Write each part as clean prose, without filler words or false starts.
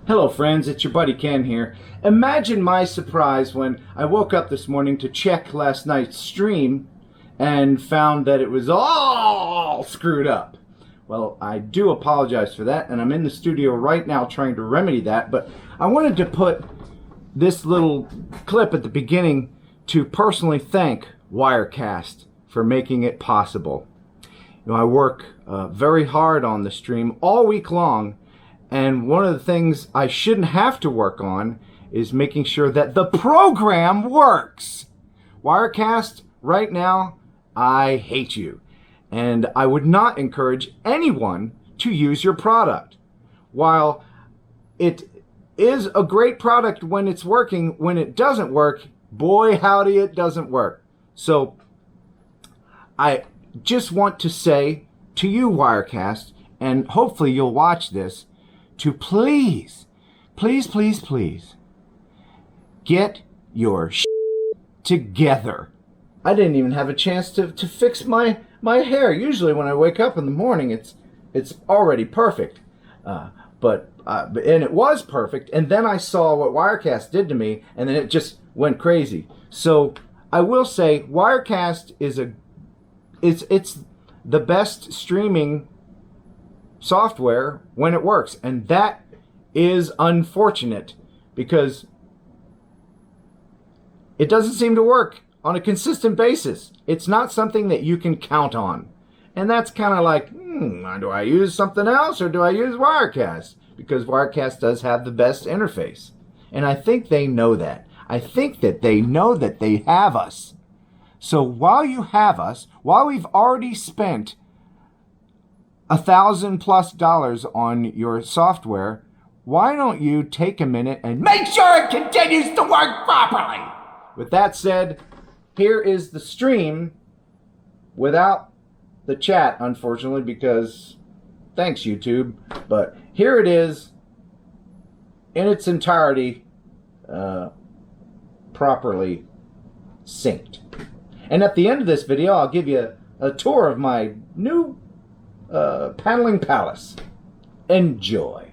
Hello friends, it's your buddy Ken here. Imagine my surprise when I woke up this morning to check last night's stream and found that it was all screwed up. Well, I do apologize for that, and I'm in the studio right now trying to remedy that, but I wanted to put this little clip at the beginning to personally thank Wirecast for making it possible. You know, I work very hard on the stream all week long, and one of the things I shouldn't have to work on is making sure that the program works. Wirecast, right now, I hate you. And I would not encourage anyone to use your product. While it is a great product when it's working, when it doesn't work, boy howdy it doesn't work. So I just want to say to you, Wirecast, and hopefully you'll watch this, to please get your together. I didn't even have a chance to fix my hair. Usually when I wake up in the morning, it's already perfect. And it was perfect. And then I saw what Wirecast did to me, and then it just went crazy. So I will say Wirecast is it's the best streaming software when it works, and that is unfortunate because it doesn't seem to work on a consistent basis. It's not something that you can count on, and that's kind of like, do I use something else or do I use Wirecast? Because Wirecast does have the best interface, and I think they know that. I think that they know that they have us. So while you have us, while we've already spent $1,000+ on your software, why don't you take a minute and make sure it continues to work properly? With that said, here is the stream without the chat, unfortunately, because thanks YouTube, but here it is in its entirety, properly synced. And at the end of this video, I'll give you a tour of my new paneling palace. Enjoy.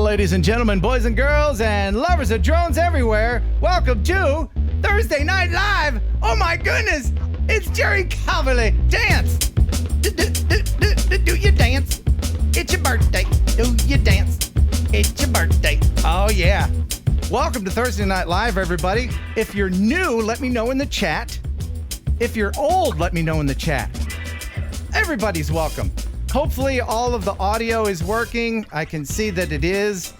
ladies and gentlemen, boys and girls, and lovers of drones everywhere, welcome to Thursday Night Live. Oh my goodness, it's Jerry Calverley. Dance. Do you dance? It's your birthday. Do you dance? It's your birthday. Oh yeah. Welcome to Thursday Night Live, everybody. If you're new, let me know in the chat. If you're old, let me know in the chat. Everybody's welcome. Hopefully all of the audio is working. I can see that it is.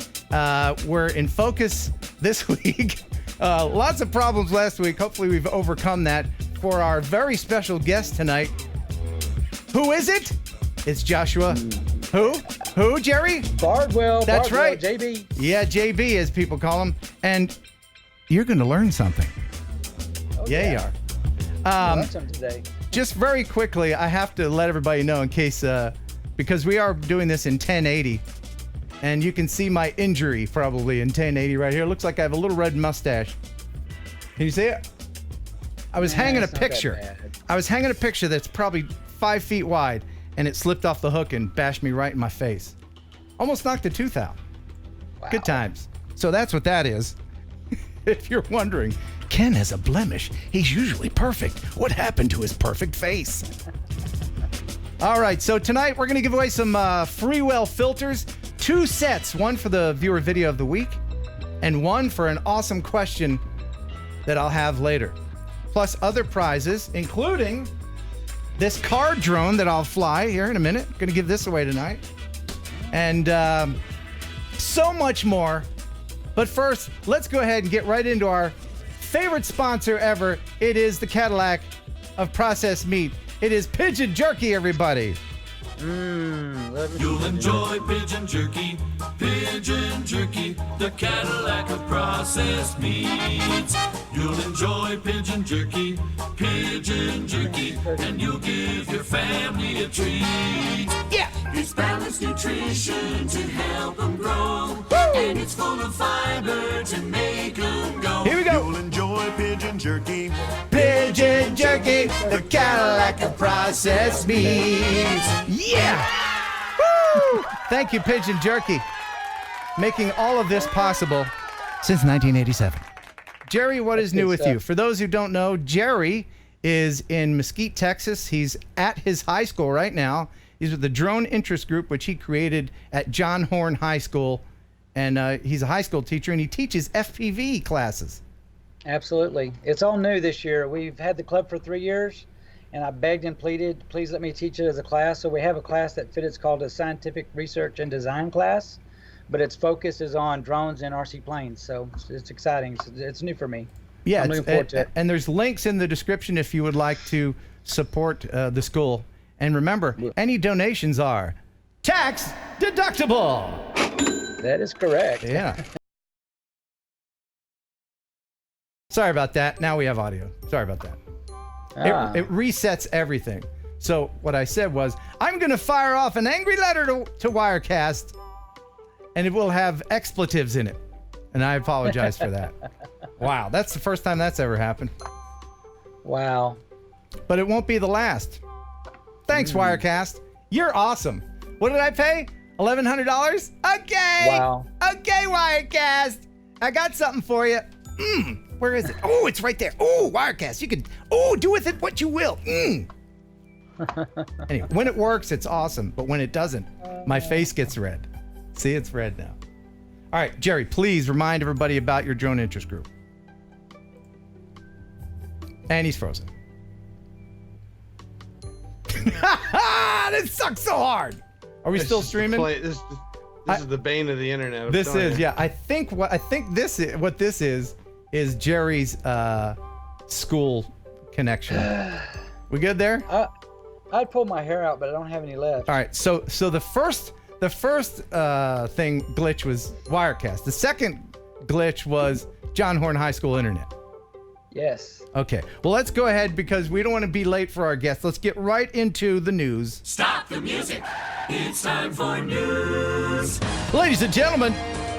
We're in focus this week. Lots of problems last week. Hopefully we've overcome that. For our very special guest tonight. Who is it? It's Joshua. Who, Jerry? Bardwell. That's Bardwell, right. JB. Yeah, JB as people call him. And you're going to learn something. Oh, yeah, you are. Learned something today. Just very quickly, I have to let everybody know in case, because we are doing this in 1080, and you can see my injury probably in 1080 right here. It looks like I have a little red mustache. Can you see it? I was hanging a picture. I was hanging a picture that's probably 5 feet wide, and it slipped off the hook and bashed me right in my face. Almost knocked a tooth out. Wow. Good times. So that's what that is. If you're wondering, Ken has a blemish. He's usually perfect. What happened to his perfect face? All right, so tonight we're going to give away some Freewell filters. 2 sets, one for the viewer video of the week, and one for an awesome question that I'll have later. Plus other prizes, including this car drone that I'll fly here in a minute. Going to give this away tonight. And so much more. But first, let's go ahead and get right into our favorite sponsor ever. It is the Cadillac of processed meat. It is Pigeon Jerky, everybody. You'll enjoy pigeon jerky, the Cadillac of processed meats. You'll enjoy pigeon jerky, and you'll give your family a treat. Yeah. It's balanced nutrition to help them grow, and it's full of fiber to make them go. Here we go. You'll enjoy pigeon jerky, Pigeon Jerky, the Cadillac of processed meats. Yeah! Woo! Thank you, Pigeon Jerky, making all of this possible since 1987. Jerry, what is new with you? For those who don't know, Jerry is in Mesquite, Texas. He's at his high school right now. He's with the Drone Interest Group, which he created at John Horn High School. And he's a high school teacher, and he teaches FPV classes. Absolutely. It's all new this year. We've had the club for 3 years, and I begged and pleaded, please let me teach it as a class. So we have a class that fit. It's called a Scientific Research and Design class, but its focus is on drones and RC planes. So it's exciting. It's new for me. Yeah, I'm looking forward to it. And there's links in the description if you would like to support the school. And remember, any donations are tax deductible. That is correct. Yeah. Sorry about that. Now we have audio. Sorry about that. It resets everything. So what I said was, I'm going to fire off an angry letter to Wirecast, and it will have expletives in it. And I apologize for that. Wow, that's the first time that's ever happened. Wow. But it won't be the last. Thanks, Wirecast. You're awesome. What did I pay? $1,100? Okay. Wow. Okay, Wirecast. I got something for you. Where is it? Oh, it's right there. Oh, Wirecast. You can, do with it what you will. Anyway, when it works, it's awesome. But when it doesn't, my face gets red. See, it's red now. All right, Jerry, please remind everybody about your Drone Interest Group. And he's frozen. This sucks so hard. Are we still streaming? This is the bane of the internet. This is, yeah. I think what this is Jerry's school connection. We good there? I'd pull my hair out, but I don't have any left. All right. So the first thing glitch was Wirecast. The second glitch was John Horn High School internet. Yes. Okay. Well, let's go ahead because we don't want to be late for our guests. Let's get right into the news. Stop the music. It's time for news. Ladies and gentlemen,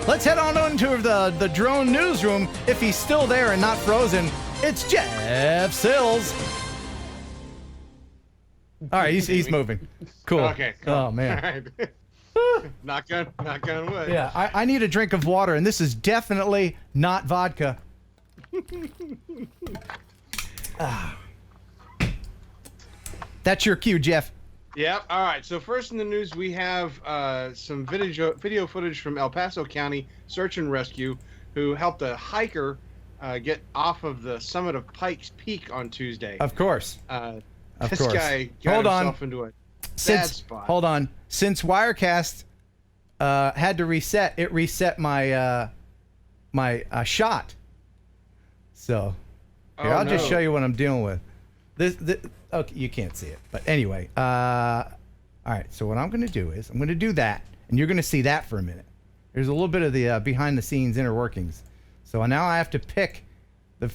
let's head on into the drone newsroom. If he's still there and not frozen, it's Jeff Sills. All right, he's moving. Cool. Okay, cool. Oh, man. All right. Knock on wood. Yeah, I need a drink of water, and this is definitely not vodka. That's your cue, Jeff. Yep. All right. So first in the news, we have some video footage from El Paso County Search and Rescue, who helped a hiker get off of the summit of Pikes Peak on Tuesday. Of course. This guy got himself into a bad spot. Hold on. Since Wirecast had to reset, it reset my my shot. So here, I'll just show you what I'm dealing with. This okay, you can't see it, but anyway. All right. So what I'm going to do is I'm going to do that, and you're going to see that for a minute. There's a little bit of the behind-the-scenes inner workings. So now I have to pick the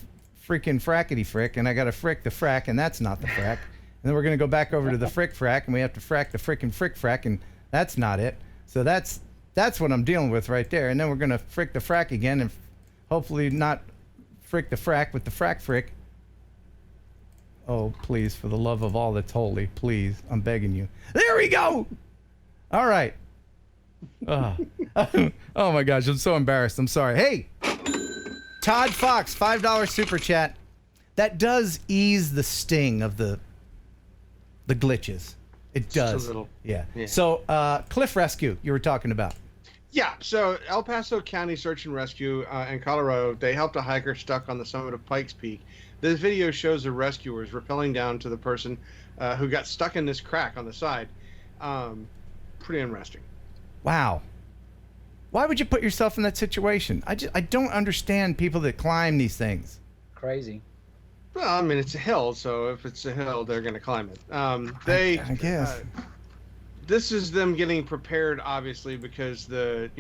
freaking frackety frick, and I got to frick the frack, and that's not the frack. And then we're going to go back over to the frick frack, and we have to frack the frickin' frick frack, and that's not it. So that's what I'm dealing with right there. And then we're going to frick the frack again, and hopefully not frick the frack with the frack frick. Oh, please, for the love of all that's holy, please, I'm begging you. There we go! All right. Oh my gosh, I'm so embarrassed. I'm sorry. Hey, Todd Fox, $5 super chat. That does ease the sting of the glitches. It does. Just a little. Yeah. So, cliff rescue you were talking about. Yeah. So El Paso County Search and Rescue in Colorado, they helped a hiker stuck on the summit of Pikes Peak. This video shows the rescuers rappelling down to the person who got stuck in this crack on the side. Pretty interesting. Wow. Why would you put yourself in that situation? I don't understand people that climb these things. Crazy. Well, I mean, it's a hill, so if it's a hill, they're going to climb it. I guess. This is them getting prepared, obviously, because the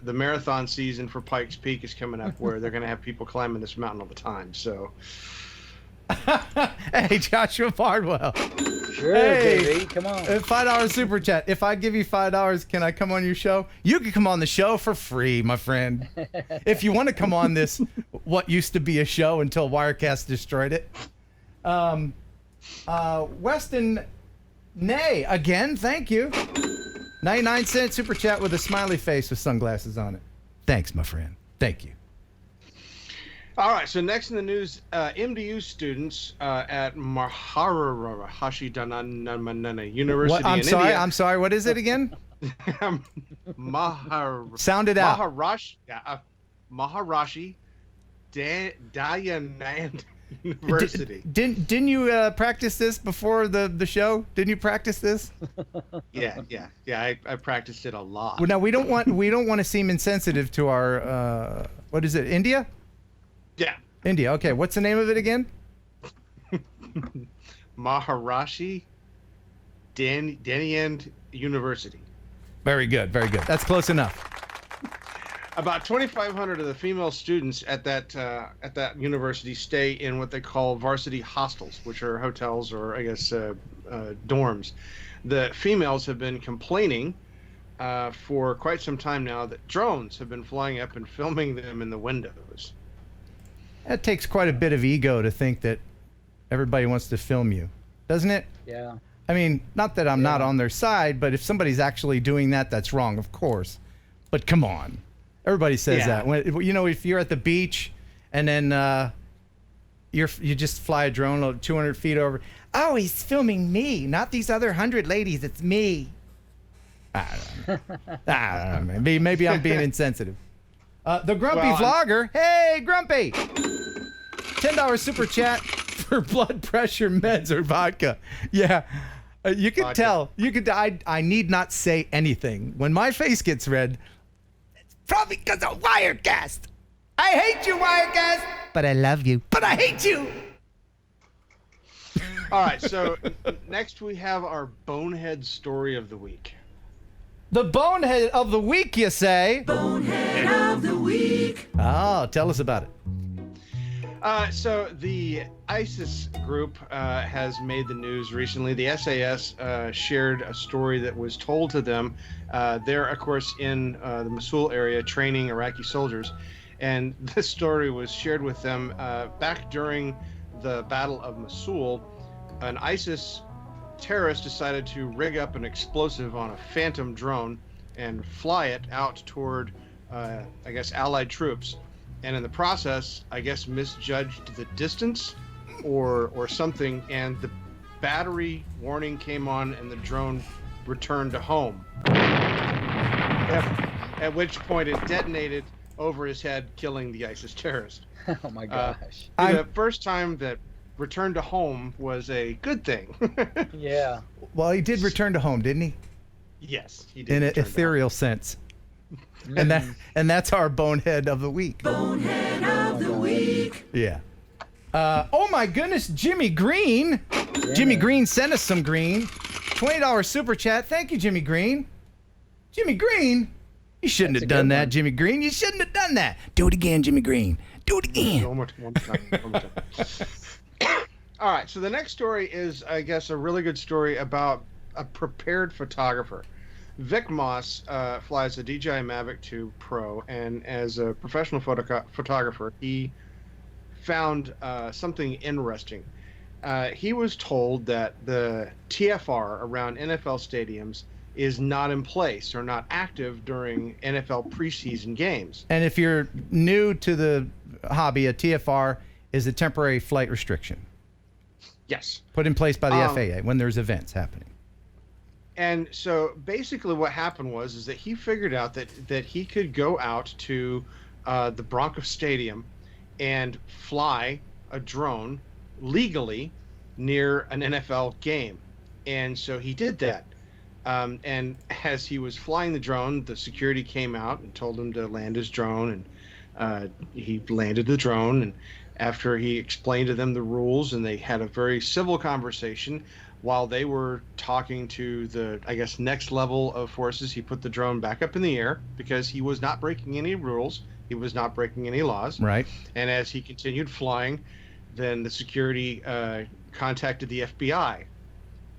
marathon season for Pikes Peak is coming up, where they're going to have people climbing this mountain all the time. So. Hey, Joshua Bardwell. Sure, hey, baby. Come on. $5 super chat. If I give you $5, can I come on your show? You can come on the show for free, my friend. If you want to come on this, what used to be a show until Wirecast destroyed it. Weston Nay, again, thank you. 99-cent super chat with a smiley face with sunglasses on it. Thanks, my friend. Thank you. All right, so next in the news, MDU students at Maharashi University I'm in sorry, India. I'm sorry, what is it again? Sound it out. Maharashi Dayanand University. Didn't you practice this before the show? Didn't you practice this? Yeah. I practiced it a lot. Well, now we don't want to seem insensitive to our what is it? India? Yeah. India. Okay. What's the name of it again? Maharashi Dayanand University. Very good. Very good. That's close enough. About 2,500 of the female students at that university stay in what they call varsity hostels, which are hotels or I guess dorms. The females have been complaining for quite some time now that drones have been flying up and filming them in the windows. That takes quite a bit of ego to think that everybody wants to film you, doesn't it? Yeah. I mean, not that I'm not on their side, but if somebody's actually doing that, that's wrong, of course. But come on. Everybody says that. When, if you're at the beach and then you just fly a drone 200 feet over. Oh, he's filming me, not these other 100 ladies. It's me. I don't know. Maybe I'm being insensitive. The Grumpy Vlogger. Hey, Grumpy. $10 super chat for blood pressure meds or vodka. Yeah. You can tell. I need not say anything. When my face gets red, it's probably because of Wirecast. I hate you, Wirecast. But I love you. But I hate you. All right, so next we have our bonehead story of the week. The bonehead of the week, you say? Bonehead of the week. Oh, tell us about it. So the ISIS group has made the news recently. The SAS shared a story that was told to them. They're, of course, in the Mosul area training Iraqi soldiers. And this story was shared with them back during the Battle of Mosul. An ISIS terrorist decided to rig up an explosive on a Phantom drone, and fly it out toward, I guess, Allied troops. And in the process, I guess, misjudged the distance or something, and the battery warning came on and the drone returned to home. At which point it detonated over his head, killing the ISIS terrorist. Oh my gosh. The first time that return to home was a good thing. Yeah. Well, he did return to home, didn't he? Yes, he did. In an return to home. ethereal sense. And that's our bonehead of the week. Bonehead of the week. Yeah. Oh my goodness, Jimmy Green. Yeah. Jimmy Green sent us some green. $20 super chat. Thank you, Jimmy Green. Jimmy Green? You shouldn't have done that, Jimmy Green. You shouldn't have done that. Do it again, Jimmy Green. Do it again. One more time. All right, so the next story is, I guess, a really good story about a prepared photographer. Vic Moss flies a DJI Mavic 2 Pro, and as a professional photographer, he found something interesting. He was told that the TFR around NFL stadiums is not in place or not active during NFL preseason games. And if you're new to the hobby, a TFR is a temporary flight restriction. Yes. Put in place by the FAA when there's events happening. And so basically what happened was that he figured out that he could go out to the Broncos Stadium and fly a drone legally near an NFL game. And so he did that. And as he was flying the drone, the security came out and told him to land his drone, and he landed the drone. And after he explained to them the rules, and they had a very civil conversation, while they were talking to the, I guess, next level of forces, he put the drone back up in the air because he was not breaking any rules. He was not breaking any laws. Right. And as he continued flying, then the security contacted the FBI,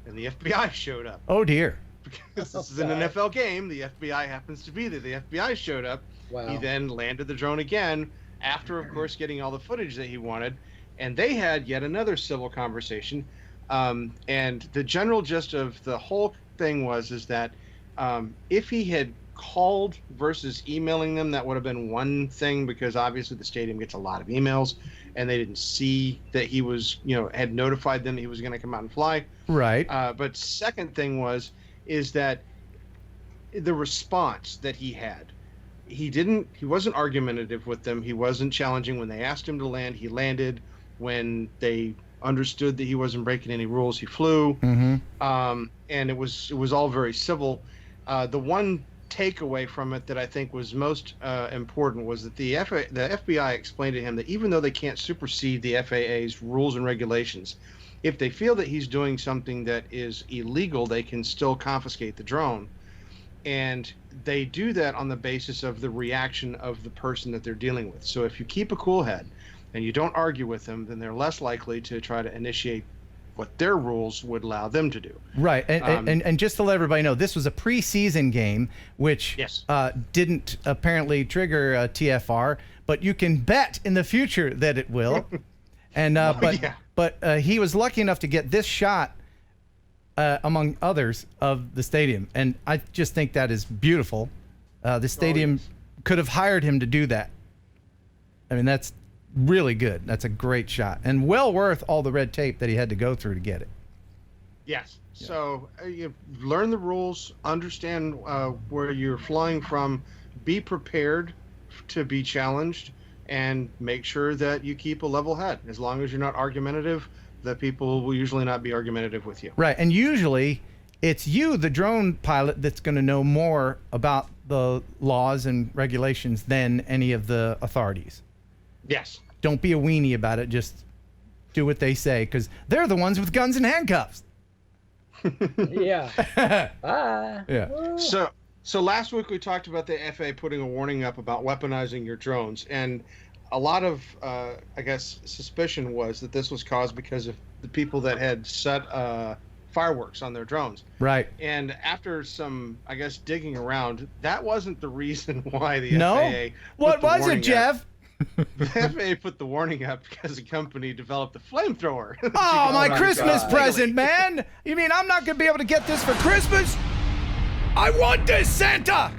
and the FBI showed up. Oh, dear. Because this is an NFL game, the FBI happens to be there. The FBI showed up. Wow. He then landed the drone again after, of course, getting all the footage that he wanted. And they had yet another civil conversation. And the general gist of the whole thing is that if he had called versus emailing them, that would have been one thing, because obviously the stadium gets a lot of emails and they didn't see that he was, had notified them that he was going to come out and fly. Right. But second thing is that the response that he had, he wasn't argumentative with them. He wasn't challenging. When they asked him to land, he landed. When they understood that he wasn't breaking any rules, he flew. Mm-hmm. And it was all very civil. The one takeaway from it that I think was most important was that the FBI explained to him that even though they can't supersede the FAA's rules and regulations, if they feel that he's doing something that is illegal, they can still confiscate the drone. And they do that on the basis of the reaction of the person that they're dealing with. So if you keep a cool head and you don't argue with them, then they're less likely to try to initiate what their rules would allow them to do. Right. And just to let everybody know, this was a preseason game, which Yes. Didn't apparently trigger TFR, but you can bet in the future that it will. And But he was lucky enough to get this shot, among others, of the stadium. And I just think that is beautiful. The stadium could have hired him to do that. I mean, that's really good. That's a great shot. And well worth all the red tape that he had to go through to get it. Yes. Yeah. So you learn the rules, understand where you're flying from, be prepared to be challenged, and make sure that you keep a level head. As long as you're not argumentative, the people will usually not be argumentative with you. Right. And usually it's you, the drone pilot, that's going to know more about the laws and regulations than any of the authorities. Yes. Don't be a weenie about it. Just do what they say, because they're the ones with guns and handcuffs. Yeah. Bye. Yeah. So last week we talked about the FAA putting a warning up about weaponizing your drones, and a lot of, I guess, suspicion was that this was caused because of the people that had set fireworks on their drones. Right. And after some, I guess, digging around, that wasn't the reason why the No? FAA. What was it, Jeff? The FAA put the warning up because the company developed a flamethrower. Oh, my Christmas God. present, man! You mean I'm not going to be able to get this for Christmas? I want this, Santa!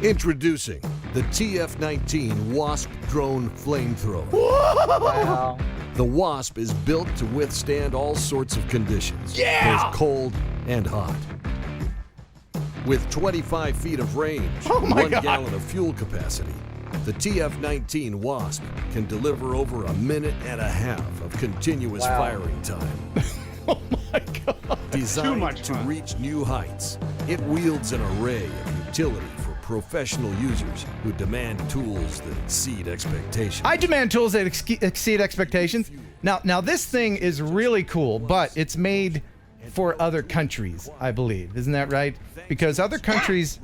Introducing the TF-19 Wasp drone flamethrower. Wow. The Wasp is built to withstand all sorts of conditions, Yeah! both cold and hot. With 25 feet of range, Oh my 1 God. gallon of fuel capacity, the TF-19 Wasp can deliver over 1.5 minutes of continuous Wow. firing time. Oh my God. Designed much to fun. reach new heights, it wields an array of utility for professional users who demand tools that exceed expectations. I demand tools that exceed expectations. Now this thing is really cool, but it's made for other countries, I believe. Isn't that right? Because other countries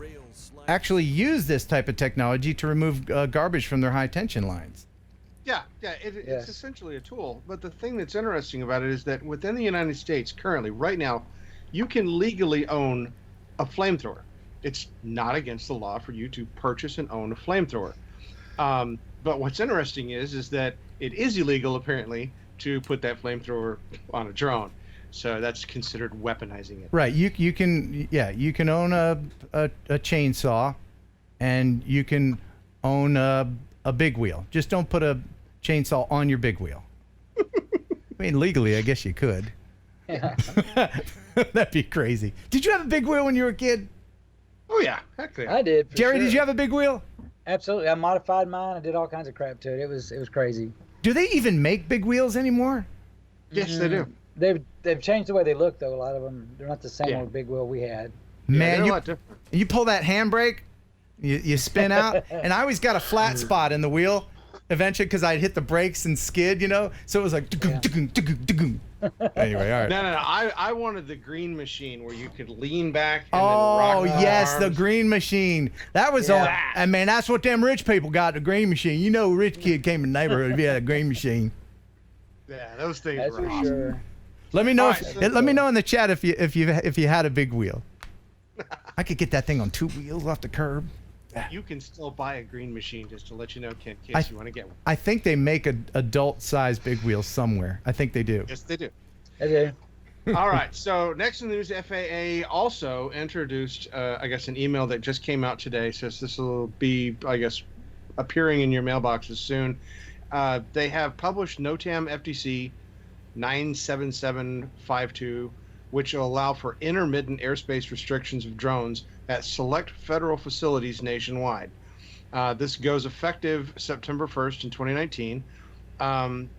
actually use this type of technology to remove garbage from their high tension lines. Yeah, Yes. it's essentially a tool. But the thing that's interesting about it is that within the United States currently, right now, you can legally own a flamethrower. It's not against the law for you to purchase and own a flamethrower. But what's interesting is that it is illegal, apparently, to put that flamethrower on a drone. So that's considered weaponizing it. Right. You can own a chainsaw, and you can own a big wheel. Just don't put a chainsaw on your big wheel. I mean, legally, I guess you could. Yeah. That'd be crazy. Did you have a big wheel when you were a kid? Oh, yeah. Heck yeah. I did. for Jerry, sure. did you have a big wheel? Absolutely. I modified mine. I did all kinds of crap to it. It was crazy. Do they even make big wheels anymore? Yes, they do. They've changed the way they look though. A lot of them, they're not the same Yeah. old big wheel we had. Yeah, Man, they're a you, lot different. you pull that handbrake, you spin out, and I always got a flat spot in the wheel eventually because I'd hit the brakes and skid, so it was like anyway, all right. No. I wanted the green machine where you could lean back and Oh then rock yes, the arms. green machine. That was Yeah. on, and man, that's what them rich people got, the green machine. A rich kid came in the neighborhood if he had a green machine. Yeah, those things That's were for awesome. sure. Let me know All if, right, so- let me know in the chat if you had a big wheel. I could get that thing on 2 wheels off the curb. You can still buy a green machine, just to let you know, Ken, in I- case you want to get one. I think they make adult-sized big wheels somewhere. I think they do. Yes, they do. I do. All right. So next in the news, FAA also introduced, I guess, an email that just came out today. Says this will be, I guess, appearing in your mailboxes soon. They have published NOTAM FTC 97752, which will allow for intermittent airspace restrictions of drones at select federal facilities nationwide. This goes effective September 1st in 2019.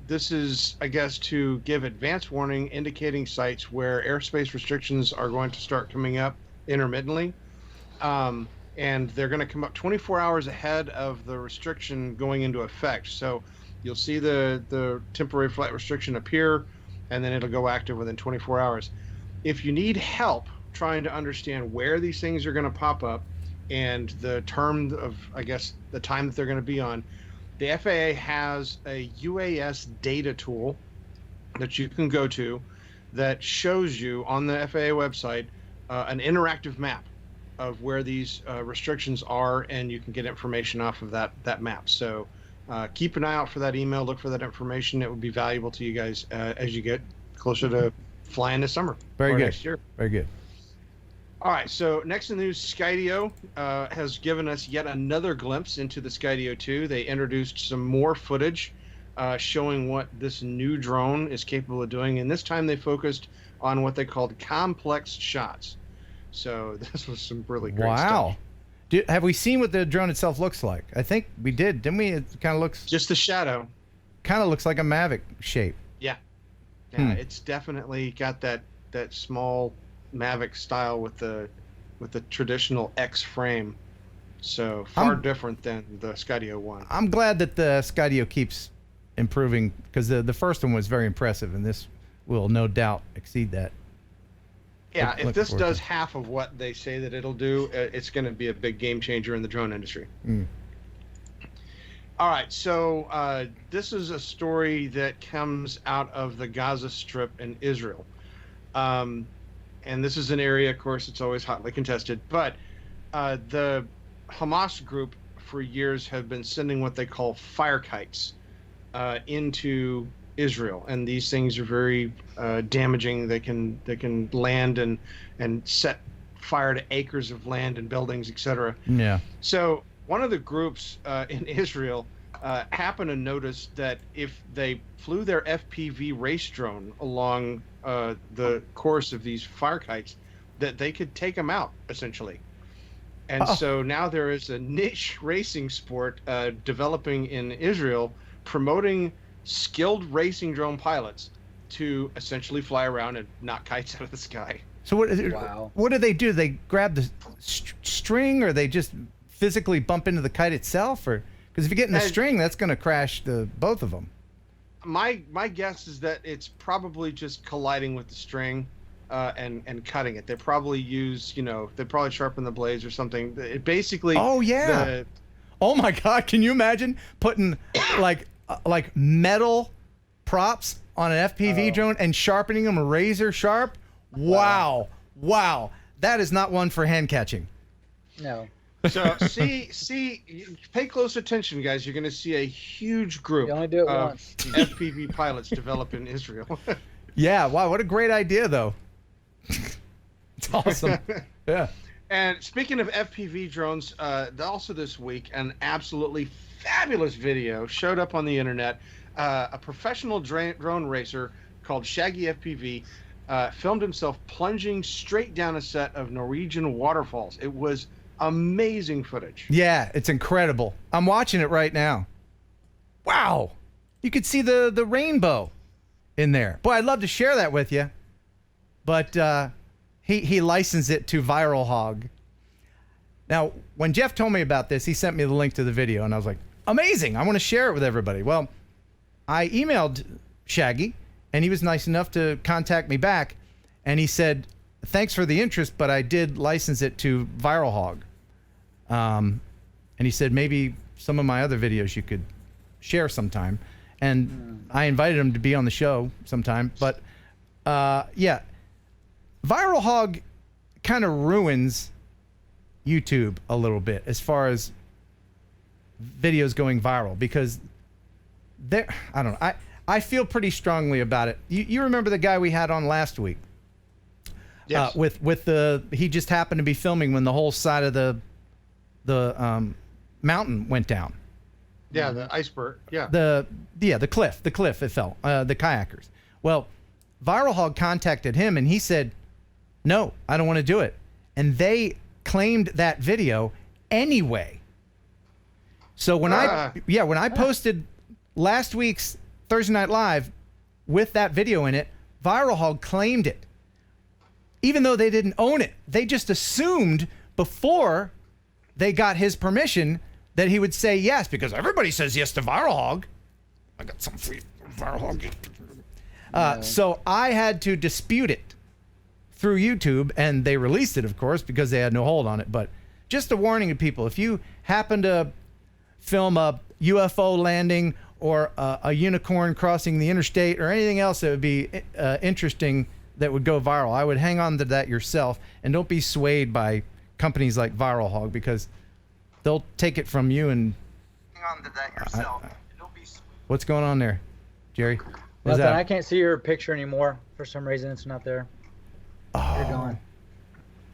This is, I guess, to give advance warning indicating sites where airspace restrictions are going to start coming up intermittently. And they're going to come up 24 hours ahead of the restriction going into effect. So you'll see the temporary flight restriction appear, and then it'll go active within 24 hours. If you need help trying to understand where these things are going to pop up and the term of, I guess, the time that they're going to be on, the FAA has a UAS data tool that you can go to that shows you on the FAA website an interactive map of where these restrictions are, and you can get information off of that map. So keep an eye out for that email. Look for that information. It would be valuable to you guys as you get closer to flying this summer. Very or good. Next year. Very good. All right, so next in the news, Skydio has given us yet another glimpse into the Skydio 2. They introduced some more footage showing what this new drone is capable of doing, and this time they focused on what they called complex shots. So this was some really great Wow. stuff. Have we seen what the drone itself looks like? I think we did, didn't we? It kind of looks Just the shadow. like a Mavic shape. Yeah. Yeah, it's definitely got that small Mavic style with the traditional X frame. So far different than the Skydio 1. I'm glad that the Skydio keeps improving because the first one was very impressive, and this will no doubt exceed that. Yeah, if Look this forward to does it. half of what they say that it'll do, it's going to be a big game changer in the drone industry. All right, so this is a story that comes out of the Gaza Strip in Israel. And this is an area, of course, it's always hotly contested. But the Hamas group for years have been sending what they call fire kites into Israel, and these things are very damaging. They can land and set fire to acres of land and buildings, etc. Yeah. So one of the groups in Israel happened to notice that if they flew their FPV race drone along the course of these fire kites, that they could take them out, essentially. And so now there is a niche racing sport developing in Israel, promoting skilled racing drone pilots to essentially fly around and knock kites out of the sky. So what do they do? They grab the string, or they just physically bump into the kite itself? Or because if you get in the string, that's going to crash both of them. My guess is that it's probably just colliding with the string and cutting it. They probably use, they probably sharpen the blades or something. It basically. Oh yeah. Oh my God! Can you imagine putting like metal props on an FPV drone and sharpening them razor sharp? Wow. That is not one for hand catching. No. So see, pay close attention, guys. You're going to see a huge group You only do it of once. FPV pilots develop in Israel. Yeah. Wow. What a great idea, though. It's awesome. Yeah. And speaking of FPV drones, also this week, an absolutely fabulous video showed up on the internet. A professional drone racer called Shaggy FPV filmed himself plunging straight down a set of Norwegian waterfalls. It was amazing footage. Yeah, it's incredible. I'm watching it right now. Wow. You could see the rainbow in there. Boy, I'd love to share that with you. But he licensed it to Viral Hog. Now, when Jeff told me about this, he sent me the link to the video, and I was like, amazing. I want to share it with everybody. Well, I emailed Shaggy, and he was nice enough to contact me back, and he said, thanks for the interest, but I did license it to Viral Hog. And he said, maybe some of my other videos you could share sometime. And I invited him to be on the show sometime. But, yeah, Viral Hog kind of ruins YouTube a little bit as far as videos going viral, because I don't know. I feel pretty strongly about it. You remember the guy we had on last week? Yes. With he just happened to be filming when the whole side of the mountain went down. Yeah, the iceberg. Yeah. The cliff it fell. The kayakers. Well, Viral Hog contacted him, and he said, no, I don't want to do it. And they claimed that video anyway. So when I posted last week's Thursday Night Live with that video in it, Viral Hog claimed it. Even though they didn't own it, they just assumed before they got his permission that he would say yes, because everybody says yes to Viral Hog. I got some free Viral Hog. So I had to dispute it through YouTube, and they released it, of course, because they had no hold on it. But just a warning to people, if you happen to film a UFO landing or a unicorn crossing the interstate or anything else that would be interesting that would go viral, I would hang on to that yourself, and don't be swayed by companies like Viral Hog, because they'll take it from you and hang on to that yourself. What's going on there, Jerry? What's Nothing. that? I can't see your picture anymore. For some reason, it's not there. You're gone.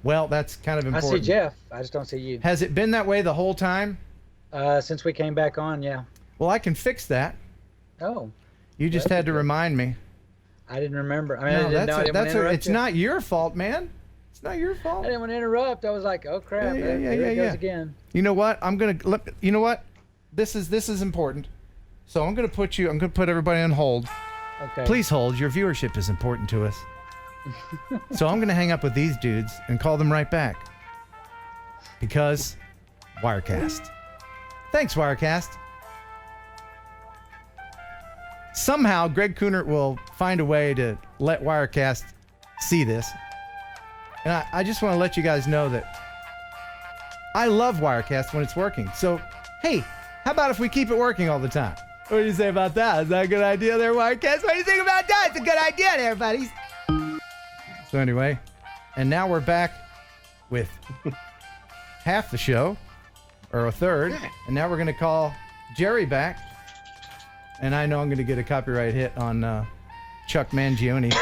Well, that's kind of I important. see Jeff. I just don't see you. Has it been that way the whole time? Since we came back on, yeah. Well, I can fix that. Oh. You just had to remind me. I didn't remember. I mean, I No, didn't know. I didn't want to interrupt it's you. not your fault, man. It's not your fault. I didn't want to interrupt. I was like, oh crap! Yeah, Here it goes again. You know what? You know what? This is important. So I'm gonna put everybody on hold. Okay. Please hold. Your viewership is important to us. So I'm gonna hang up with these dudes and call them right back. Because Wirecast. Thanks, Wirecast. Somehow Greg Kunert will find a way to let Wirecast see this. And I just want to let you guys know that I love Wirecast when it's working. So, hey, how about if we keep it working all the time? What do you say about that? Is that a good idea there, Wirecast? What do you think about that? It's a good idea there, buddies. So anyway, and now we're back with half the show, or a third. And now we're going to call Jerry back. And I know I'm going to get a copyright hit on Chuck Mangione.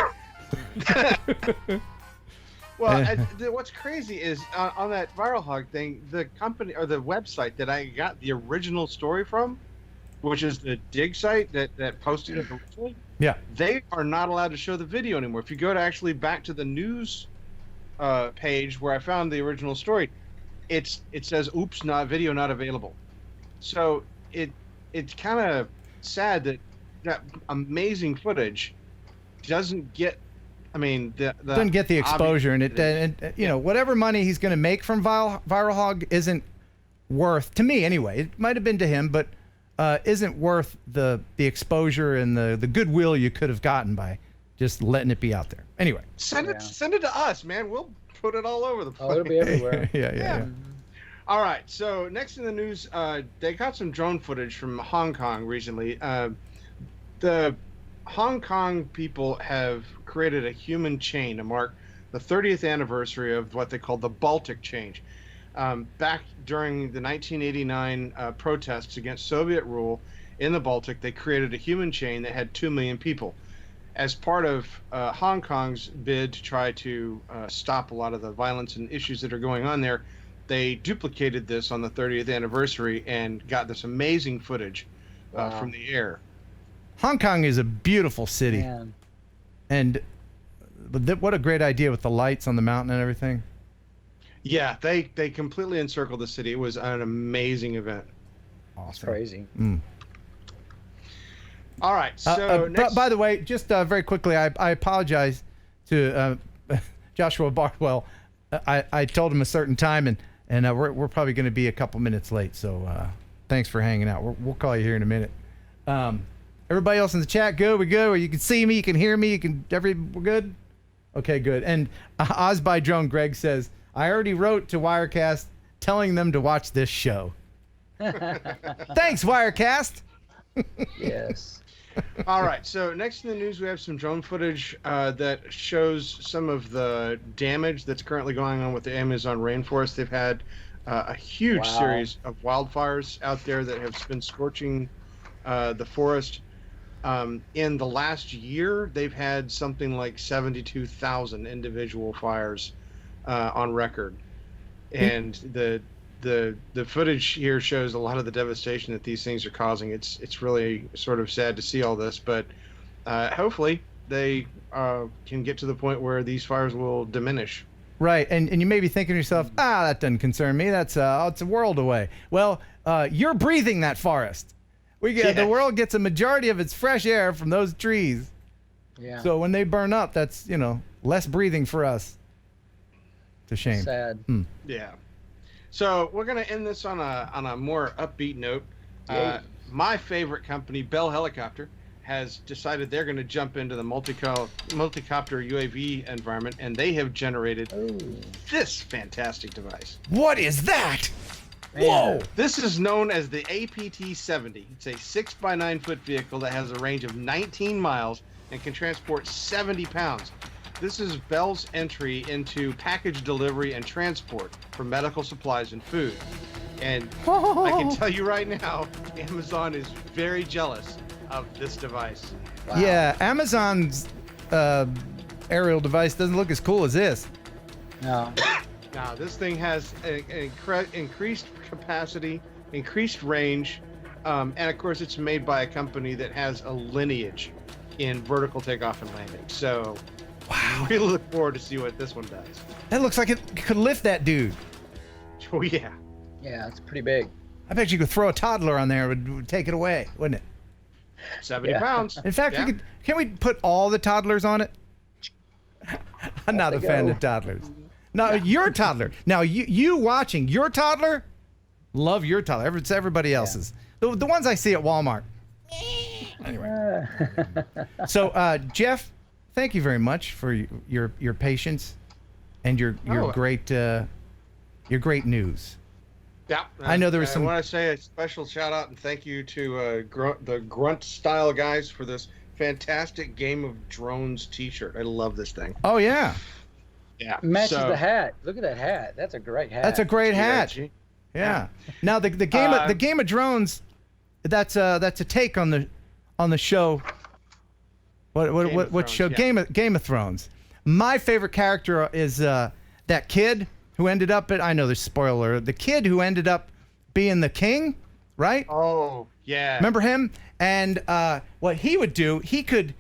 Well, what's crazy is on that Viral Hog thing, the company or the website that I got the original story from, which is the dig site that posted it originally, Yeah. they are not allowed to show the video anymore. If you go to actually back to the news page where I found the original story, it says, "Oops, video not available." So it's kind of sad that amazing footage doesn't get. I mean, doesn't get the exposure, and you know, whatever money he's going to make from Viral Hog isn't worth, to me anyway. It might have been to him, but isn't worth the exposure and the goodwill you could have gotten by just letting it be out there. Anyway, send it to us, man. We'll put it all over the place. Oh, it'll be everywhere. yeah. All right. So next in the news, they got some drone footage from Hong Kong recently. The Hong Kong people have created a human chain to mark the 30th anniversary of what they call the Baltic Change. Back during the 1989 protests against Soviet rule in the Baltic, they created a human chain that had 2 million people. As part of Hong Kong's bid to try to stop a lot of the violence and issues that are going on there, they duplicated this on the 30th anniversary and got this amazing footage from the air. Hong Kong is a beautiful city. Man. And what a great idea with the lights on the mountain and everything. Yeah, they completely encircled the city. It was an amazing event. Awesome. It's crazy. All right. So next... by the way, just very quickly, I apologize to Joshua Bardwell. I told him a certain time, and we're probably going to be a couple minutes late. So thanks for hanging out. We'll call you here in a minute. Everybody else in the chat, good? We good? Or you can see me, you can hear me, we're good? Okay, good. And Oz by Drone Greg says, I already wrote to Wirecast telling them to watch this show. Thanks, Wirecast. Yes. All right. So next in the news, we have some drone footage that shows some of the damage that's currently going on with the Amazon rainforest. They've had a huge series of wildfires out there that have been scorching the forest. In the last year, they've had something like 72,000 individual fires on record, and the footage here shows a lot of the devastation that these things are causing. It's really sort of sad to see all this, but hopefully they can get to the point where these fires will diminish. Right, and you may be thinking to yourself, that doesn't concern me. That's it's a world away. Well, you're breathing that forest. The world gets a majority of its fresh air from those trees. Yeah. So when they burn up, that's less breathing for us. It's a shame. Sad. Yeah. So we're gonna end this on a more upbeat note. My favorite company, Bell Helicopter, has decided they're going to jump into the multicopter UAV environment, and they have generated this fantastic device. What is that? Man. Whoa! This is known as the APT-70. It's a 6x9 foot vehicle that has a range of 19 miles and can transport 70 pounds. This is Bell's entry into package delivery and transport for medical supplies and food. And I can tell you right now, Amazon is very jealous of this device. Wow. Yeah, Amazon's aerial device doesn't look as cool as this. No. Now, this thing has increased capacity, increased range, and of course it's made by a company that has a lineage in vertical takeoff and landing. So wow, we look forward to see what this one does. That looks like it could lift that dude. Oh, yeah. Yeah, it's pretty big. I bet you could throw a toddler on there, it would take it away, wouldn't it? 70 pounds. In fact, can we put all the toddlers on it? I'm not a fan of toddlers. No, your toddler. Now, you watching, your toddler, love your toddler. It's everybody else's. The ones I see at Walmart. Anyway. So, Jeff, thank you very much for your patience and your great news. Yeah, I know there was some. I want to say a special shout out and thank you to the Grunt Style guys for this fantastic Game of Drones T-shirt. I love this thing. Oh yeah, yeah. Matches the hat. Look at that hat. That's a great hat. That's a great hat. Yeah. Now the Game of Drones. That's a take on the show. What show? Yeah. Game of Thrones. My favorite character is that kid who ended up I know there's spoiler. The kid who ended up being the king, right? Oh, yeah. Remember him? And what he would do, he could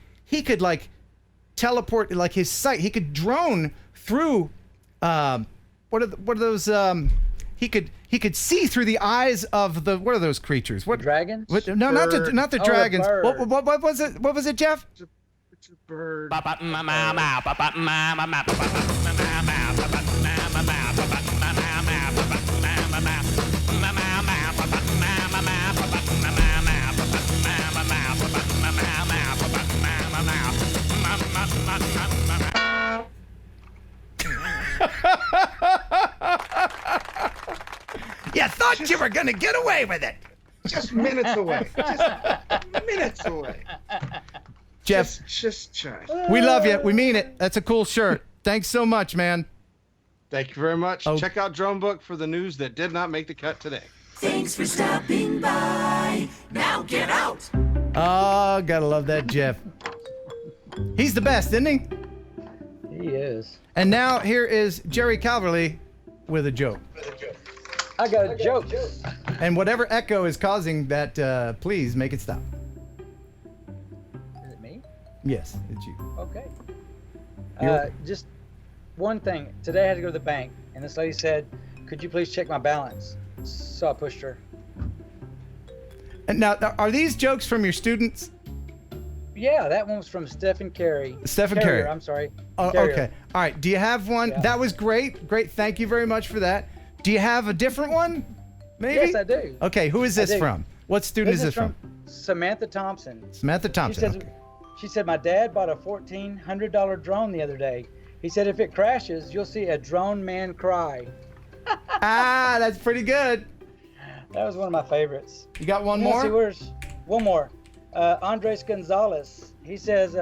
like teleport, like his sight. He could drone through. What are those? He could see through the eyes of the. What are those creatures? What Dragons? What, no, not the Oh, dragons. the bird. What was it? What was it, Jeff? It's a bird. You thought you were gonna get away with it, Just minutes away. Just minutes away. Jeff. Just shy. We love you. We mean it. That's a cool shirt. Thanks so much, man. Thank you very much. Oh. Check out Drone Book for the news that did not make the cut today. Thanks for stopping by. Now get out. Oh, gotta love that Jeff. He's the best, isn't he? He is. And now here is Jerry Calverley with a joke. I got a joke. And whatever echo is causing that, please make it stop. Is it me? Yes, it's you. Okay. You're- Just one thing. Today I had to go to the bank, and this lady said, "Could you please check my balance?" So I pushed her. And now, are these jokes from your students? Yeah, that one was from Stephen Carey. Stephen Carey. I'm sorry. Oh, Carrier. okay. All right. Do you have one? Yeah. That was great. Great. Thank you very much for that. Do you have a different one? Maybe? Yes, I do. Okay. Who is I this do. from? What student is this from? Samantha Thompson. Samantha Thompson. She said, Okay. she said, my dad bought a $1,400 drone the other day. He said, if it crashes, you'll see a drone man cry. Ah, that's pretty good. That was one of my favorites. You got one Let's see, more? where's one more? Andres Gonzalez. He says,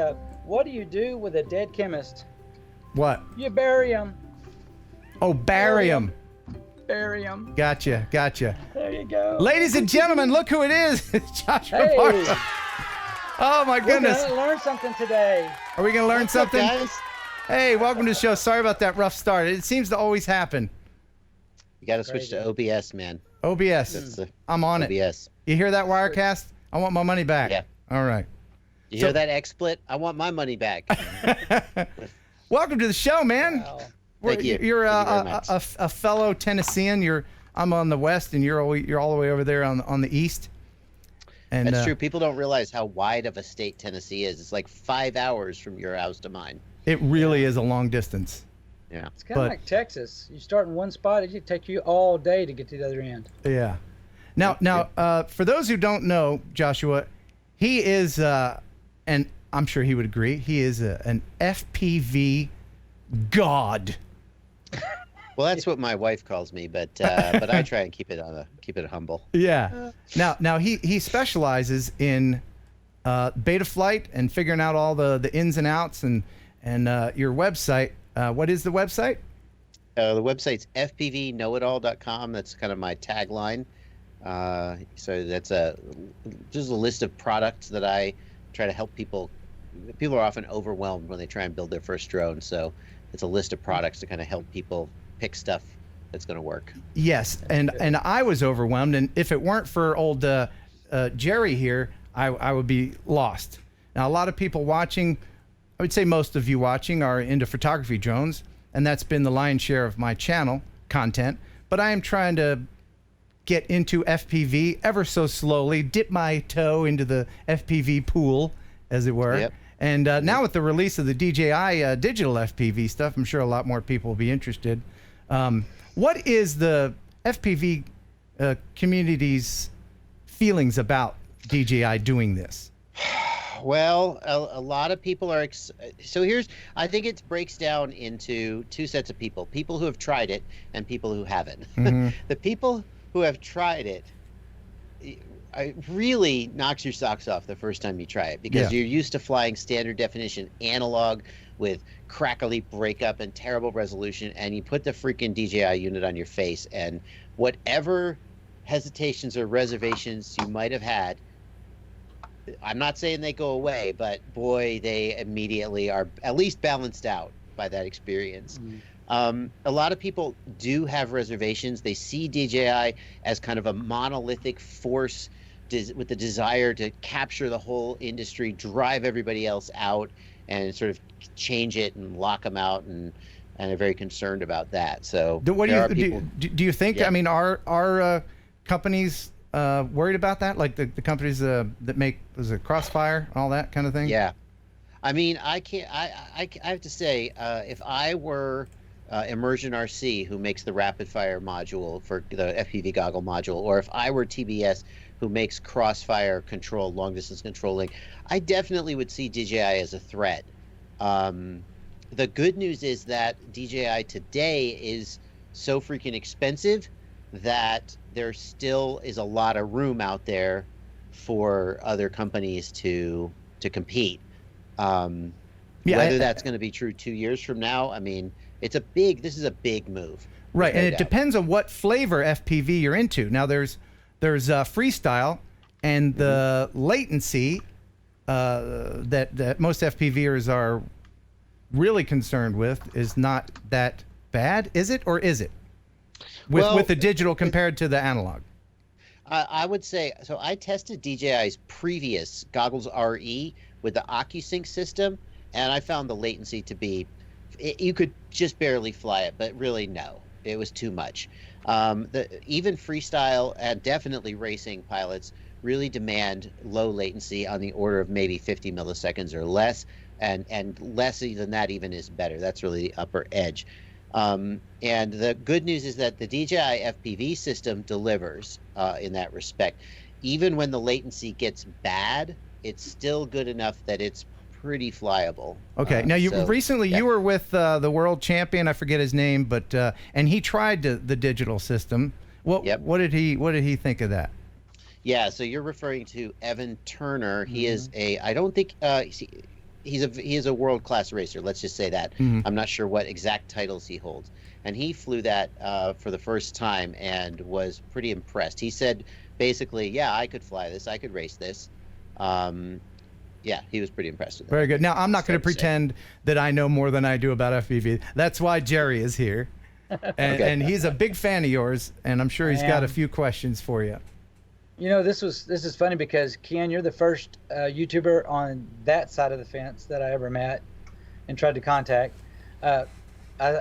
what do you do with a dead chemist? What? You bury him. Oh, barium. Bury him. Gotcha. Gotcha. There you go. Ladies and gentlemen, look who it is. It's Joshua Hey. Barton. Oh my We're goodness. gonna learn something today. Are we gonna learn something? Guys, Hey, welcome to the show. Sorry about that rough start. It seems to always happen. you got to switch to OBS, man. OBS. That's the I'm on it. OBS. You hear that, Wirecast? I want my money back. Yeah. All right. You So- hear that XSplit? I want my money back. Welcome to the show, man. Wow. Thank you. You're Thank you very much. a fellow Tennessean. I'm on the west, and you're all the way over there on the east. And That's true. People don't realize how wide of a state Tennessee is. It's like 5 hours from your house to mine. it really is a long distance. Yeah. It's kind of But- like Texas. You start in one spot, it take you all day to get to the other end. Yeah. Now, for those who don't know, Joshua, he is, and I'm sure he would agree, he is an FPV god. Well, that's what my wife calls me, but I try and keep it humble. Yeah. Now he specializes in beta flight and figuring out all the ins and outs and your website. What is the website? The website's fpvknowitall.com. That's kind of my tagline. So that's just a list of products that I try to help people. People are often overwhelmed when they try and build their first drone. So it's a list of products to kind of help people pick stuff that's going to work. Yes, and I was overwhelmed, and if it weren't for old Jerry here, I would be lost. Now, a lot of people watching, I would say most of you watching, are into photography drones, and that's been the lion's share of my channel content. But I am trying to get into FPV ever so slowly, dip my toe into the FPV pool, as it were. Yep. And now with the release of the DJI digital FPV stuff, I'm sure a lot more people will be interested. What is the FPV community's feelings about DJI doing this? Well, a lot of people are. I think it breaks down into two sets of people: people who have tried it and people who haven't. The people who have tried it, it really knocks your socks off the first time you try it because Yeah. you're used to flying standard definition analog with crackly breakup and terrible resolution, and you put the freaking DJI unit on your face, and whatever hesitations or reservations you might have had, I'm not saying they go away, but boy, they immediately are at least balanced out. by that experience. A lot of people do have reservations. They see DJI as kind of a monolithic force with the desire to capture the whole industry, drive everybody else out, and sort of change it and lock them out, and are very concerned about that. So do you think? Yeah. I mean, are companies worried about that? Like the companies that make Crossfire, all that kind of thing? Yeah. I mean, I have to say, if I were Immersion RC, who makes the rapid fire module for the FPV goggle module, or if I were TBS, who makes Crossfire control, long distance controlling, I definitely would see DJI as a threat. The good news is that DJI today is so freaking expensive that there still is a lot of room out there for other companies to compete. Whether that's going to be true 2 years from now, I mean, this is a big move. Right, and it depends on what flavor FPV you're into. Now, there's freestyle, and the latency that most FPVers are really concerned with is not that bad, is it, or is it? With the digital compared to the analog? I would say, so I tested DJI's previous Goggles RE with the OcuSync system, and I found the latency to be, you could just barely fly it, but really no, it was too much. Even freestyle and definitely racing pilots really demand low latency on the order of maybe 50 milliseconds or less, and less than that even is better. That's really the upper edge. And the good news is that the DJI FPV system delivers in that respect. Even when the latency gets bad, it's still good enough that it's pretty flyable. Okay. Now, you were with the world champion. I forget his name, but and he tried the digital system. What did he think of that? Yeah. So you're referring to Evan Turner. He is I don't think he is a world-class racer. Let's just say that. I'm not sure what exact titles he holds. And he flew that for the first time and was pretty impressed. He said, basically, yeah, I could fly this. I could race this. Yeah, he was pretty impressed with that. Very good. Now, I'm not going to pretend that I know more than I do about FPV. That's why Jerry is here. And he's a big fan of yours, and I'm sure he's got a few questions for you. You know, this is funny because, Ken, you're the first YouTuber on that side of the fence that I ever met and tried to contact. I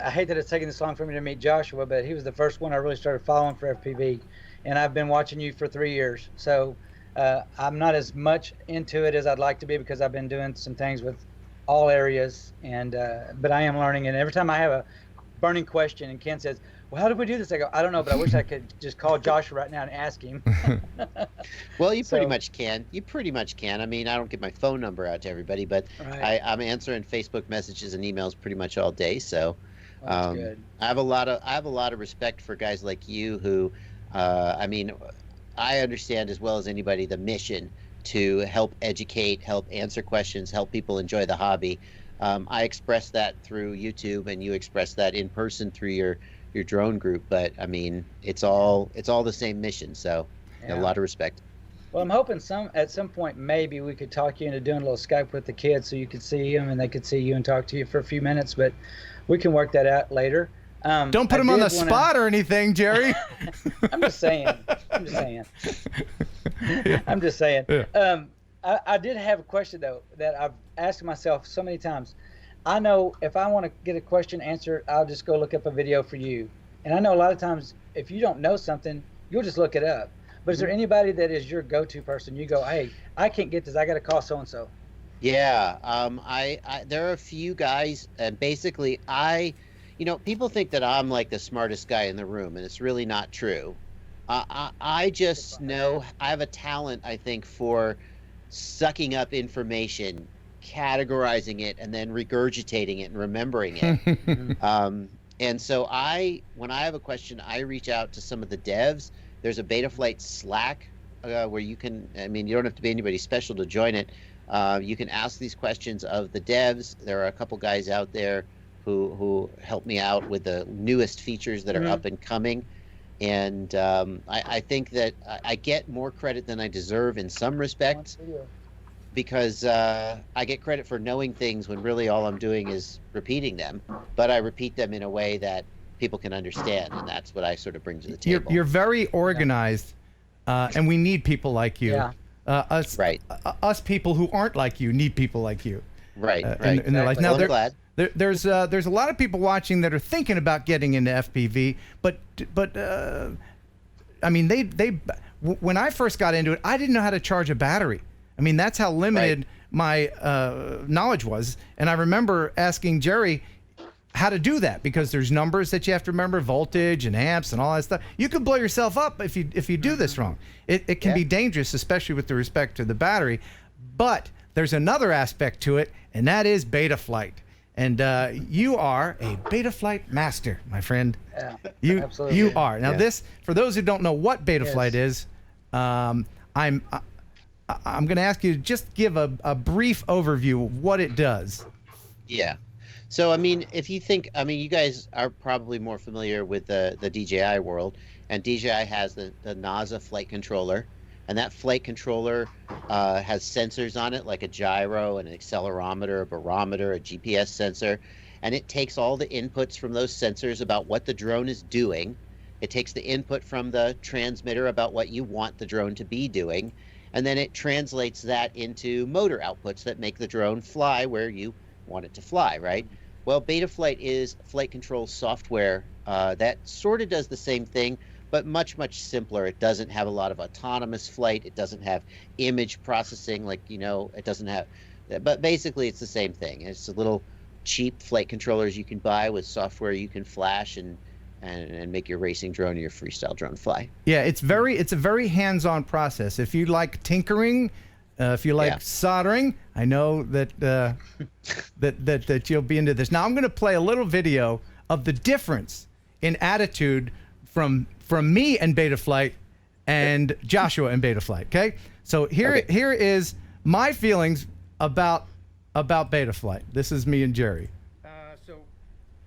hate that it's taking this long for me to meet Joshua, but he was the first one I really started following for FPV, and I've been watching you for 3 years. So I'm not as much into it as I'd like to be because I've been doing some things with all areas, and but I am learning. And every time I have a burning question and Ken says, well, how did we do this? I go, I don't know, but I wish I could just call Joshua right now and ask him. Well, you pretty much can. You pretty much can. I mean, I don't get my phone number out to everybody, but I'm answering Facebook messages and emails pretty much all day. So that's good. I have a lot of respect for guys like you who, I mean, I understand as well as anybody the mission to help educate, help answer questions, help people enjoy the hobby. I express that through YouTube, and you express that in person through your drone group. But I mean, it's all the same mission. So a lot of respect. Well, I'm hoping at some point maybe we could talk you into doing a little Skype with the kids so you could see them and they could see you and talk to you for a few minutes. But we can work that out later. Don't put them on the spot or anything, Jerry. I'm just saying. Yeah. I did have a question, though, that I've asked myself so many times. I know if I want to get a question answered, I'll just go look up a video for you. And I know a lot of times if you don't know something, you'll just look it up. But is there anybody that is your go-to person? You go, hey, I can't get this. I got to call so-and-so. Yeah. There are a few guys, and basically people think that I'm like the smartest guy in the room, and it's really not true. I just know I have a talent, I think, for sucking up information, categorizing it, and then regurgitating it and remembering it. And so when I have a question, I reach out to some of the devs. There's a Betaflight Slack where you don't have to be anybody special to join it. You can ask these questions of the devs. There are a couple guys out there who help me out with the newest features that are up and coming. And I think that I get more credit than I deserve in some respects. because I get credit for knowing things when really all I'm doing is repeating them, but I repeat them in a way that people can understand, and that's what I sort of bring to the table. You're very organized, and we need people like you. Yeah. Us people who aren't like you need people like you. Right. In their life. Now, Well, I'm glad. there's a lot of people watching that are thinking about getting into FPV, but I mean, when I first got into it, I didn't know how to charge a battery. I mean, that's how limited my knowledge was. And I remember asking Jerry how to do that, because there's numbers that you have to remember, voltage and amps and all that stuff. You could blow yourself up if you do this wrong. It can be dangerous, especially with the respect to the battery. But there's another aspect to it, and that is beta flight. And you are a beta flight master, my friend. Yeah, absolutely. You are. Now this, for those who don't know what beta flight is, I'm going to ask you to just give a brief overview of what it does. Yeah. So, I mean, if you think, I mean, you guys are probably more familiar with the DJI world, and DJI has the NASA flight controller, and that flight controller has sensors on it, like a gyro, an accelerometer, a barometer, a GPS sensor, and it takes all the inputs from those sensors about what the drone is doing. It takes the input from the transmitter about what you want the drone to be doing, and then it translates that into motor outputs that make the drone fly where you want it to fly, right? Well, Betaflight is flight control software that sort of does the same thing, but much, much simpler. It doesn't have a lot of autonomous flight. It doesn't have image processing, like, it doesn't have, but basically it's the same thing. It's a little cheap flight controllers you can buy with software you can flash and make your racing drone or your freestyle drone fly. Yeah, it's a very hands-on process. If you like tinkering, if you like soldering, I know that that you'll be into this. Now I'm going to play a little video of the difference in attitude from me and Betaflight and Joshua and Betaflight. Okay, so here is my feelings about Betaflight. This is me and Jerry. So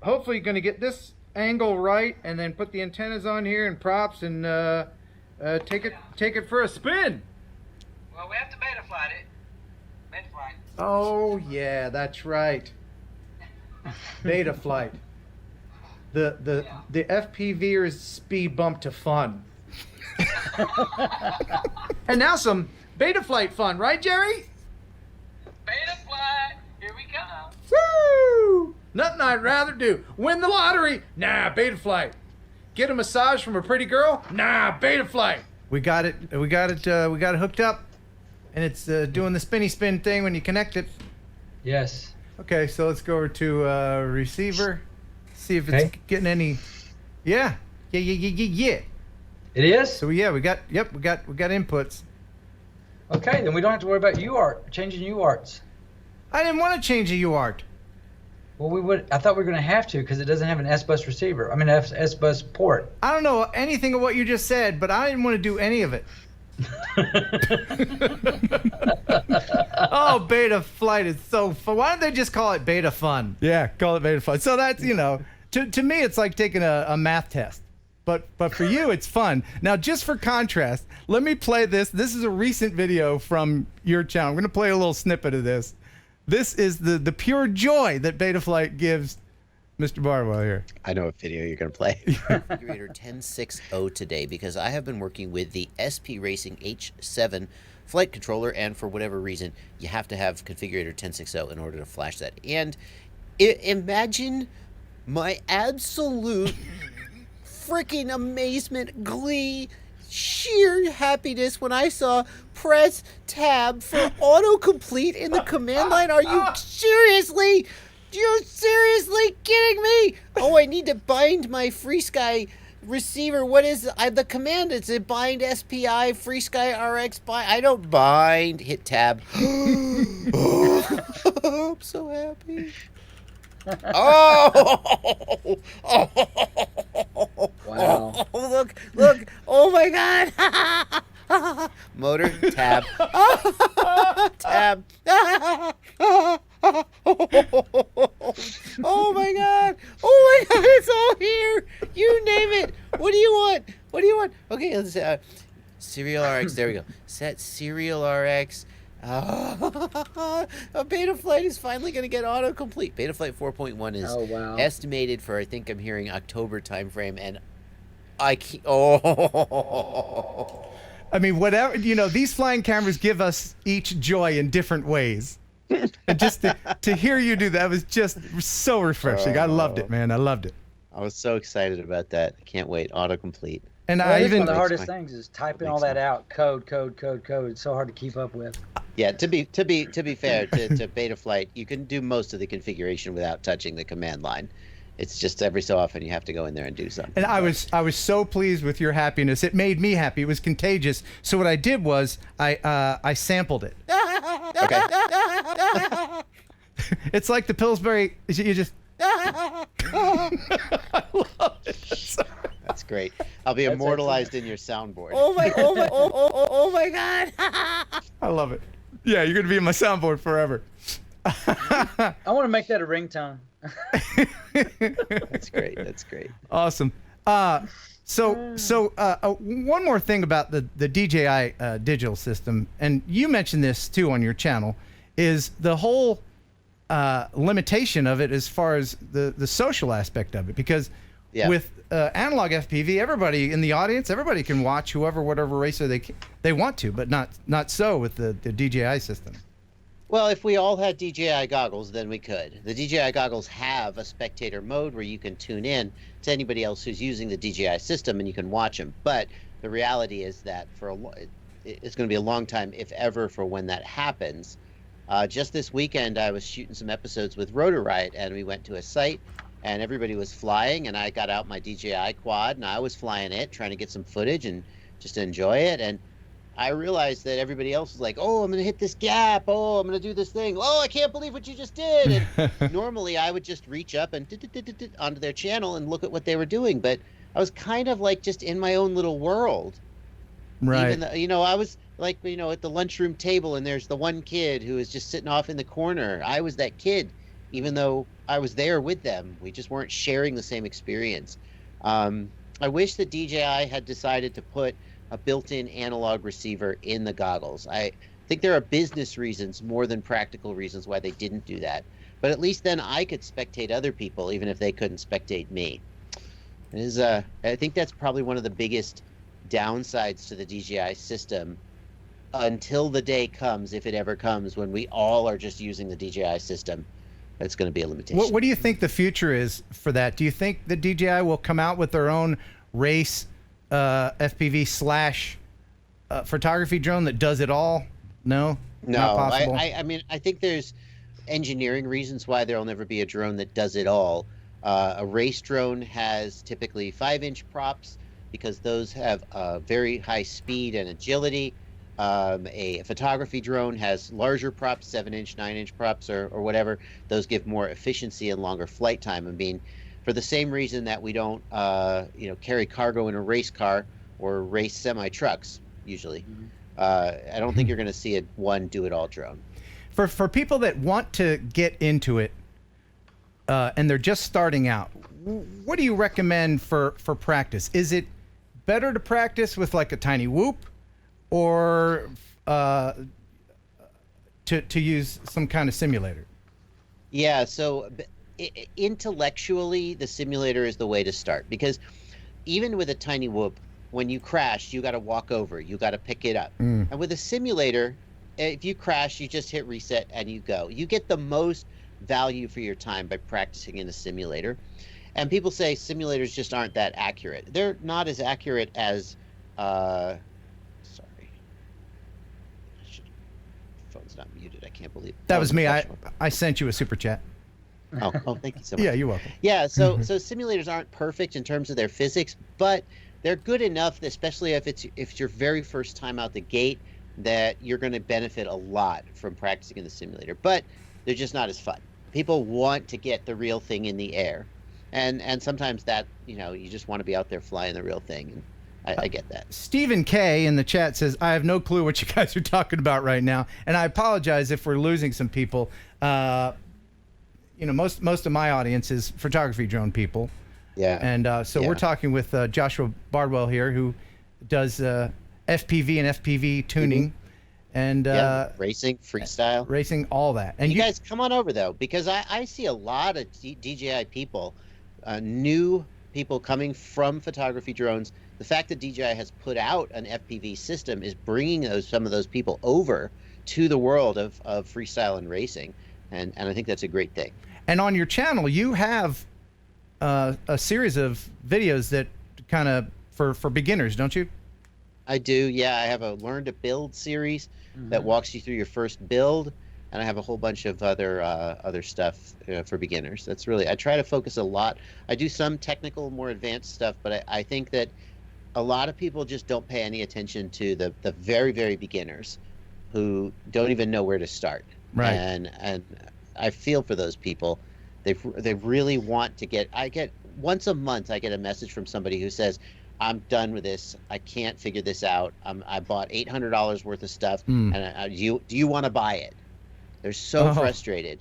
hopefully you're going to get this angle right, and then put the antennas on here and props, and take it for a spin. Well, we have to beta flight it. Beta flight. Oh yeah, that's right. Betaflight. The FPVers speed bump to fun. And now some Betaflight fun, right, Jerry? Beta flight. Here we come. Woo! Nothing I'd rather do. Win the lottery? Nah, Betaflight. Get a massage from a pretty girl? Nah, Betaflight. We got it hooked up, and it's doing the spinny spin thing when you connect it. Yes. Okay, so let's go over to receiver. See if it's getting any. Yeah. It is? So we got inputs. Okay, then we don't have to worry about UART, changing UARTs. I didn't want to change the UART. Well, I thought we were going to have to, because it doesn't have an S-bus receiver. I mean, S-bus port. I don't know anything of what you just said, but I didn't want to do any of it. Oh, Beta Flight is so fun. Why don't they just call it Beta Fun? Yeah, call it Beta Fun. So that's, to me, it's like taking a math test. But for you, it's fun. Now, just for contrast, let me play this. This is a recent video from your channel. I'm going to play a little snippet of this. This is the pure joy that Betaflight gives Mr. Bardwell here. I know what video you're going to play. Configurator 1060 today, because I have been working with the SP Racing H7 flight controller, and for whatever reason, you have to have configurator 1060 in order to flash that. And imagine my absolute freaking amazement, glee, sheer happiness when I saw press tab for autocomplete in the command line. Are you seriously kidding me? Oh, I need to bind my FreeSky receiver. What is the command? It's a bind SPI FreeSky RX bind. I don't bind. Hit tab. Oh, I'm so happy. Oh! Wow. Oh, look. Oh my God. Motor, tab. Tab. Oh my God. It's all here. You name it. What do you want? Okay, let's serial RX. There we go. Set serial RX Beta Flight is finally going to get autocomplete. Beta Flight 4.1 is estimated for, I think I'm hearing, October timeframe, and I can't. Oh. I mean, whatever, these flying cameras give us each joy in different ways. And just to hear you do that was just so refreshing. I loved it, man. I loved it. I was so excited about that. I can't wait. Autocomplete. And Well, I that's even one of the hardest things is typing all that out. Code. It's so hard to keep up with. Yeah, to be fair to Beta Flight, you can do most of the configuration without touching the command line. It's just every so often you have to go in there and do something. And I was so pleased with your happiness. It made me happy. It was contagious. So what I did was I sampled it. Okay. It's like the Pillsbury. You just. I love it. That's great. I'll be immortalized in your soundboard. Oh my God. I love it. Yeah, you're gonna be in my soundboard forever. I want to make that a ringtone. That's great. That's great. Awesome. So one more thing about the DJI digital system, and you mentioned this too on your channel, is the whole limitation of it as far as the social aspect of it, because with analog FPV, everybody in the audience, everybody can watch whatever racer they want to, but not so with the DJI system. Well, if we all had DJI goggles, then we could. The DJI goggles have a spectator mode where you can tune in to anybody else who's using the DJI system and you can watch them. But the reality is that it's going to be a long time, if ever, for when that happens. Just this weekend, I was shooting some episodes with Rotor Riot, and we went to a site, and everybody was flying, and I got out my DJI quad, and I was flying it, trying to get some footage and just enjoy it. And I realized that everybody else was like, oh, I'm going to hit this gap. Oh, I'm going to do this thing. Oh, I can't believe what you just did. And normally I would just reach up and onto their channel and look at what they were doing. But I was kind of like just in my own little world. Right. Even though, I was like, at the lunchroom table and there's the one kid who is just sitting off in the corner. I was that kid, even though I was there with them. We just weren't sharing the same experience. I wish that DJI had decided to put a built-in analog receiver in the goggles. I think there are business reasons more than practical reasons why they didn't do that. But at least then I could spectate other people, even if they couldn't spectate me. I think that's probably one of the biggest downsides to the DJI system until the day comes, if it ever comes, when we all are just using the DJI system. That's going to be a limitation. What do you think the future is for that? Do you think the DJI will come out with their own race FPV / photography drone that does it all? No, not possible. I mean, I think there's engineering reasons why there'll never be a drone that does it all. A race drone has typically 5-inch props because those have very high speed and agility. A photography drone has larger props, 7-inch, 9-inch props, or whatever. Those give more efficiency and longer flight time. I mean, for the same reason that we don't, carry cargo in a race car or race semi-trucks, usually. I don't think you're going to see one do-it-all drone. For people that want to get into it and they're just starting out, what do you recommend for practice? Is it better to practice with like a tiny whoop, or to use some kind of simulator? Yeah, so intellectually, the simulator is the way to start, because even with a tiny whoop, when you crash, you got to walk over, you got to pick it up. And with a simulator, if you crash, you just hit reset and you go. You get the most value for your time by practicing in a simulator. And people say simulators just aren't that accurate. They're not as accurate as phone's not muted. I can't believe that was me. I sent you a super chat. Oh, thank you so much. Yeah, you're welcome. Yeah, so simulators aren't perfect in terms of their physics, but they're good enough, especially if it's your very first time out the gate, that you're going to benefit a lot from practicing in the simulator. But they're just not as fun. People want to get the real thing in the air, and sometimes that you just want to be out there flying the real thing. And I get that. Stephen K in the chat says, I have no clue what you guys are talking about right now. And I apologize if we're losing some people. Most of my audience is photography drone people. Yeah. And we're talking with Joshua Bardwell here, who does FPV and FPV tuning. and racing, freestyle, racing, all that. And you guys come on over though, because I see a lot of DJI people, new people coming from photography drones. The fact that DJI has put out an FPV system is bringing some of those people over to the world of freestyle and racing, and I think that's a great thing. And on your channel, you have a series of videos that kind of for beginners, don't you? I do, yeah. I have a Learn to Build series that walks you through your first build, and I have a whole bunch of other stuff for beginners. That's really, I try to focus a lot. I do some technical, more advanced stuff, but I think that a lot of people just don't pay any attention to the very, very beginners who don't even know where to start. Right. And I feel for those people. They really want to get. I get once a month. I get a message from somebody who says, "I'm done with this. I can't figure this out. I bought $800 worth of stuff, and do you want to buy it?" They're so frustrated,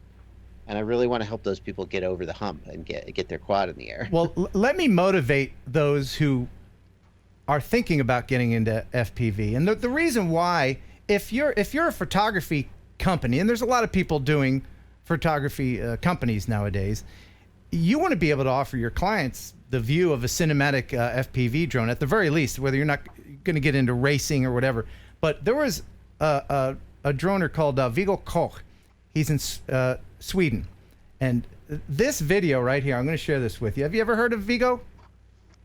and I really want to help those people get over the hump and get their quad in the air. Well, let me motivate those who are thinking about getting into FPV, and the reason why, if you're a photography company, and there's a lot of people doing photography companies nowadays, you want to be able to offer your clients the view of a cinematic FPV drone at the very least, whether you're not going to get into racing or whatever. But there was a droner called Viggo Koch. He's in Sweden, and this video right here, I'm going to share this with you. Have you ever heard of Viggo?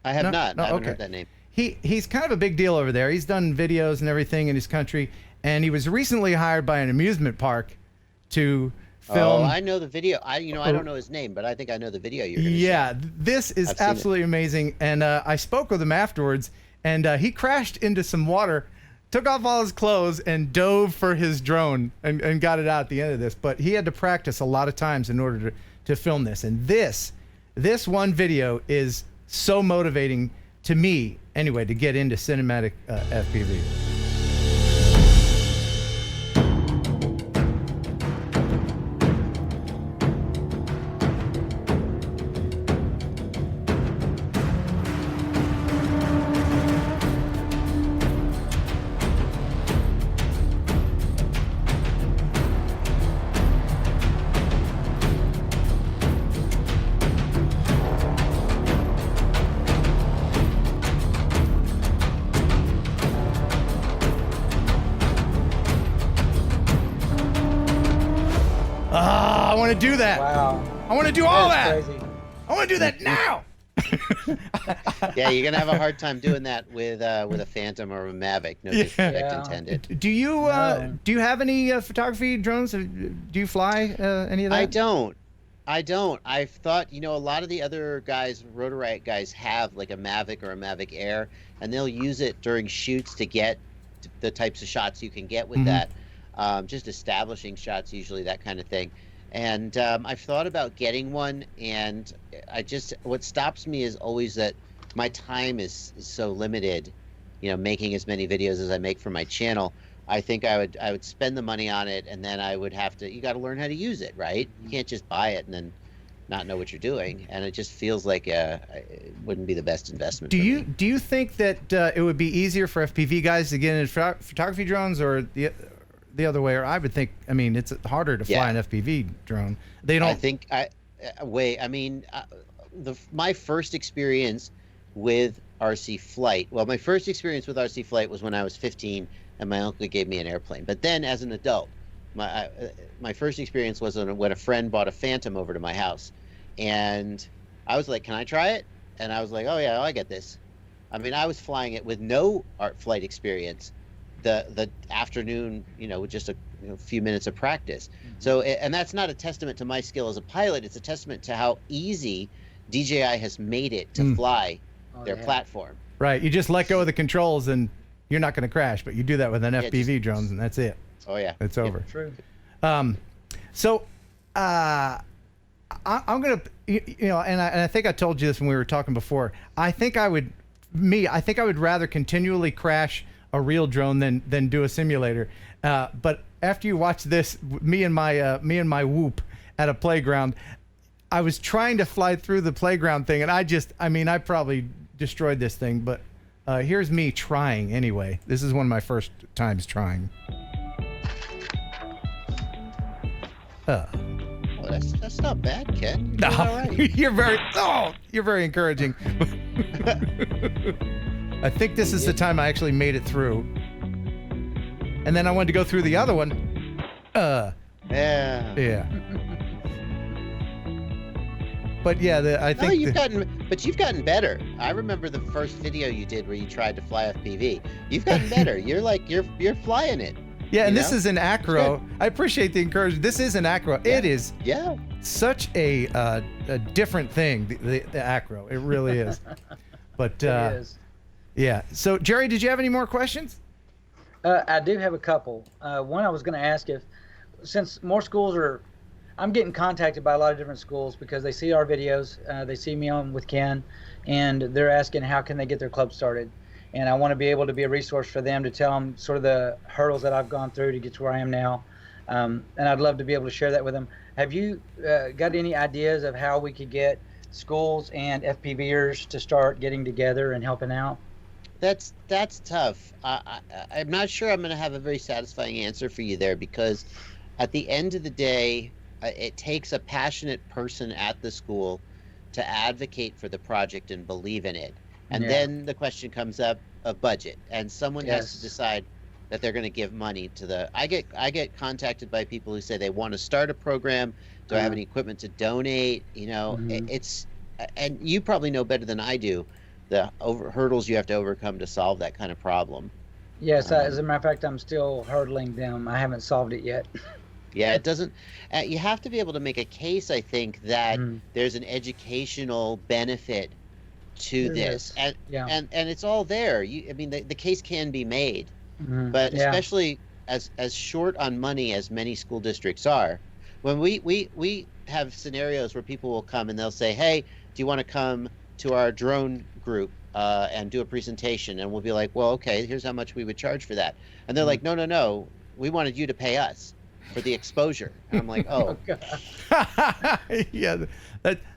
I have not. No, I haven't okay. heard that name. He's kind of a big deal over there. He's done videos and everything in his country, and he was recently hired by an amusement park to film. Oh, I know the video. I don't know his name, but I think I know the video you're going to Yeah, this is absolutely amazing. And I spoke with him afterwards, and he crashed into some water, took off all his clothes, and dove for his drone and got it out at the end of this. But he had to practice a lot of times in order to film this. And this one video is so motivating to me, anyway, to get into cinematic FPV. I want to do that. Wow. I want to do all That's that. crazy. I want to do that now. Yeah, you're gonna have a hard time doing that with a Phantom or a Mavic. No disrespect intended. Do you have any photography drones? Do you fly any of that? I don't. I've thought, a lot of the other guys, Rotor Riot guys, have like a Mavic or a Mavic Air, and they'll use it during shoots to get the types of shots you can get with that. Just establishing shots, usually, that kind of thing. And I've thought about getting one, and what stops me is always that my time is so limited, making as many videos as I make for my channel. I think I would spend the money on it, and then I would have to, you got to learn how to use it, right? You can't just buy it and then not know what you're doing, and it just feels like it wouldn't be the best investment. Do you think that it would be easier for FPV guys to get into photography drones, or the other way? Or I would think, it's harder to fly an FPV drone. They don't. My first experience with RC flight. Well, my first experience with RC flight was when I was 15, and my uncle gave me an airplane. But then, as an adult, my first experience was when a friend bought a Phantom over to my house, and I was like, "Can I try it?" And I was like, "Oh yeah, I get this." I was flying it with no art flight experience. The afternoon, with just a few minutes of practice. So, and that's not a testament to my skill as a pilot. It's a testament to how easy DJI has made it to fly their platform. Right. You just let go of the controls, and you're not going to crash. But you do that with an FPV drone, and that's it. Oh yeah, it's over. True. So, I'm gonna, and I think I told you this when we were talking before. I think I would rather continually crash a real drone than do a simulator. But after you watch this, me and my whoop at a playground, I was trying to fly through the playground thing, and I probably destroyed this thing. But here's me trying anyway. This is one of my first times trying. Oh, that's not bad, Ken. No, You're all right. you're very encouraging. I think this is the time I actually made it through. And then I wanted to go through the other one. Yeah. Yeah. But yeah, I think you've gotten better. I remember the first video you did where you tried to fly FPV. You've gotten better. You're flying it. Yeah, and this is an acro. I appreciate the encouragement. This is an acro. Yeah. It is such a different thing, the acro. It really is. But It is. yeah. So Jerry, did you have any more questions? I do have a couple. One I was going to ask since more schools I'm getting contacted by a lot of different schools because they see our videos, they see me on with Ken, and they're asking how can they get their club started. And I want to be able to be a resource for them to tell them sort of the hurdles that I've gone through to get to where I am now. And I'd love to be able to share that with them. Have you got any ideas of how we could get schools and FPVers to start getting together and helping out? That's tough. I'm not sure I'm going to have a very satisfying answer for you there, because at the end of the day, it takes a passionate person at the school to advocate for the project and believe in it. And then the question comes up of budget, and someone has to decide that they're going to give money to the. I get contacted by people who say they want to start a program. Do I have any equipment to donate? You know, it's, and you probably know better than I do the hurdles you have to overcome to solve that kind of problem. Yes, as a matter of fact, I'm still hurdling them. I haven't solved it yet. Yeah, it doesn't. You have to be able to make a case, I think, that there's an educational benefit to this, and it's all there. I mean, the case can be made, but especially as short on money as many school districts are, when we have scenarios where people will come and they'll say, "Hey, do you want to come to our drone group and do a presentation?" And we'll be like, "Well, okay, here's how much we would charge for that." And they're like, "No, we wanted you to pay us for the exposure." And I'm like, "Oh, yeah,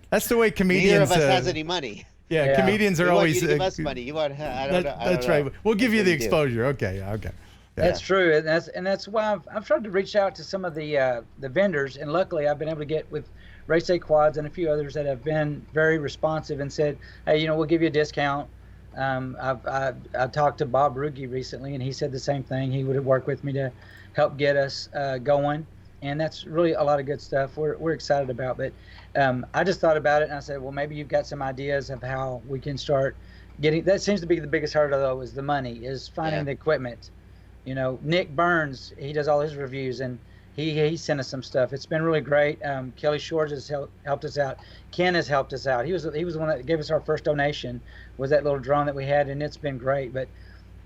that's the way comedians. Neither of us has any money." Yeah, comedians are always. You to give us money. You want? I don't know. That's right. We'll give you the exposure. Okay. Yeah. That's true, and that's why I've tried to reach out to some of the vendors, and luckily I've been able to get with Race A Quads and a few others that have been very responsive and said, "Hey, we'll give you a discount." I talked to Bob Ruge recently, and he said the same thing. He would work with me to help get us going, and that's really a lot of good stuff. We're excited about it. I just thought about it, and I said, well, maybe you've got some ideas of how we can start getting. That seems to be the biggest hurdle, though, is the money, is finding the equipment. Nick Burns, he does all his reviews, and he sent us some stuff. It's been really great. Kelly Shores has helped us out. Ken has helped us out. He was the one that gave us our first donation, was that little drone that we had, and it's been great. But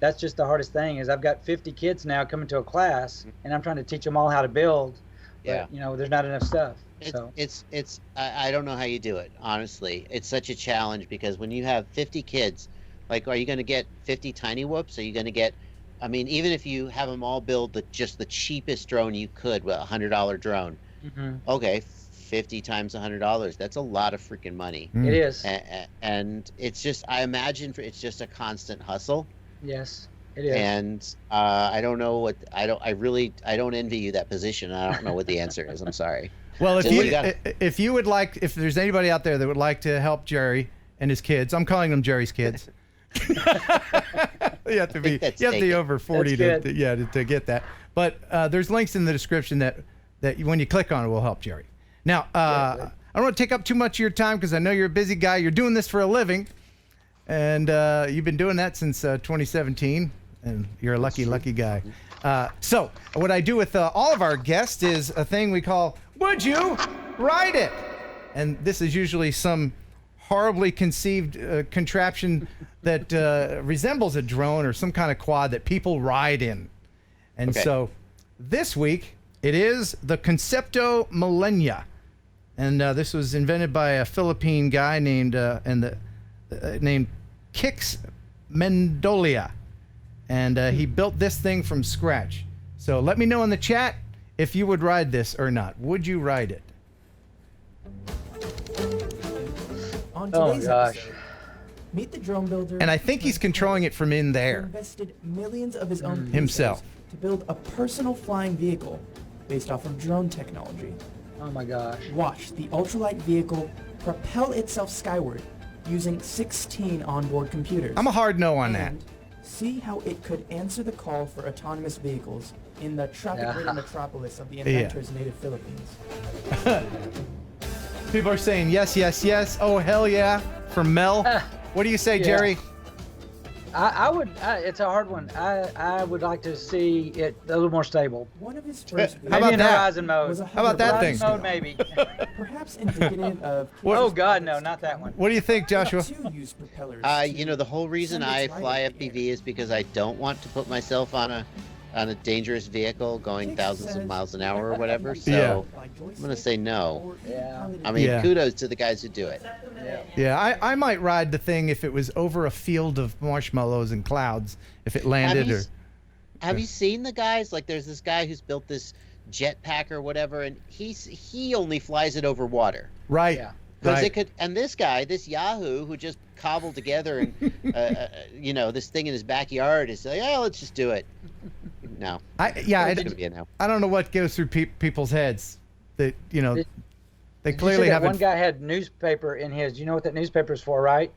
that's just the hardest thing, is I've got 50 kids now coming to a class, and I'm trying to teach them all how to build. But, there's not enough stuff. I don't know how you do it, honestly. It's such a challenge, because when you have 50 kids, like, are you going to get 50 tiny whoops? Are you going to get, I mean, even if you have them all build just the cheapest drone you could, with a $100 drone, okay, 50 times $100, that's a lot of freaking money. It is. And it's just, I imagine it's just a constant hustle. Yes. It is. And I don't know what I don't envy you that position. I don't know what the answer is. I'm sorry. Well, if you would like, if there's anybody out there that would like to help Jerry and his kids, I'm calling them Jerry's kids. you have to be over 40 to get that. But there's links in the description that when you click on it will help Jerry. Now, I don't want to take up too much of your time, because I know you're a busy guy. You're doing this for a living, and you've been doing that since 2017. And you're a lucky guy. So what I do with all of our guests is a thing we call, would you ride it? And this is usually some horribly conceived contraption that resembles a drone or some kind of quad that people ride in. And so this week it is the Concepto Millennia. And this was invented by a Philippine guy named Kix Mendolia. And he built this thing from scratch. So let me know in the chat if you would ride this or not. Would you ride it? On today's episode, meet the drone builder. And I think he's controlling it from in there. Invested millions of his own himself to build a personal flying vehicle based off of drone technology. Oh my gosh. Watch the ultralight vehicle propel itself skyward using 16 onboard computers. I'm a hard no on that. And see how it could answer the call for autonomous vehicles in the traffic-ridden metropolis of the inventor's native Philippines. People are saying yes, yes, yes. Oh, hell yeah. From Mel. What do you say, Jerry? I would. It's a hard one. I would like to see it a little more stable. One of his first How about in that? Horizon mode. How about that thing? Horizon mode, maybe. Perhaps indicative of. Oh God, no, not that one. What do you think, Joshua? You know, the whole reason I fly FPV is because I don't want to put myself on a dangerous vehicle going thousands of miles an hour or whatever. So I'm gonna say no. Yeah. I mean, kudos to the guys who do it. Yeah, I might ride the thing if it was over a field of marshmallows and clouds, if it landed. Have you seen the guys? Like, there's this guy who's built this jetpack or whatever, and he only flies it over water. Right. Yeah. Because it could, and this guy, this Yahoo, who just cobbled together and you know, this thing in his backyard is like, yeah, let's just do it. No. It's gonna be a no. I don't know what goes through people's heads. That they clearly haven't. One guy had newspaper in his. You know what that newspaper is for, right?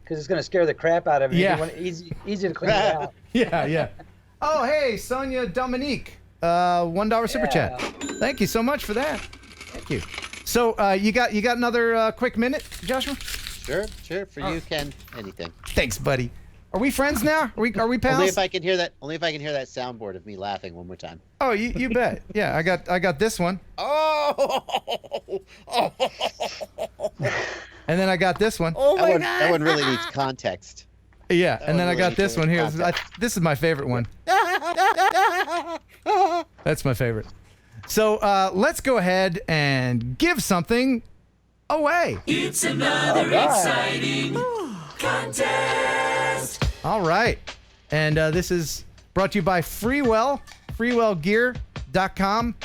Because it's going to scare the crap out of him. Yeah. Easy to clean it out. Yeah. Oh, hey, Sonia Dominique, $1 super chat. Thank you so much for that. Thank you. So you got another quick minute, Joshua? Sure. For you, Ken, anything. Thanks, buddy. Are we friends now? Are we pals? Only if I can hear that. Only if I can hear that soundboard of me laughing one more time. Oh, you bet. Yeah, I got this one. Oh. And then I got this one. Oh my God. That one really needs context. Yeah, and then I got this one here. This is my favorite one. That's my favorite. So let's go ahead and give something away. It's another exciting contest. All right. And this is brought to you by Freewell, freewellgear.com.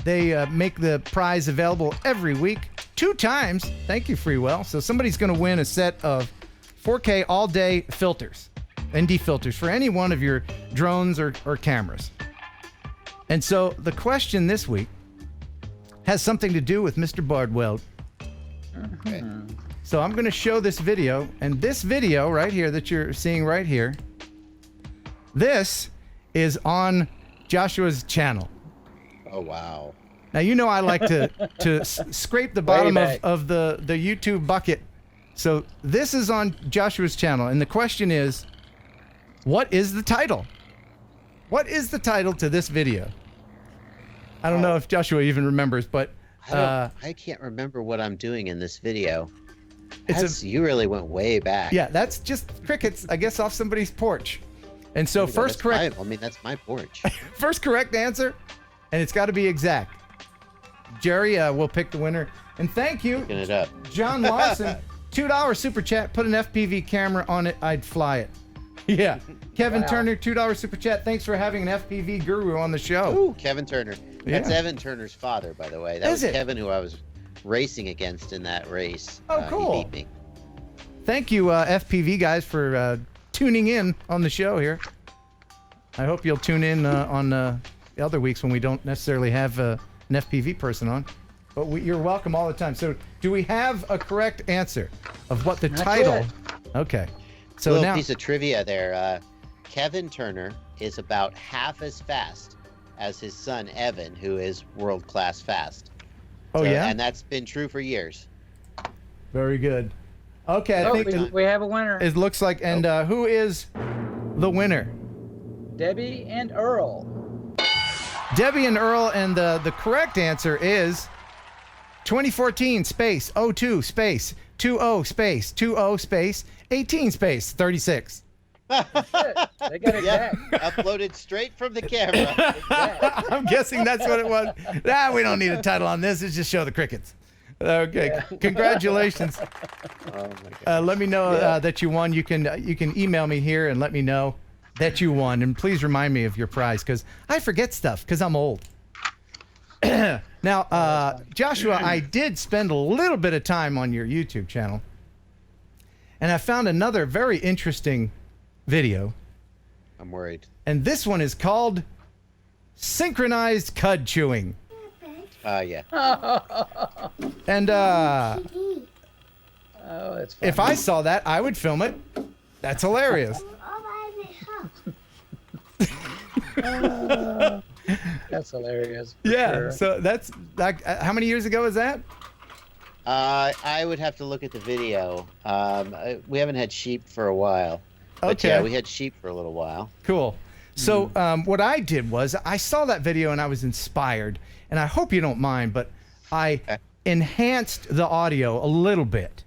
They make the prize available every week, 2 times. Thank you, Freewell. So somebody's going to win a set of 4K all-day filters, ND filters, for any one of your drones or cameras. And so the question this week has something to do with Mr. Bardwell. Okay. So I'm going to show this video, and this video right here that you're seeing right here, this is on Joshua's channel. Oh, wow. Now, you know I like to scrape the bottom of the YouTube bucket. So this is on Joshua's channel, and the question is, what is the title? What is the title to this video? I don't know if Joshua even remembers, but I can't remember what I'm doing in this video. You really went way back. Yeah, that's just crickets, I guess, off somebody's porch. And so that's my porch. First correct answer, and it's got to be exact. Jerry will pick the winner. And thank you, Picking it up. John Larson, $2 super chat. Put an FPV camera on it, I'd fly it. Yeah. Kevin Turner, $2 super chat. Thanks for having an FPV guru on the show. Ooh, Kevin Turner. That's Evan Turner's father, by the way. That was Kevin who I was racing against in that race. Oh, cool. He beat me. Thank you, FPV guys, for tuning in on the show here. I hope you'll tune in on the other weeks when we don't necessarily have an FPV person on. But you're welcome all the time. So do we have a correct answer of what the title? Okay. So Little piece of trivia there. Kevin Turner is about half as fast as his son Evan, who is world-class fast. Oh, yeah? And that's been true for years. Very good. Okay, I think we have a winner. It looks like, and who is the winner? Debbie and Earl. Debbie and Earl, and the correct answer is 2014 space 02 space 20 space 20 space 18 space 36. They got it back. Uploaded straight from the camera. I'm guessing that's what it was. We don't need a title on this. Let's just show the crickets. Okay, congratulations. Oh my God. Let me know that you won. You can email me here and let me know that you won. And please remind me of your prize, because I forget stuff because I'm old. Now, Joshua, I did spend a little bit of time on your YouTube channel, and I found another very interesting video. I'm worried. And this one is called Synchronized Cud Chewing. Yeah. And Oh, it's funny. if I saw that, I would film it. That's hilarious. That's hilarious. for Yeah. sure. So that's like, how many years ago is that? I would have to look at the video. We haven't had sheep for a while. But Okay. yeah, we had sheep for a little while. Cool. So what I did was I saw that video and I was inspired, and I hope you don't mind, but I enhanced the audio a little bit.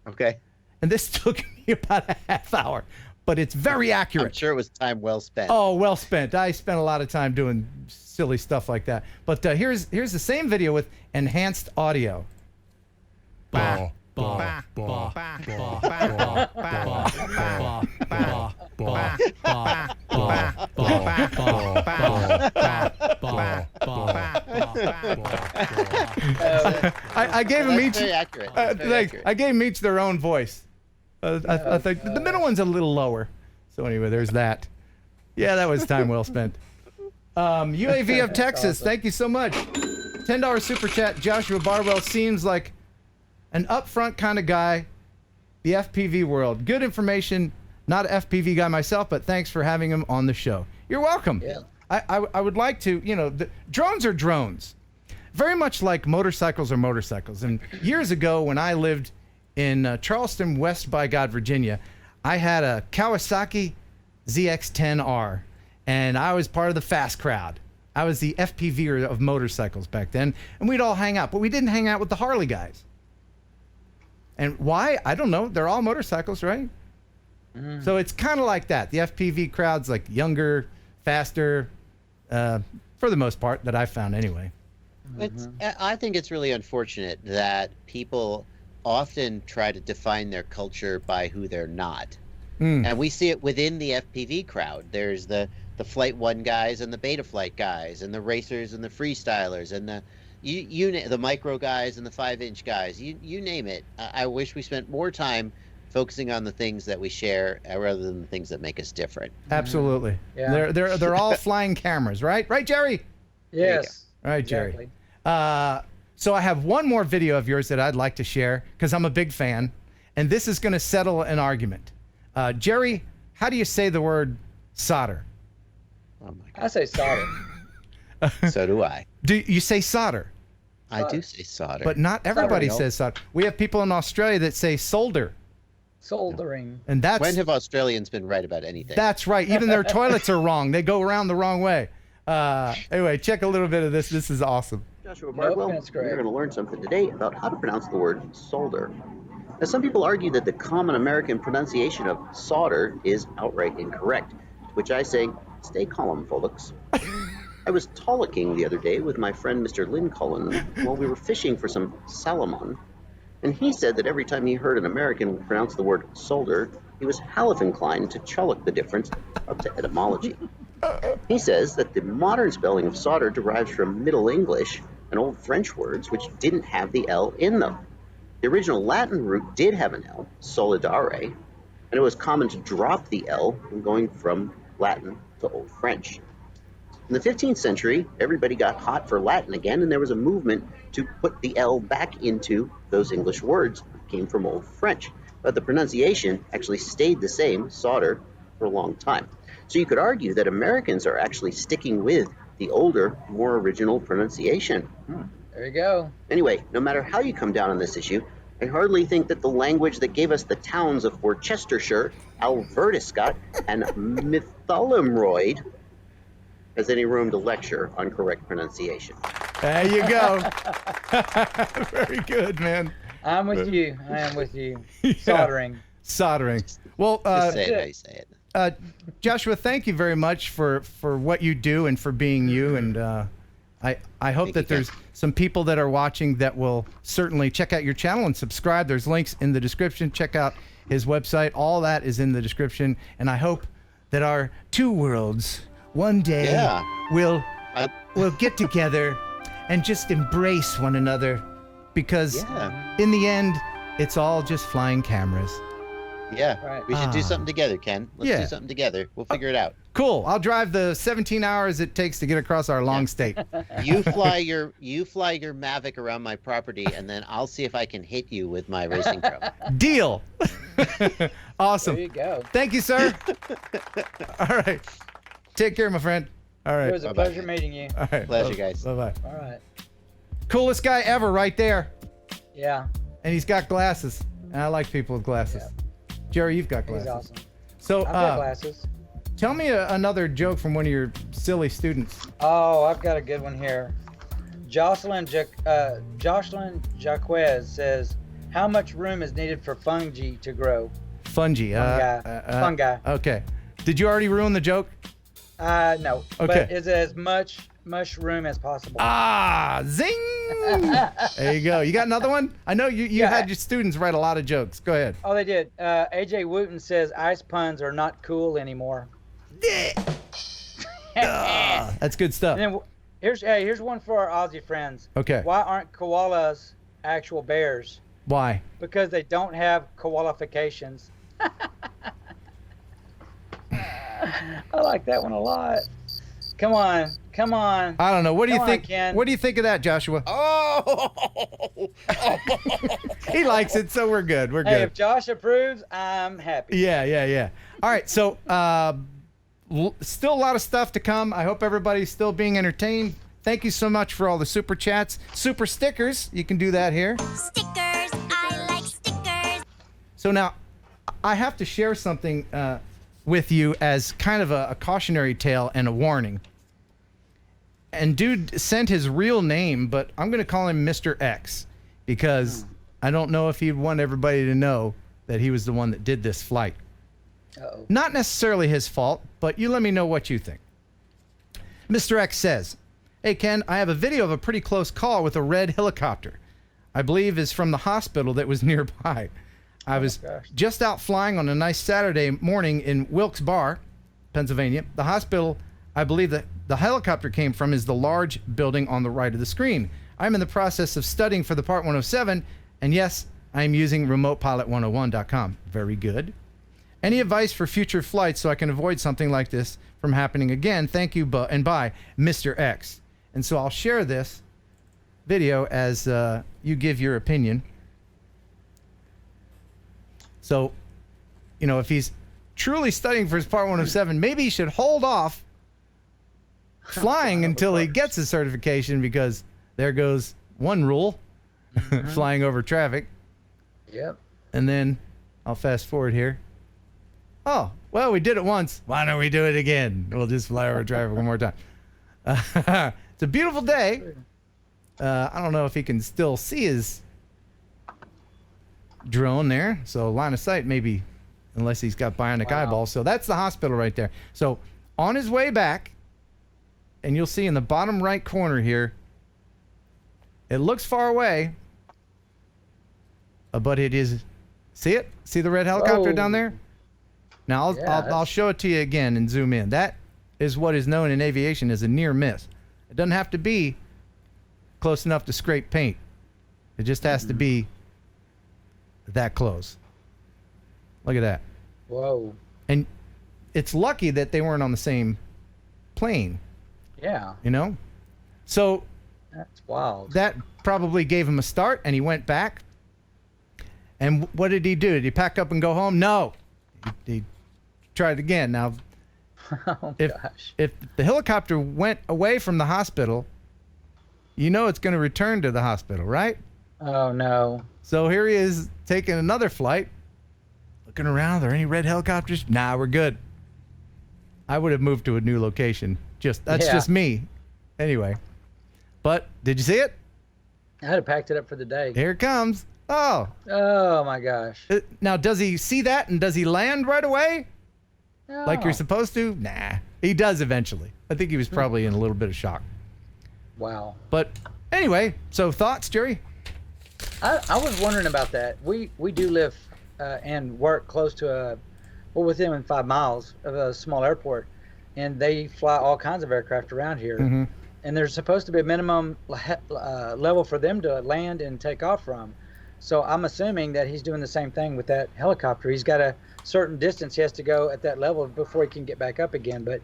Okay. And this took me about a half hour, but it's very I'm accurate. sure it was time well spent. Oh, well spent. I spent a lot of time doing silly stuff like that. But here's the same video with enhanced audio. I gave them That's each. very accurate. That's very Thanks. accurate. I gave them each their own voice. I think the middle one's a little lower. So anyway, there's that. Yeah, that was time well spent. UAV of Texas, thank you so much. $10 super chat. Joshua Bardwell seems like an upfront kind of guy. The FPV world. Good information. Not an FPV guy myself, but thanks for having him on the show. You're welcome. Yeah. I would like to, drones are drones. Very much like motorcycles are motorcycles. And years ago when I lived in Charleston, West by God, Virginia, I had a Kawasaki ZX-10R, and I was part of the fast crowd. I was the FPV of motorcycles back then, and we'd all hang out, but we didn't hang out with the Harley guys. And why? I don't know. They're all motorcycles, right? So it's kind of like that. The FPV crowd's like younger, faster, for the most part, that I've found anyway. I think it's really unfortunate that people often try to define their culture by who they're not. And we see it within the FPV crowd. There's the Flight 1 guys and the Beta Flight guys and the racers and the freestylers and the micro guys and the 5-inch guys. You name it. I wish we spent more time focusing on the things that we share rather than the things that make us different. Absolutely. Yeah. They're all flying cameras, right? Right, Jerry? Yes. All right, Exactly. Jerry. So I have one more video of yours that I'd like to share because I'm a big fan, and this is going to settle an argument. Jerry, how do you say the word solder? Oh my I say solder. God. So do I. Do you say solder? I do say solder. But not everybody Solder. says solder. We have people in Australia that say solder, Soldering. and that's When have Australians been right about anything? that's right. Even their toilets are wrong. They go around the wrong way. Anyway, check a little bit of this. This is awesome. Joshua Bardwell, that's correct. we're going to learn something today about how to pronounce the word solder. Now, some people argue that the common American pronunciation of solder is outright incorrect, to which I say, stay calm, folks. I was tollicking the other day with my friend Mr. Lynn Cullen while we were fishing for some salmon, and he said that every time he heard an American pronounce the word solder, he was half inclined to chullock the difference up to etymology. He says that the modern spelling of solder derives from Middle English and Old French words which didn't have the L in them. The original Latin root did have an L, solidare, and it was common to drop the L when going from Latin to Old French. In the 15th century, everybody got hot for Latin again, and there was a movement to put the L back into those English words that came from Old French. But the pronunciation actually stayed the same, solder, for a long time. So you could argue that Americans are actually sticking with the older, more original pronunciation. There you go. Anyway, no matter how you come down on this issue, I hardly think that the language that gave us the towns of Worcestershire, Alvertiscott, and Mytholmroyd has any room to lecture on correct pronunciation. There you go. Very good, man. I'm with you. I am with you. Soldering. Soldering. Well, Just say it how you say it. Joshua, thank you very much for what you do and for being you. And I hope Thank that you, there's Ken. some people that are watching that will certainly check out your channel and subscribe. There's links in the description. Check out his website. All that is in the description. And I hope that our two worlds one day will get together and just embrace one another, because in the end, it's all just flying cameras. Yeah, Right. we should do something together, Ken. Let's Yeah. do something together. We'll figure it out. Cool. I'll drive the 17 hours it takes to get across our long state. You fly your Mavic around my property, and then I'll see if I can hit you with my racing truck. Deal. Awesome. There you go. Thank you, sir. All right. Take care, my friend. All right. It was a pleasure meeting you. All right. Pleasure, guys. Bye-bye. All right. Coolest guy ever right there. Yeah. And he's got glasses. And I like people with glasses. Yeah. Jerry, you've got He's glasses. awesome. So, I've got glasses. tell me another joke from one of your silly students. Oh, I've got a good one here. Jocelyn Jaquez says, "How much room is needed for fungi to grow?" Fungi. Fungi. Okay. Did you already ruin the joke? No. Okay. But is it as much room as possible? Ah, zing! There you go. You got another one? I know you had your students write a lot of jokes. Go ahead. Oh, they did. AJ Wooten says ice puns are not cool anymore. That's good stuff. And then here's one for our Aussie friends. Okay. Why aren't koalas actual bears? Why? Because they don't have qualifications. I like that one a lot. Come on. I don't know. What do you Come on, think? Ken. What do you think of that, Joshua? Oh! He likes it, so we're good. We're Hey, good. if Josh approves, I'm happy. Yeah. All right. So, still a lot of stuff to come. I hope everybody's still being entertained. Thank you so much for all the super chats, super stickers. You can do that here. Stickers, I like stickers. So now, I have to share something with you as kind of a cautionary tale and a warning. And dude sent his real name, but I'm going to call him Mr. X because I don't know if he'd want everybody to know that he was the one that did this flight. Uh-oh. Not necessarily his fault, but you let me know what you think. Mr. X says, "Hey, Ken, I have a video of a pretty close call with a red helicopter. I believe is from the hospital that was nearby. I was just out flying on a nice Saturday morning in Wilkes-Barre, Pennsylvania. The hospital I believe that the helicopter came from is the large building on the right of the screen. I'm in the process of studying for the Part 107, and yes, I'm using remotepilot101.com. Very good. Any advice for future flights so I can avoid something like this from happening again? Thank you, and bye, Mr. X." And so I'll share this video as you give your opinion. So, if he's truly studying for his Part 107, maybe he should hold off flying until he gets his certification, because there goes one rule, flying over traffic. Yep. And then I'll fast forward here. Oh, well, we did it once. Why don't we do it again? We'll just fly over traffic one more time. It's a beautiful day. I don't know if he can still see his drone there. So line of sight, maybe, unless he's got bionic eyeballs. So that's the hospital right there. So on his way back, and you'll see in the bottom right corner here, it looks far away, but it is. See it? See the red helicopter down there? Now I'll show it to you again and zoom in. That is what is known in aviation as a near miss. It doesn't have to be close enough to scrape paint. It just has to be that close. Look at that. Whoa. And it's lucky that they weren't on the same plane. Yeah. So that's wild. That probably gave him a start, and he went back. And what did he do? Did he pack up and go home? No. He tried again. Now, if the helicopter went away from the hospital, it's going to return to the hospital, right? Oh, no. So here he is taking another flight, looking around. Are there any red helicopters? Nah, we're good. I would have moved to a new location. That's just me. Anyway. But did you see it? I had packed it up for the day. Here it comes. Oh. Oh, my gosh. Now, does he see that, and does he land right away? No. Like you're supposed to? Nah. He does eventually. I think he was probably in a little bit of shock. Wow. But anyway, so thoughts, Jerry? I was wondering about that. We do live and work close to within 5 miles of a small airport, and they fly all kinds of aircraft around here. Mm-hmm. And there's supposed to be a minimum level for them to land and take off from. So I'm assuming that he's doing the same thing with that helicopter. He's got a certain distance he has to go at that level before he can get back up again. But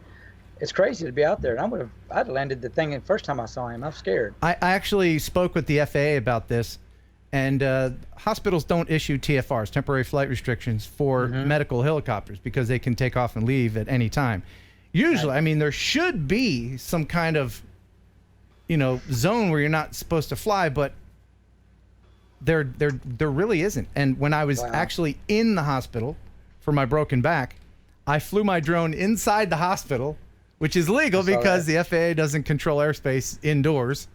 it's crazy to be out there. And I'd landed the thing the first time I saw him. I'm scared. I actually spoke with the FAA about this, and hospitals don't issue TFRs, temporary flight restrictions, for medical helicopters because they can take off and leave at any time. Usually, I mean, there should be some kind of, zone where you're not supposed to fly, but there really isn't. And when I was actually in the hospital for my broken back, I flew my drone inside the hospital, which is legal because the FAA doesn't control airspace indoors.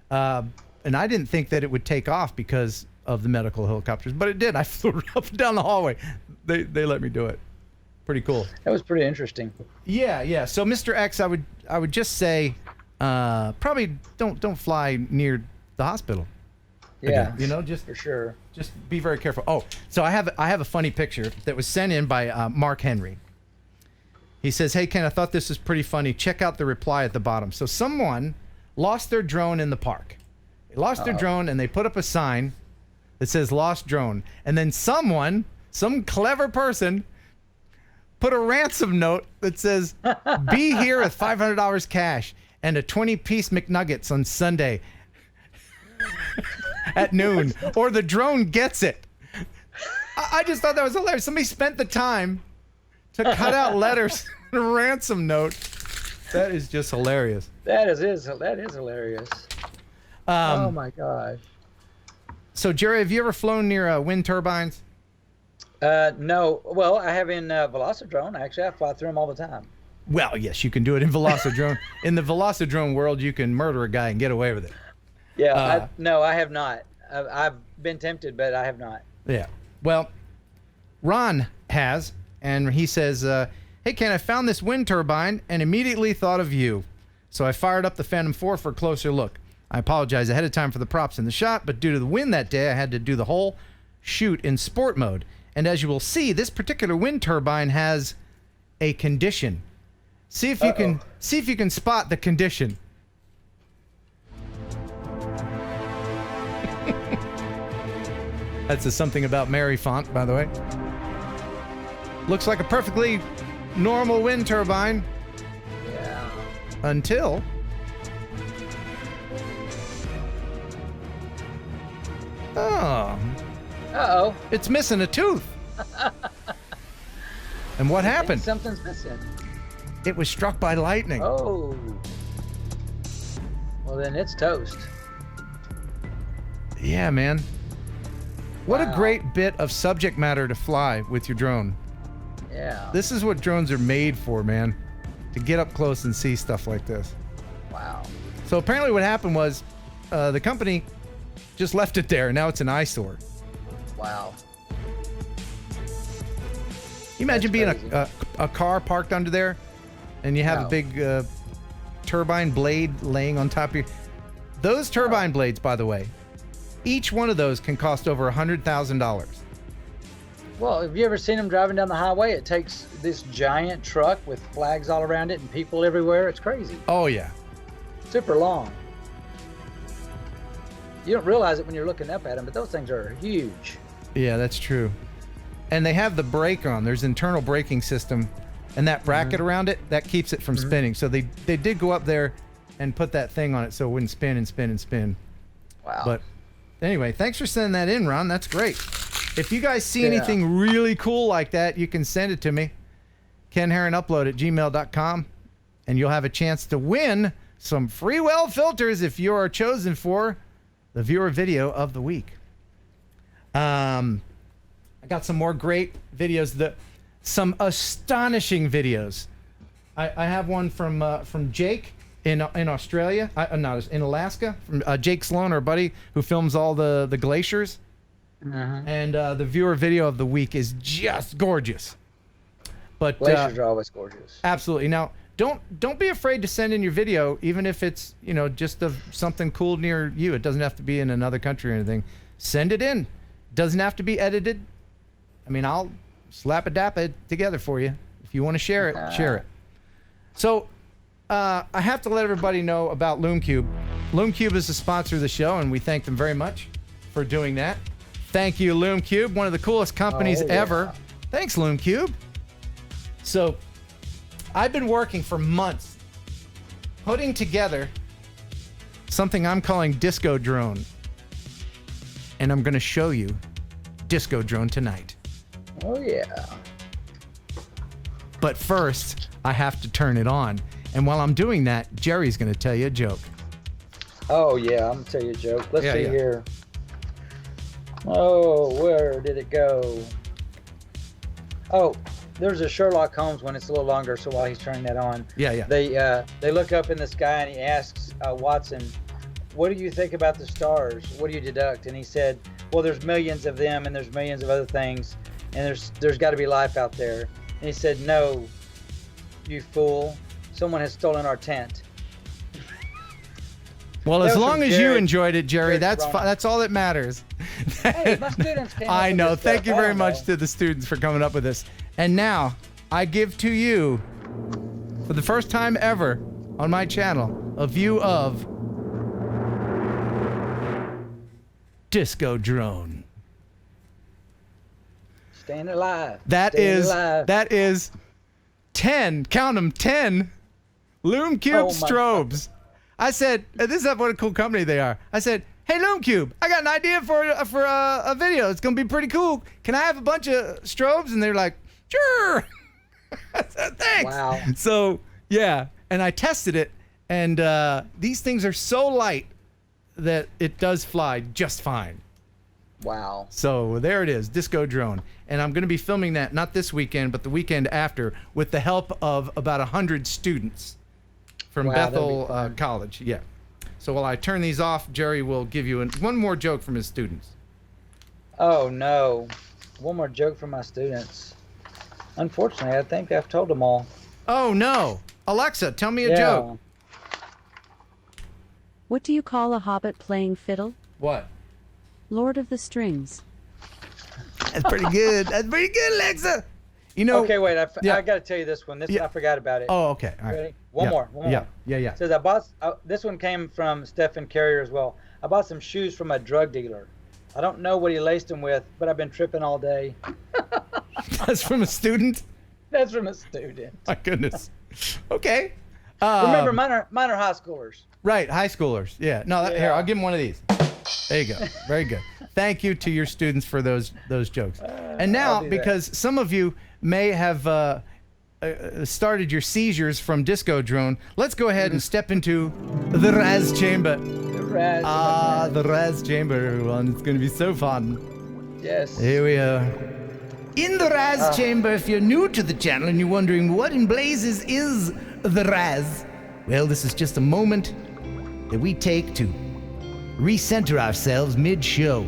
And I didn't think that it would take off because of the medical helicopters, but it did. I flew up and down the hallway. They let me do it. Pretty cool. That was pretty interesting. Yeah. So Mr. X, I would just say probably don't fly near the hospital. Yeah, again, just for sure. Just be very careful. Oh, so I have a funny picture that was sent in by Mark Henry. He says, "Hey Ken, I thought this was pretty funny. Check out the reply at the bottom." So someone lost their drone in the park. They lost their drone and they put up a sign that says "Lost Drone," and then some clever person, put a ransom note that says, "Be here with $500 cash and a 20-piece McNuggets on Sunday." At noon, or the drone gets it. I just thought that was hilarious. Somebody spent the time to cut out letters in a ransom note. That is just hilarious. That is hilarious. Oh my gosh. So Jerry, have you ever flown near wind turbines? No. Well, I have in Velocidrone. Actually, I fly through them all the time. Well, yes, you can do it in Velocidrone. In the Velocidrone world, you can murder a guy and get away with it. Yeah, no, I have not. I've been tempted, but I have not. Yeah. Well, Ron has, and he says, "Hey, Ken, I found this wind turbine and immediately thought of you. So I fired up the Phantom 4 for a closer look. I apologize ahead of time for the props in the shot, but due to the wind that day, I had to do the whole shoot in sport mode. And as you will see, this particular wind turbine has a condition. See if you can spot the condition." That's a something about Mary font, by the way. Looks like a perfectly normal wind turbine. Yeah. Until Uh-oh. It's missing a tooth. And what happened? Something's missing. It was struck by lightning. Oh. Well, then it's toast. Yeah, man. What a great bit of subject matter to fly with your drone. Yeah. This is what drones are made for, man. To get up close and see stuff like this. Wow. So apparently what happened was the company just left it there, and now it's an eyesore. Wow. You imagine being a car parked under there, and you have a big turbine blade laying on top of you. Those turbine blades, by the way, each one of those can cost over $100,000. Well, have you ever seen them driving down the highway? It takes this giant truck with flags all around it and people everywhere. It's crazy. Oh, yeah. Super long. You don't realize it when you're looking up at them, but those things are huge. Yeah, that's true. And they have the brake on. There's internal braking system, and that bracket around it, that keeps it from spinning. So they did go up there and put that thing on it so it wouldn't spin and spin and spin. Wow. But anyway, thanks for sending that in, Ron. That's great. If you guys see anything really cool like that, you can send it to me. KenHeronUpload@gmail.com, and you'll have a chance to win some Freewell filters if you are chosen for the viewer video of the week. I got some more great videos, some astonishing videos. I have one from Jake in Australia, not in Alaska, from Jake Sloan, our buddy who films all the glaciers. And the viewer video of the week is just gorgeous. But glaciers are always gorgeous. Absolutely. Now, don't be afraid to send in your video, even if it's just of something cool near you. It doesn't have to be in another country or anything. Send it in. Doesn't have to be edited. I mean, I'll slap-a-dap it together for you. If you want to share it, share it. So I have to let everybody know about LoomCube. LoomCube is the sponsor of the show, and we thank them very much for doing that. Thank you, LoomCube, one of the coolest companies ever. Thanks, LoomCube. So, I've been working for months putting together something I'm calling Disco Drone. And I'm going to show you Disco Drone tonight. Oh, yeah. But first, I have to turn it on. And while I'm doing that, Jerry's going to tell you a joke. Oh, yeah, I'm going to tell you a joke. Let's see here. Oh, where did it go? Oh, there's a Sherlock Holmes one. It's a little longer, so while he's turning that on. Yeah. They look up in the sky, and he asks Watson, what do you think about the stars? What do you deduct? And he said, well, there's millions of them, and there's millions of other things, and there's got to be life out there. And he said, no, you fool. Someone has stolen our tent. Well, as long as you enjoyed it, Jerry, that's all that matters. Hey, my students came up I with know. this Thank stuff. you I very don't much know. to the students for coming up with this. And now, I give to you, for the first time ever on my channel, a view of Disco Drone. Staying alive. That is 10, count them, 10 LoomCube strobes. I said, this is what a cool company they are. I said, hey, LoomCube, I got an idea for a video. It's going to be pretty cool. Can I have a bunch of strobes? And they're like, sure. I said, thanks. Wow. So, yeah. And I tested it. And these things are so light that it does fly just fine. Wow. So there it is, Disco Drone. And I'm going to be filming that not this weekend, but the weekend after with the help of about 100 students from Bethel College. Yeah. So while I turn these off, Jerry will give you one more joke from his students. Oh, no. One more joke from my students. Unfortunately, I think I've told them all. Oh, no. Alexa, tell me a joke. What do you call a hobbit playing fiddle? What? Lord of the Strings. That's pretty good. That's pretty good, Alexa. You know. Okay, wait. I got to tell you this one. I forgot about it. Oh, okay. All right. Ready? One more. Yeah. It says I bought. This one came from Stephen Carrier as well. I bought some shoes from a drug dealer. I don't know what he laced them with, but I've been tripping all day. That's from a student? That's from a student. My goodness. Okay. Remember, mine are high schoolers. Right, high schoolers. Yeah. No, here, I'll give him one of these. There you go. Very good. Thank you to your students for those jokes. And now, because some of you may have started your seizures from Disco Drone, let's go ahead and step into the Raz Chamber. The Raz Chamber, everyone. It's going to be so fun. Yes. Here we are. In the Raz Chamber, if you're new to the channel and you're wondering what in blazes is the Raz, well, this is just a moment that we take to recenter ourselves mid-show,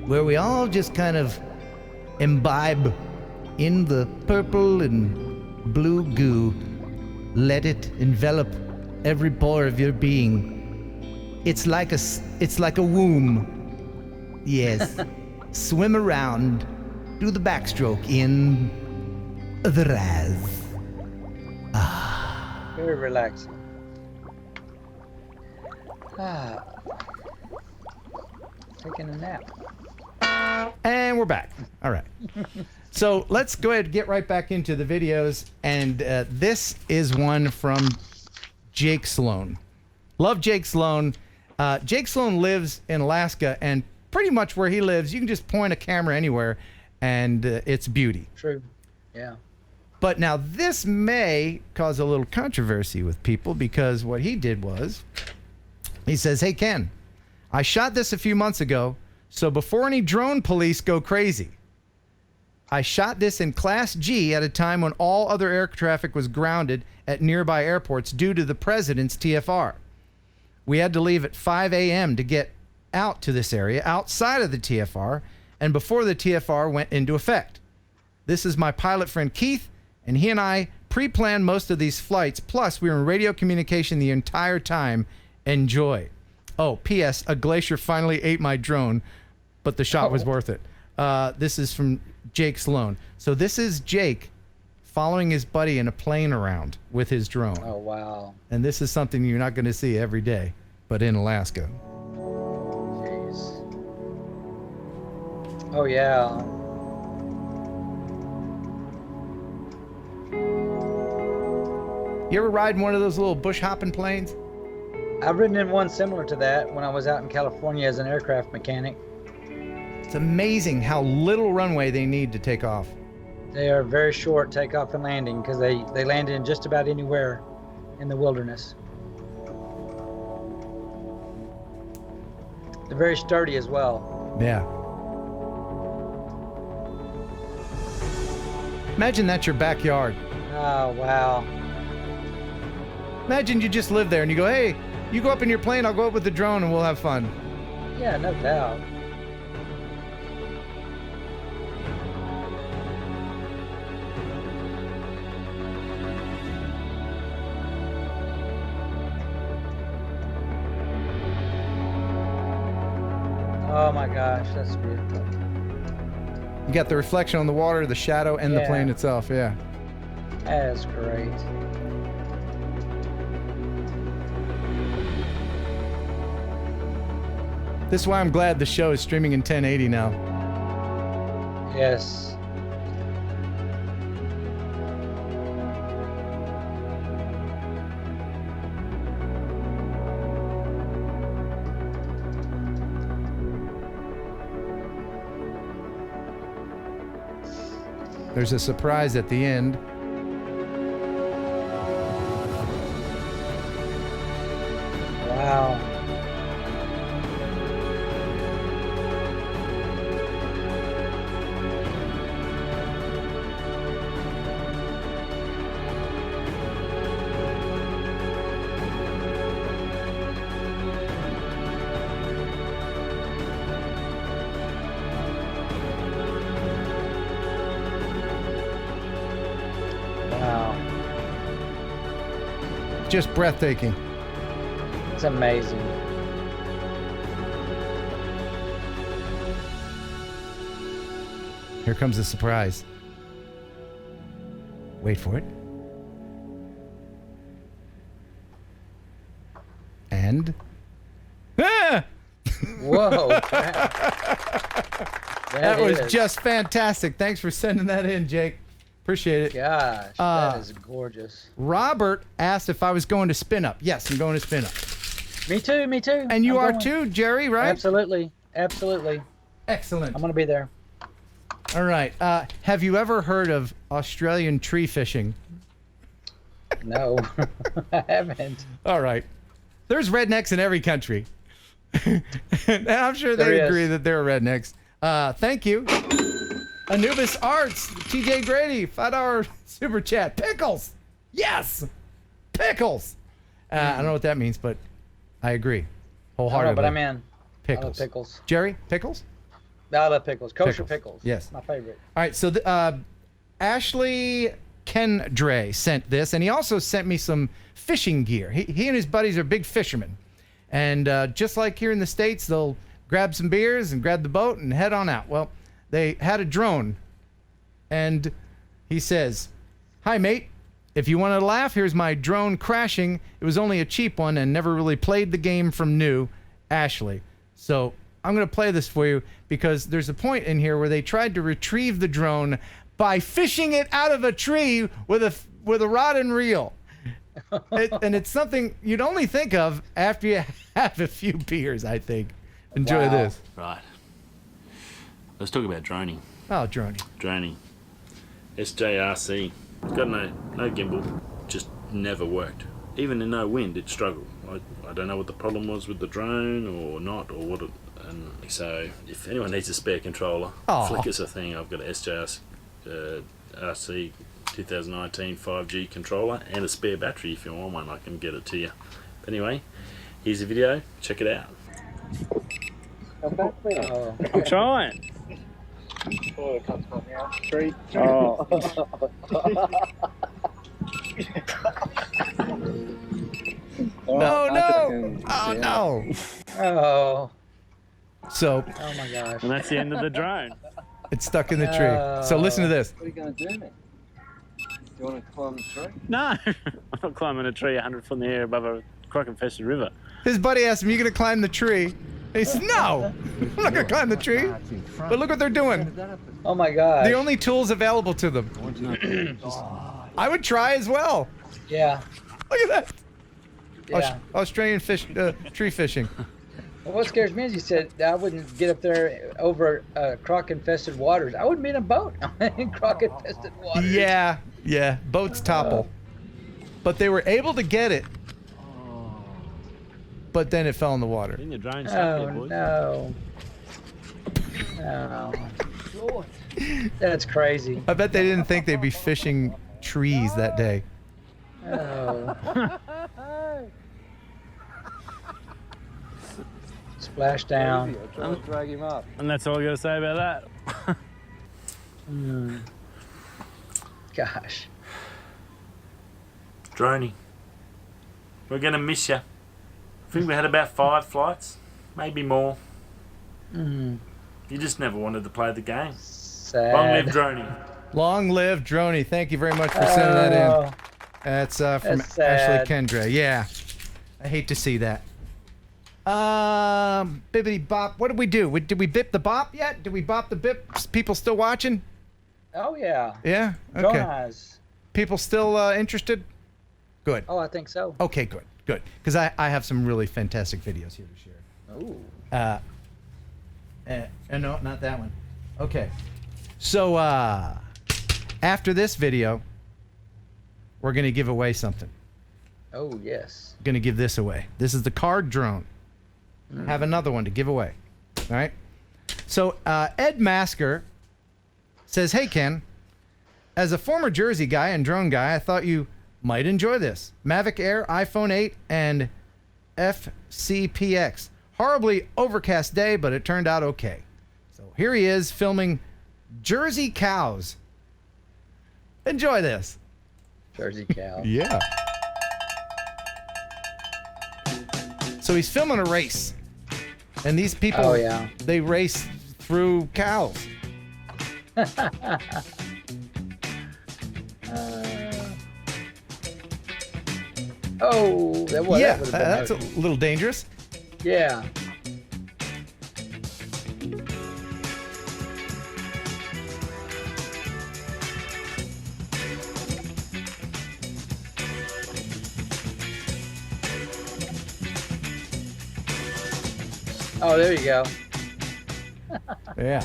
where we all just kind of imbibe in the purple and blue goo. Let it envelop every pore of your being. It's like a womb. Yes. Swim around, do the backstroke in the Raz. Very relaxing. Taking a nap. And we're back. All right. So let's go ahead and get right back into the videos. And this is one from Jake Sloan. Love Jake Sloan. Jake Sloan lives in Alaska, and pretty much where he lives, you can just point a camera anywhere, and it's beauty. True. Yeah. But now this may cause a little controversy with people, because what he did was, he says, hey, Ken, I shot this a few months ago, so before any drone police go crazy, I shot this in Class G at a time when all other air traffic was grounded at nearby airports due to the president's TFR. We had to leave at 5 a.m. to get out to this area outside of the TFR and before the TFR went into effect. This is my pilot friend Keith, and he and I pre-planned most of these flights, plus we were in radio communication the entire time. Enjoy. Oh, P.S. A glacier finally ate my drone, but the shot was worth it. This is from Jake Sloan. So this is Jake following his buddy in a plane around with his drone. Oh, wow. And this is something you're not going to see every day, but in Alaska. Jeez. Oh yeah. You ever ride one of those little bush hopping planes? I've ridden in one similar to that when I was out in California as an aircraft mechanic. It's amazing how little runway they need to take off. They are very short takeoff and landing because they land in just about anywhere in the wilderness. They're very sturdy as well. Yeah. Imagine that's your backyard. Oh, wow. Imagine you just live there and you go, hey, you go up in your plane, I'll go up with the drone and we'll have fun. Yeah, no doubt. Oh my gosh, that's beautiful. You got the reflection on the water, the shadow, and the plane itself, yeah. That's great. This is why I'm glad the show is streaming in 1080 now. Yes. There's a surprise at the end. Wow. Just breathtaking. It's amazing. Here comes the surprise. Wait for it. And... Ah! Whoa. That was just fantastic. Thanks for sending that in, Jake. Appreciate it. Gosh, that is gorgeous. Robert asked if I was going to Spin Up. Yes, I'm going to Spin Up. Me too, me too. And you I'm are going. too, Jerry, right? Absolutely, absolutely. Excellent. I'm going to be there. All right. Have you ever heard of Australian tree fishing? No, I haven't. All right. There's rednecks in every country. And I'm sure There they is. agree that they're rednecks. Thank you. Anubis Arts, TJ Grady, $5 super chat. Pickles. Yes. Pickles. I don't know what that means, but I agree. I don't Wholeheartedly. know, but I'm in. Pickles. I love pickles. Jerry, pickles? I love pickles. Kosher pickles. Yes. My favorite. All right, so Ashley Kendray sent this, and he also sent me some fishing gear. He and his buddies are big fishermen. And just like here in the States, they'll grab some beers and grab the boat and head on out. Well, they had a drone, and he says, "Hi, mate. If you want to laugh, here's my drone crashing. It was only a cheap one and never really played the game from new, Ashley." So I'm going to play this for you because there's a point in here where they tried to retrieve the drone by fishing it out of a tree with a rod and reel. And it's something you'd only think of after you have a few beers, I think. Enjoy this. Right. Let's talk about droning. Oh, droning. Droning. SJRC. Got no gimbal. Just never worked. Even in no wind, it struggled. I don't know what the problem was with the drone or not, or what. And so, if anyone needs a spare controller, flick us a thing. I've got a SJRC 2019 5G controller and a spare battery. If you want one, I can get it to you. But anyway, here's a video. Check it out. I'm trying. Oh, it comes from here. 3, 2. Oh. No, no. Oh, no. Oh. So. Oh my gosh. And that's the end of the drone. It's stuck in the tree. So listen to this. What are you going to do, mate? Do you want to climb the tree? No, I'm not climbing a tree 100 foot in the air above a croc-infested river. His buddy asked him, "You gonna climb the tree?" He says, no, I'm not going to climb the tree. But look what they're doing. Oh my God. The only tools available to them. I would try as well. Yeah. Look at that. Yeah. Australian tree fishing. Well, what scares me is you said I wouldn't get up there over croc-infested waters. I wouldn't be in a boat in croc-infested waters. Yeah. Boats topple. But they were able to get it. But then it fell in the water. In your drone Oh, no. No. That's crazy. I bet they didn't think they'd be fishing trees that day. Oh. Splash down. Trying to drag him up. And that's all I got to say about that. Gosh. Droney, we're going to miss you. I think we had about 5 flights, maybe more. You just never wanted to play the game. Sad. Long live Droney. Long live Droney. Thank you very much for sending that in. That's from That's sad. Ashley Kendra. Yeah. I hate to see that. Bibbity bop. What did we do? Did we bip the bop yet? Did we bop the bip? People still watching? Oh, yeah. Yeah? Drone Okay. eyes. People still interested? Good. Oh, I think so. Okay, good. Good. Because I have some really fantastic videos here to share. Ooh. No, not that one. Okay. So, after this video, we're going to give away something. Oh, yes. Going to give this away. This is the card drone. Have another one to give away. All right? So, Ed Masker says, hey, Ken, as a former Jersey guy and drone guy, I thought you might enjoy this. Mavic Air, iPhone 8, and FCPX. Horribly overcast day, but it turned out okay. So here he is filming Jersey cows. Enjoy this. Jersey cow. Yeah. So he's filming a race. And these people, Oh, yeah. they race through cows. Oh, that was. Yeah, that would've been that's a nice. little dangerous. Yeah. Oh, there you go. Yeah.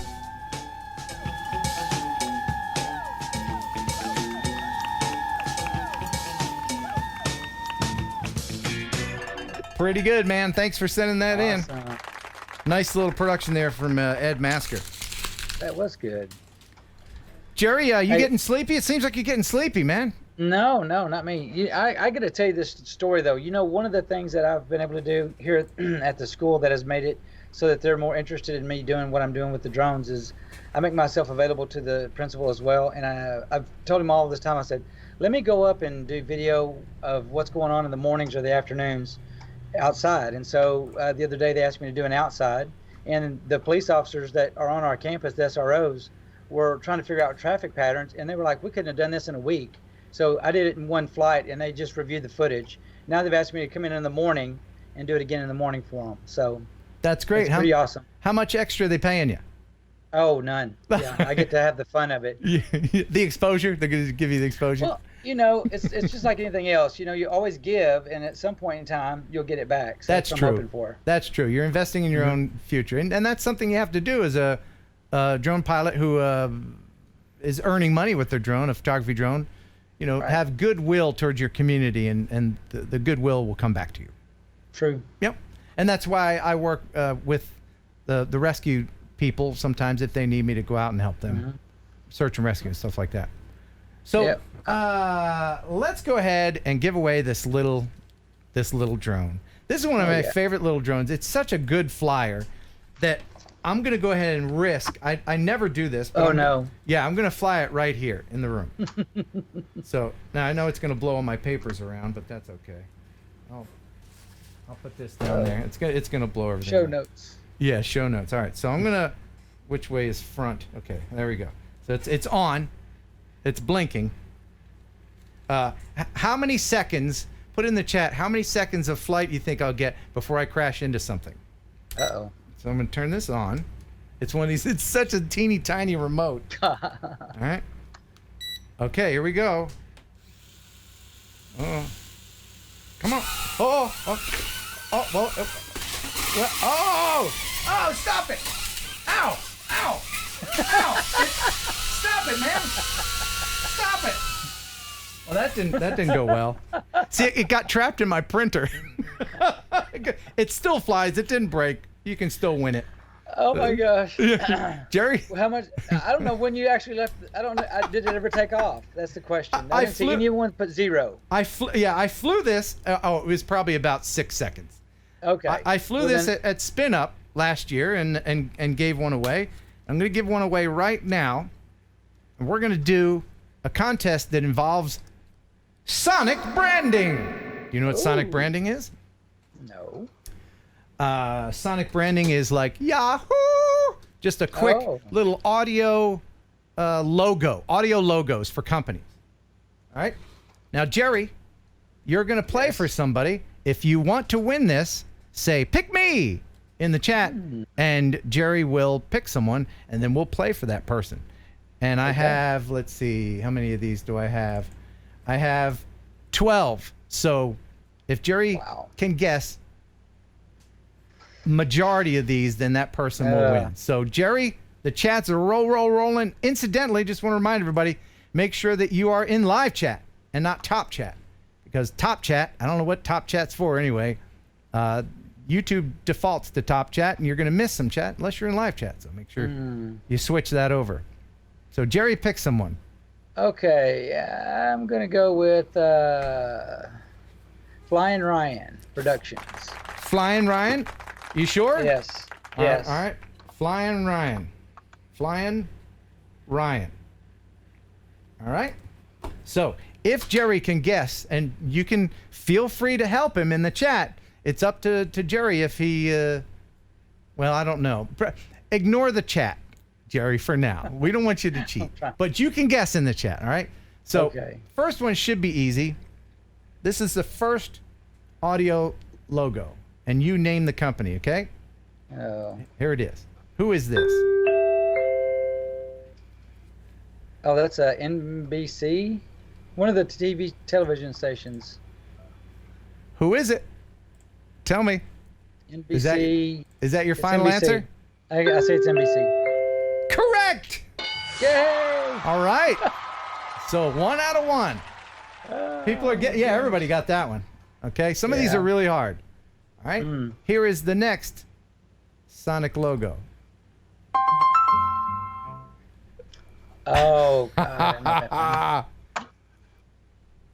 Pretty good, man. Thanks for sending that in. Nice little production there from Ed Masker. That was good. Jerry, you Hey. getting sleepy? It seems like you're getting sleepy, man. No, not me. I got to tell you this story, though. You know, one of the things that I've been able to do here at the school that has made it so that they're more interested in me doing what I'm doing with the drones is I make myself available to the principal as well. And I've told him all this time, I said, let me go up and do video of what's going on in the mornings or the afternoons outside. And so the other day they asked me to do an outside. And the police officers that are on our campus, the SROs, were trying to figure out traffic patterns. And they were like, we couldn't have done this in a week. So I did it in one flight, and they just reviewed the footage. Now they've asked me to come in the morning and do it again in the morning for them. So that's great. It's pretty awesome. How much extra are they paying you? Oh, none. Yeah, I get to have the fun of it. The exposure? They're going to give you the exposure? Well, you know, it's just like anything else. You know, you always give, and at some point in time, you'll get it back. So That's what true. I'm hoping for. That's true. You're investing in your own future. And that's something you have to do as a drone pilot who is earning money with their drone, a photography drone. You know, have goodwill towards your community, and the goodwill will come back to you. True. Yep. And that's why I work with the rescue people sometimes if they need me to go out and help them search and rescue and stuff like that. So let's go ahead and give away this little drone. This is one of my favorite little drones. It's such a good flyer that I'm going to go ahead and risk. I never do this. But I'm going to fly it right here in the room. So now I know it's going to blow all my papers around, but that's okay. I'll put this down there. It's going to blow everything. Show up. notes. Yeah, show notes. All right. So I'm going to, which way is front? Okay, there we go. So it's on. It's blinking. How many seconds, put in the chat, how many seconds of flight you think I'll get before I crash into something? Uh-oh. So I'm going to turn this on. It's one of these, it's such a teeny tiny remote. All right. Okay, here we go. Oh. Come on. Oh, stop it. Ow. Ow. Stop it, man. Stop it. Well, that didn't go well. See, it got trapped in my printer. It still flies. It didn't break. You can still win it. Oh my gosh. Jerry? How much? I don't know when you actually left. I don't know. Did it ever take off? That's the question. I didn't see anyone put 0. I flew this. It was probably about 6 seconds. Okay. I flew this at Spin Up last year and gave one away. I'm going to give one away right now. And we're going to do a contest that involves Sonic branding. Do you know what Sonic branding is? No. Sonic branding is like Yahoo! Just a quick little audio audio logos for companies. All right? Now, Jerry, you're going to play for somebody. If you want to win this, say, pick me in the chat, and Jerry will pick someone, and then we'll play for that person. And I have, let's see, how many of these do I have? I have 12. So if Jerry can guess majority of these, then that person will win. So Jerry, the chats are rolling. Incidentally, just want to remind everybody, make sure that you are in live chat and not top chat, because top chat, I don't know what top chat's for anyway. YouTube defaults to top chat, and you're going to miss some chat unless you're in live chat. So make sure you switch that over. So Jerry, pick someone. Okay, I'm gonna go with Flying Ryan Productions. Flying Ryan? You sure? Yes. All right. Flying Ryan. Flying Ryan. All right. So if Jerry can guess, and you can feel free to help him in the chat, it's up to Jerry if he, well, I don't know. Ignore the chat, Jerry, for now. We don't want you to cheat. But you can guess in the chat, all right? So first one should be easy. This is the first audio logo, and you name the company, okay? Oh. Here it is. Who is this? Oh, that's NBC? One of the television stations. Who is it? Tell me. NBC. Is that your final answer? I say it's NBC. Correct! Yay! All right. So 1 out of 1. People are getting, everybody got that one. Okay, some of these are really hard. All right, here is the next Sonic logo. Oh, God.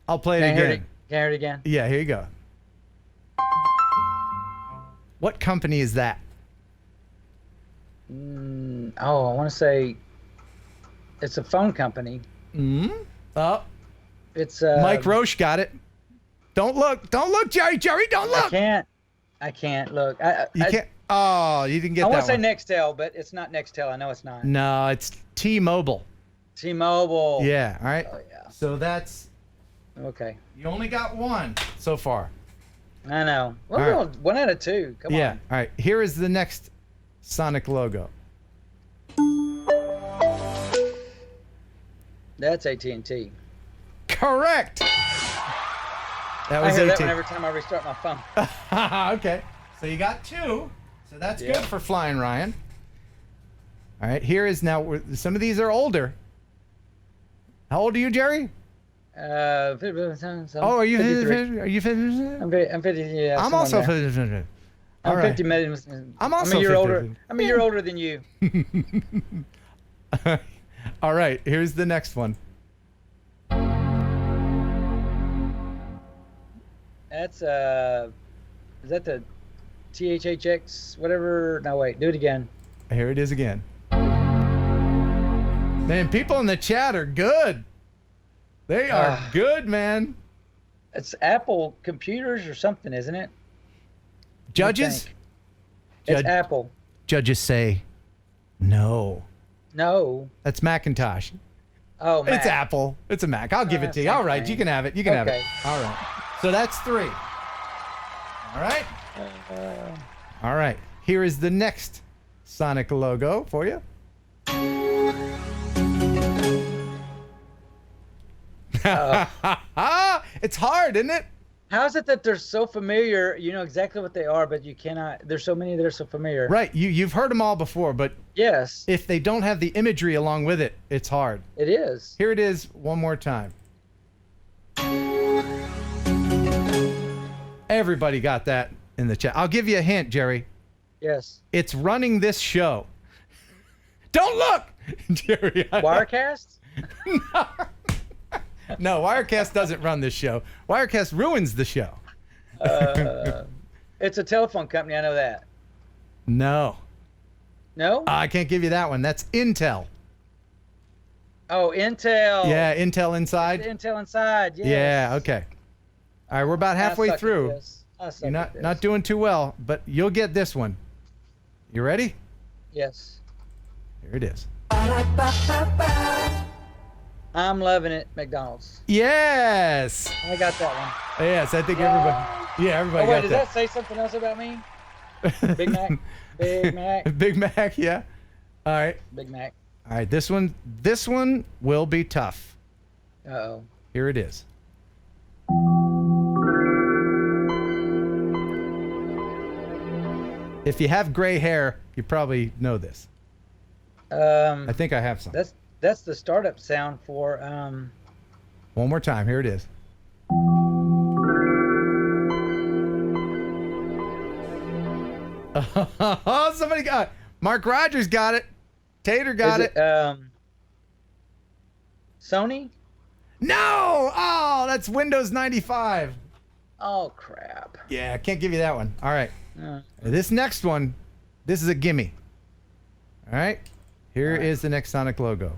I'll play it again. Can I hear it again? Yeah, here you go. What company is that? Oh, I want to say it's a phone company. Oh. It's Mike Roche got it. Don't look, Jerry, don't look. I can't look. You can't. Oh, you didn't get that. I want to say Nextel, but it's not Nextel. I know it's not. No, it's T-Mobile. T-Mobile. Yeah. All right. Oh, yeah. So that's okay. You only got 1 so far. I know. Well, 1 out of 2. Come on. Yeah. All right. Here is the next Sonic logo. That's AT&T. Correct. That was I hear AT. that one every time I restart my phone. Okay. So you got 2. So that's good for Flying Ryan. All right. Here is now. Some of these are older. How old are you, Jerry? 50, are you 53. Are you 50? I'm 50. Yeah. I'm also 50. I'm 50 million. I'm also a year 50. older. I'm a year older than you. All right. Here's the next one. That's is that the THHX whatever? No, wait. Do it again. Here it is again. Man, people in the chat are good. They are good, man. It's Apple computers or something, isn't it? Judges? It's Apple. Judges say no. No. That's Macintosh. Oh, Mac. It's Apple. It's a Mac. I'll give it to you. All right, you can have it. You can have it. All right. So that's 3. All right. All right. Here is the next Sonic logo for you. It's hard, isn't it? How is it that they're so familiar? You know exactly what they are, but you cannot. There's so many that are so familiar. Right. You've heard them all before, but yes, if they don't have the imagery along with it, it's hard. It is. Here it is one more time. Everybody got that in the chat. I'll give you a hint, Jerry. Yes. It's running this show. Don't look, Jerry. Wirecast? No, Wirecast doesn't run this show. Wirecast ruins the show. It's a telephone company. I know that. No. No? I can't give you that one. That's Intel. Oh, Intel. Yeah, Intel Inside. Intel Inside. Yes. Yeah. Okay. All right, we're about halfway I suck through. At this. I suck You're at this. not doing too well, but you'll get this one. You ready? Yes. Here it is. I'm loving it. McDonald's. Yes. I got that one. Yes, I think everybody. Yeah, everybody Oh wait, got does that say something else about me? Big Mac. Big Mac. Big Mac. Yeah. All right. Big Mac. All right. This one will be tough. Uh-oh. Here it is. If you have gray hair, you probably know this. I think I have some. That's the startup sound for One more time. Here it is. Oh, somebody got it. Mark Rogers got it. Tater got it. Sony? No! Oh, that's Windows 95. Oh crap. Yeah, I can't give you that one. All right. Uh. This next one, this is a gimme. All right. Here is the next Sonic logo.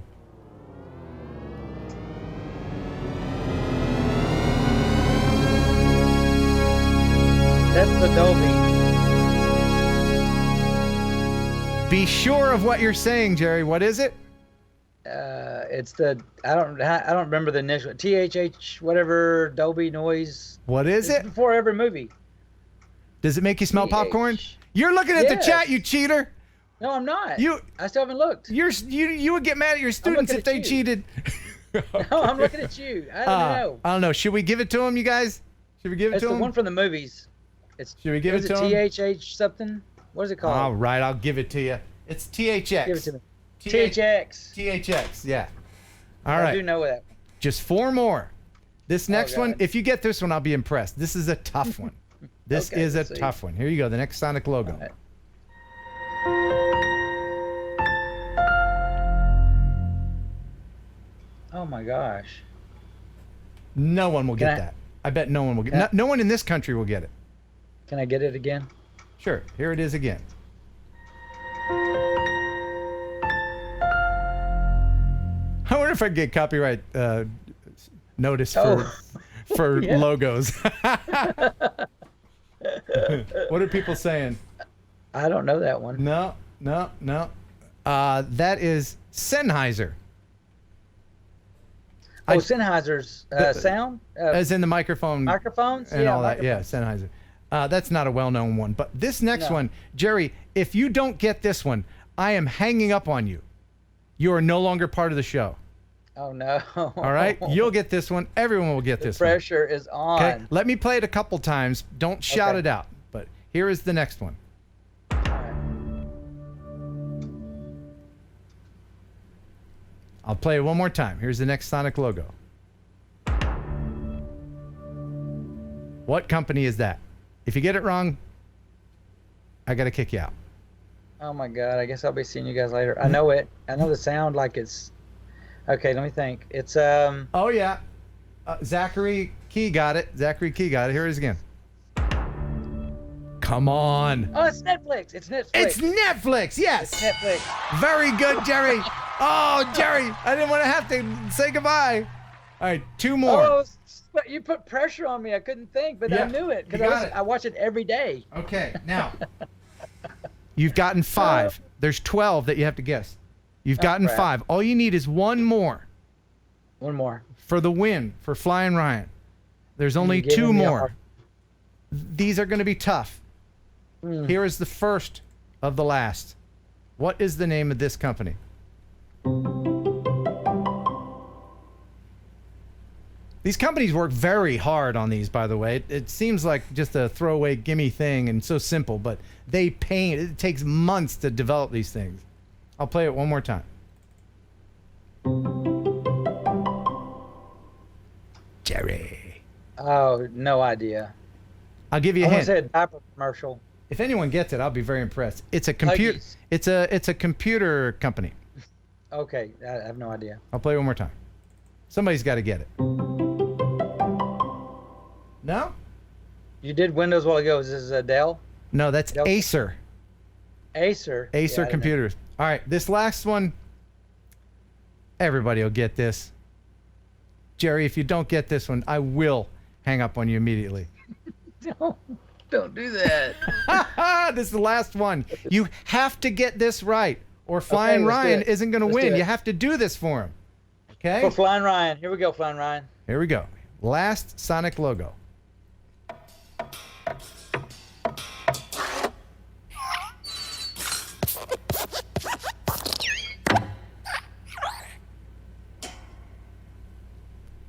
That's the Dolby. Be sure of what you're saying, Jerry. What is it? It's the I don't remember the initial THH whatever Dolby noise. What is It's it? before every movie. Does it make you smell popcorn? You're looking at the Yes. chat, you cheater. No, I'm not. You- I still haven't looked. You would get mad at your students looking if they at you. cheated. No, I'm looking at you. I don't know. I don't know. Should we give it to him, you guys? Should we give it It's to the him? one from the movies. It's Should we give is it to him? THH something? What is it called? All right, I'll give it to you. It's THX. Give it to me. THX. THX, yeah. All I right. do know that. Just 4 more. This next God. one, if you get this one, I'll be impressed. This is a tough one. This Okay, is a let's see. tough one. Here you go, the next Sonic logo. All right. Oh my gosh. No one will Can get I- that. I bet no one will get Can I- no one in this country will get it. Can I get it again? Sure, here it is again. I wonder if I get copyright notice for Yeah. logos. What are people saying? I don't know that one. No. That is Sennheiser. Oh, Sennheiser's sound? As in the microphone. Microphones? And Yeah, all that. Yeah, Sennheiser. That's not a well-known one. But this next No. one, Jerry, if you don't get this one, I am hanging up on you. You are no longer part of the show. Oh no. All right? You'll get this one. Everyone will get this one. Pressure is on. Okay? Let me play it a couple times. Don't shout Okay. it out. But here is the next one. I'll play it one more time. Here's the next Sonic logo. What company is that? If you get it wrong, I got to kick you out. Oh my god, I guess I'll be seeing you guys later. I know it. I know the sound like it's okay, let me think. It's Oh yeah. Zachary Key got it. Zachary Key got it. Here it is again. Come on. Oh, it's Netflix. It's Netflix. It's Netflix. Yes. It's Netflix. Very good, Jerry. Oh, Jerry, I didn't want to have to say goodbye. All right, 2 more. Oh, but you put pressure on me. I couldn't think, but Yeah, I knew it you got because it. I watch it every day. Okay, now you've gotten 5. There's 12 that you have to guess. You've gotten crap. 5. All you need is one more One more. for the win for Flying Ryan. There's only You're giving 2 me a more. hard- These are going to be tough. Here is the first of the last. What is the name of this company? These companies work very hard on these, by the way. It seems like just a throwaway gimme thing and so simple, but they paint. It takes months to develop these things. I'll play it one more time. Jerry. Oh, no idea. I'll give you a I hint. said diaper commercial. If anyone gets it, I'll be very impressed. It's a computer. It's a computer company. Okay, I have no idea. I'll play it one more time. Somebody's got to get it. No? You did Windows a while ago. Is this Dell? No, that's Dell? Acer. Acer. Acer Yeah, I didn't know. computers. All right, this last one, everybody will get this. Jerry, if you don't get this one, I will hang up on you immediately. Don't do that. This is the last one. You have to get this right, or Flying let's do Ryan it. isn't going to Let's do win. it. You have to do this for him. Okay? For Flying Ryan. Here we go, Flying Ryan. Here we go. Last Sonic logo.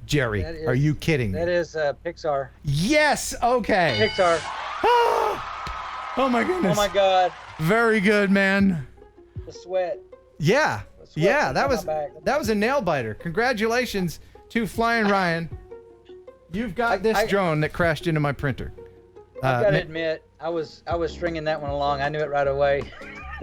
Jerry, That is- are you kidding me? That is Pixar. Yes, okay. Pixar. Oh my goodness. Oh my God. Very good, man. The sweat. Yeah. Yeah, that on was my back. that was a nail biter. Congratulations to Flying Ryan. You've got this drone that crashed into my printer. I gotta admit, I was stringing that one along. I knew it right away.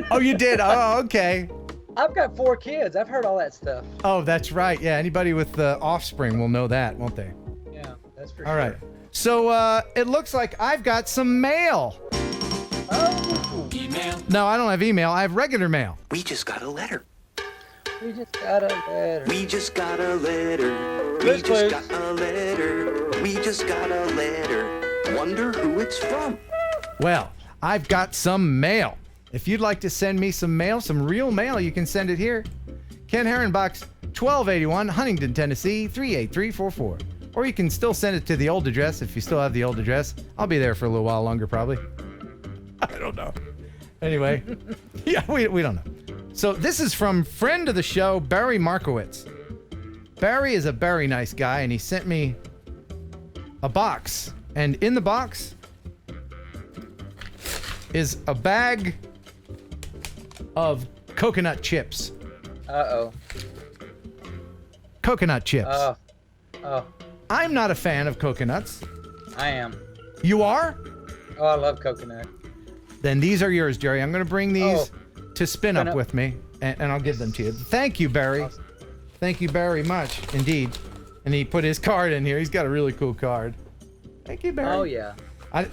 Oh, you did? Oh, okay. I've got 4 kids. I've heard all that stuff. Oh, that's right. Yeah, anybody with offspring will know that, won't they? Yeah, that's for All sure. right. So it looks like I've got some mail. Oh. Email. No, I don't have email. I have regular mail. We just got a letter. We just got a letter. We just got a letter. We Let's just play. got a letter. We just got a letter. Wonder who it's from. Well, I've got some mail. If you'd like to send me some mail, some real mail, you can send it here. Ken Heron, Box 1281, Huntington, Tennessee 38344. Or you can still send it to the old address if you still have the old address. I'll be there for a little while longer, probably. I don't know. Anyway, yeah, we don't know. So this is from friend of the show, Barry Markowitz. Barry is a very nice guy, and he sent me a box. And in the box is a bag of coconut chips. Uh-oh. Coconut chips. Oh, I'm not a fan of coconuts. I am. You are? Oh, I love coconut. Then these are yours, Jerry. I'm going to bring these to Spin Up Up. with me, and I'll give them to you. Thank you, Barry. Awesome. Thank you very much, indeed. And he put his card in here. He's got a really cool card. Thank you, Barry. Oh, yeah. I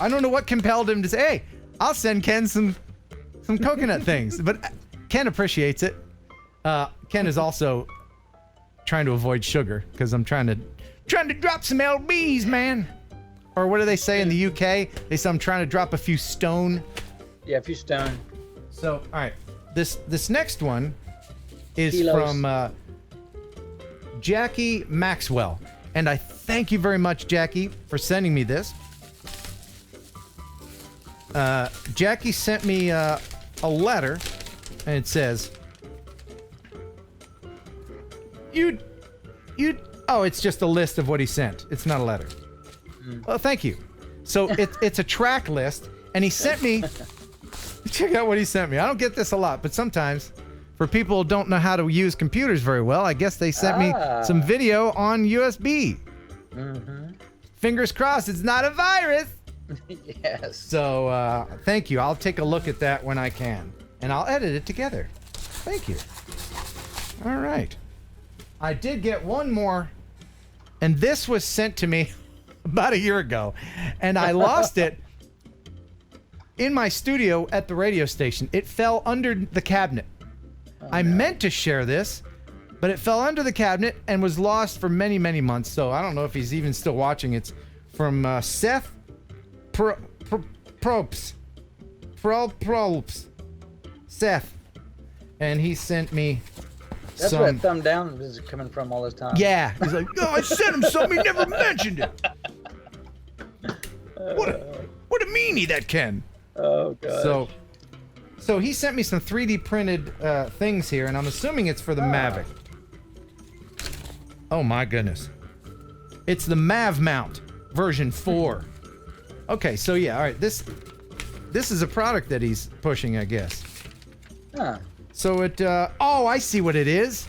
don't know what compelled him to say, hey, I'll send Ken some coconut things. But Ken appreciates it. Ken is also trying to avoid sugar because I'm trying to drop some lbs, man. Or what do they say in the UK? They say I'm trying to drop a few stone. Yeah, a few stone. So, all right, this next one is Kilos. from Jackie Maxwell, and I thank you very much, Jackie, for sending me this. Jackie sent me a letter, and it says, oh, it's just a list of what he sent. It's not a letter. Well, thank you. So it's a track list, and he sent me. Check out what he sent me. I don't get this a lot, but sometimes, for people who don't know how to use computers very well, I guess they sent me some video on USB. Mm-hmm. Fingers crossed, it's not a virus. Yes. So thank you. I'll take a look at that when I can, and I'll edit it together. Thank you. All right. I did get one more, and this was sent to me about a year ago, and I lost it in my studio at the radio station. It fell under the cabinet. I meant to share this, but it fell under the cabinet and was lost for many, many months. So I don't know if he's even still watching. It's from Seth Probst. Seth. And he sent me That's where that thumb down is coming from all this time. Yeah. He's like, oh, I sent him something. He never mentioned it. What a meanie, that Ken. Oh god. So he sent me some 3D printed things here, and I'm assuming it's for the Mavic. Oh my goodness. It's the Mav mount version 4. Okay, so yeah, all right. This is a product that he's pushing, I guess. Huh. So it oh, I see what it is.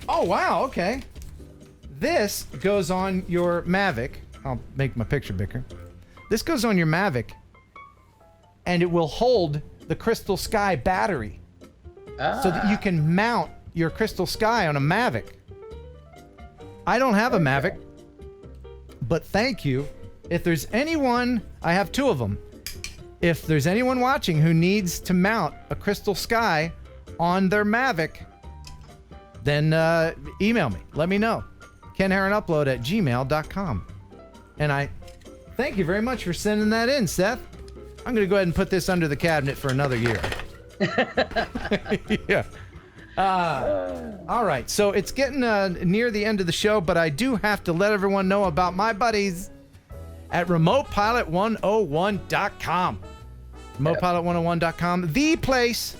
Oh wow, okay. This goes on your Mavic. I'll make my picture bigger. This goes on your Mavic, and it will hold the Crystal Sky battery, so that you can mount your Crystal Sky on a Mavic. I don't have a Mavic, but thank you. If there's anyone, I have 2 of them. If there's anyone watching who needs to mount a Crystal Sky on their Mavic, then email me. Let me know. KenHeronUpload@gmail.com. And I thank you very much for sending that in, Seth. I'm going to go ahead and put this under the cabinet for another year. Yeah. All right. So it's getting near the end of the show, but I do have to let everyone know about my buddies at RemotePilot101.com. RemotePilot101.com, the place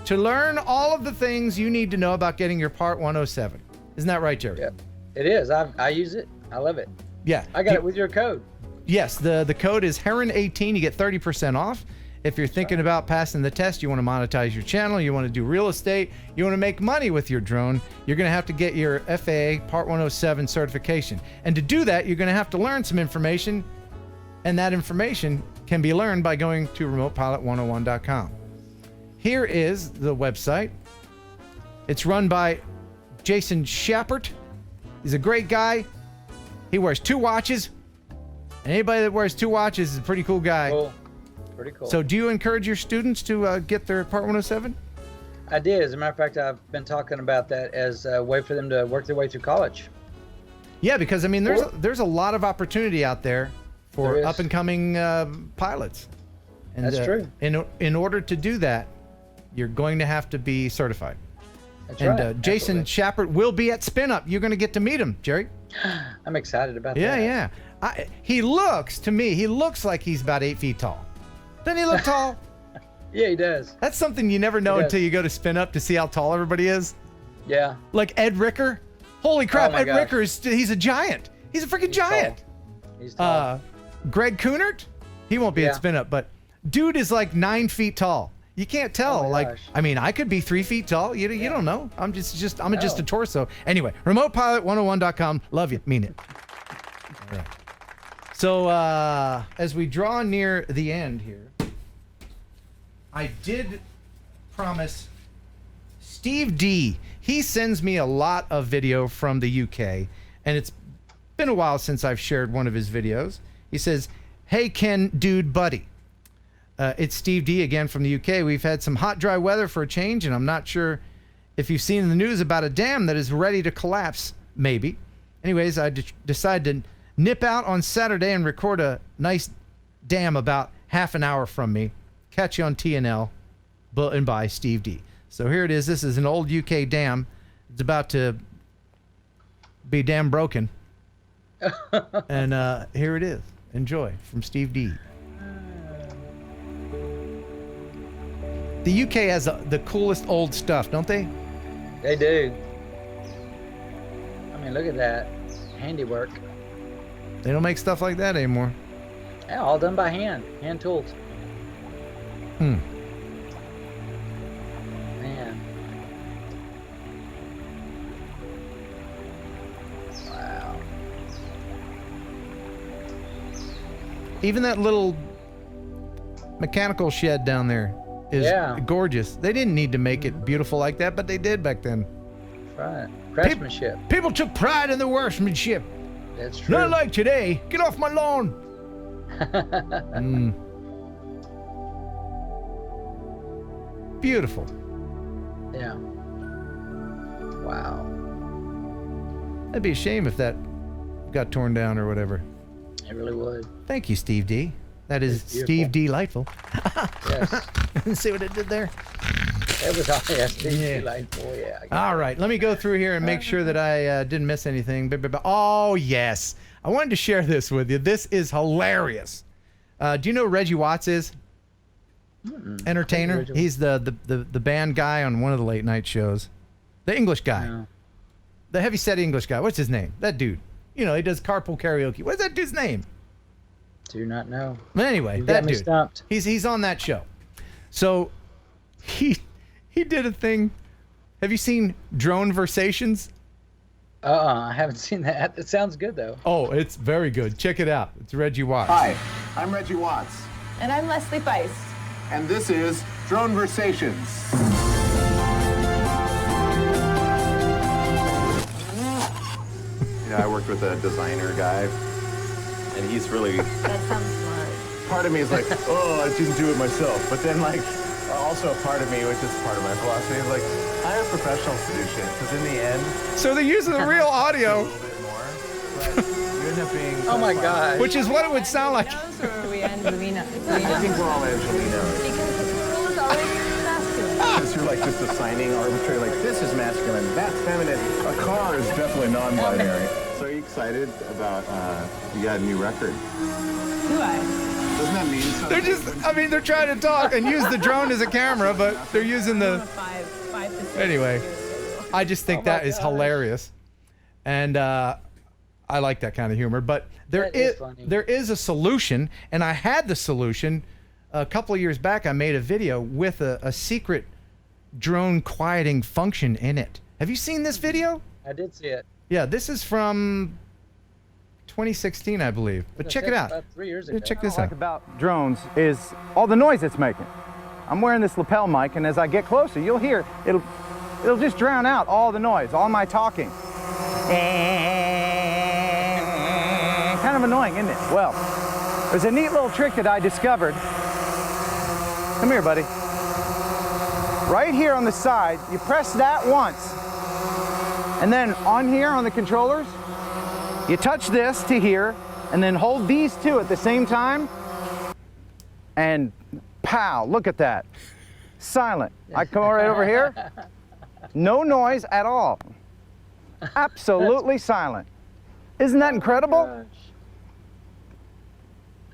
to learn all of the things you need to know about getting your Part 107. Isn't that right, Jerry? Yep. It is. I use it. I love it. Yeah. I got it with your code. Yes, the code is Heron18. You get 30% off. If you're thinking about passing the test, you want to monetize your channel, you want to do real estate, you want to make money with your drone, you're going to have to get your FAA Part 107 certification. And to do that, you're going to have to learn some information, and that information can be learned by going to RemotePilot101.com. Here is the website. It's run by Jason Shepard. He's a great guy. He wears 2 watches. And anybody that wears 2 watches is a pretty cool guy. Cool. Pretty cool. So do you encourage your students to get their Part 107? I did. As a matter of fact, I've been talking about that as a way for them to work their way through college. Yeah, because I mean, there's a lot of opportunity out there for up and coming pilots. And, That's true. In order to do that, you're going to have to be certified. That's and right. Jason Shepard will be at Spin Up. You're going to get to meet him, Jerry. I'm excited about that. Yeah. He looks like he's about 8 feet tall. Doesn't he look tall? Yeah, he does. That's something you never know until you go to Spin Up to see how tall everybody is. Yeah. Like Ed Ricker. Holy crap, Ed gosh. Ricker he's a giant. He's a freaking giant. Tall. He's tall. Greg Kunert, he won't be at Spin Up, but dude is like 9 feet tall. You can't tell. I mean, I could be 3 feet tall. You don't know. I'm just a torso. Anyway, RemotePilot101.com. Love you. Mean it. All right. So as we draw near the end here, I did promise Steve D. He sends me a lot of video from the UK, and it's been a while since I've shared one of his videos. He says, "Hey Ken, dude, buddy. It's Steve D again from the UK. We've had some hot, dry weather for a change, and I'm not sure if you've seen in the news about a dam that is ready to collapse, maybe. Anyways, I decided to nip out on Saturday and record a nice dam about half an hour from me. Catch you on TNL, and by Steve D." So here it is. This is an old UK dam. It's about to be dam broken. And here it is. Enjoy from Steve D. The UK has the coolest old stuff, don't they? They do. I mean, look at that. Handiwork. They don't make stuff like that anymore. Yeah, all done by hand. Hand tools. Man. Wow. Even that little mechanical shed down there is gorgeous. They didn't need to make it beautiful like that, but they did back then. Right. Craftsmanship. People took pride in their workmanship. That's true. Not like today. Get off my lawn. Beautiful. Yeah. Wow. That'd be a shame if that got torn down or whatever. It really would. Thank you, Steve D. That is Steve Delightful. Yes. See what it did there? It was Steve Delightful. Yeah. All right. Let me go through here and make sure that I didn't miss anything. Oh, yes. I wanted to share this with you. This is hilarious. Do you know who Reggie Watts is? entertainer. He's the band guy on one of the late night shows. The English guy. Yeah. The heavy-set English guy. What's his name? That dude. You know, he does carpool karaoke. What's that dude's name? Do not know. But anyway, You that got me dude. stumped. He's on that show. So he did a thing. Have you seen Drone Versations? I haven't seen that. It sounds good though. Oh, it's very good. Check it out. It's Reggie Watts. Hi, I'm Reggie Watts, And I'm Leslie Feist. and this is Drone Versations. You know, I worked with a designer guy, and he's really. That sounds smart. Part of me is like, oh, I didn't do it myself. But then, like, also a part of me, which is part of my philosophy, is like, hire professionals to do shit. Because in the end. So they're using the real audio. A little bit more, but you end up being. Oh my God. Which is what it would sound like. Or are we Angelina? I think we're all Angelinos. Because the rule is always masculine. Because you're like just assigning arbitrary, like, this is masculine, that's feminine. A car is definitely non-binary. So are you excited about, you got a new record? Do I? Doesn't that mean something? They're just, I mean, they're trying to talk and use the drone as a camera, but they're using the. Five to 6 Anyway, I just think that is gosh. hilarious. And I like that kind of humor. But That is funny. there is a solution, and I had the solution a couple of years back. I made a video with a secret drone quieting function in it. Have you seen this video? I did see it. Yeah, this is from 2016, I believe. But check it out. About 3 years ago. Check this out. About drones is all the noise it's making. I'm wearing this lapel mic, and as I get closer, you'll hear it'll just drown out all the noise, all my talking. Kind of annoying, isn't it? Well, there's a neat little trick that I discovered. Come here, buddy. Right here on the side, you press that once, and then on here on the controllers, you touch this to here, and then hold these two at the same time, and pow, look at that. Silent. I come right over here. No noise at all. Absolutely silent. Isn't that incredible? Gosh.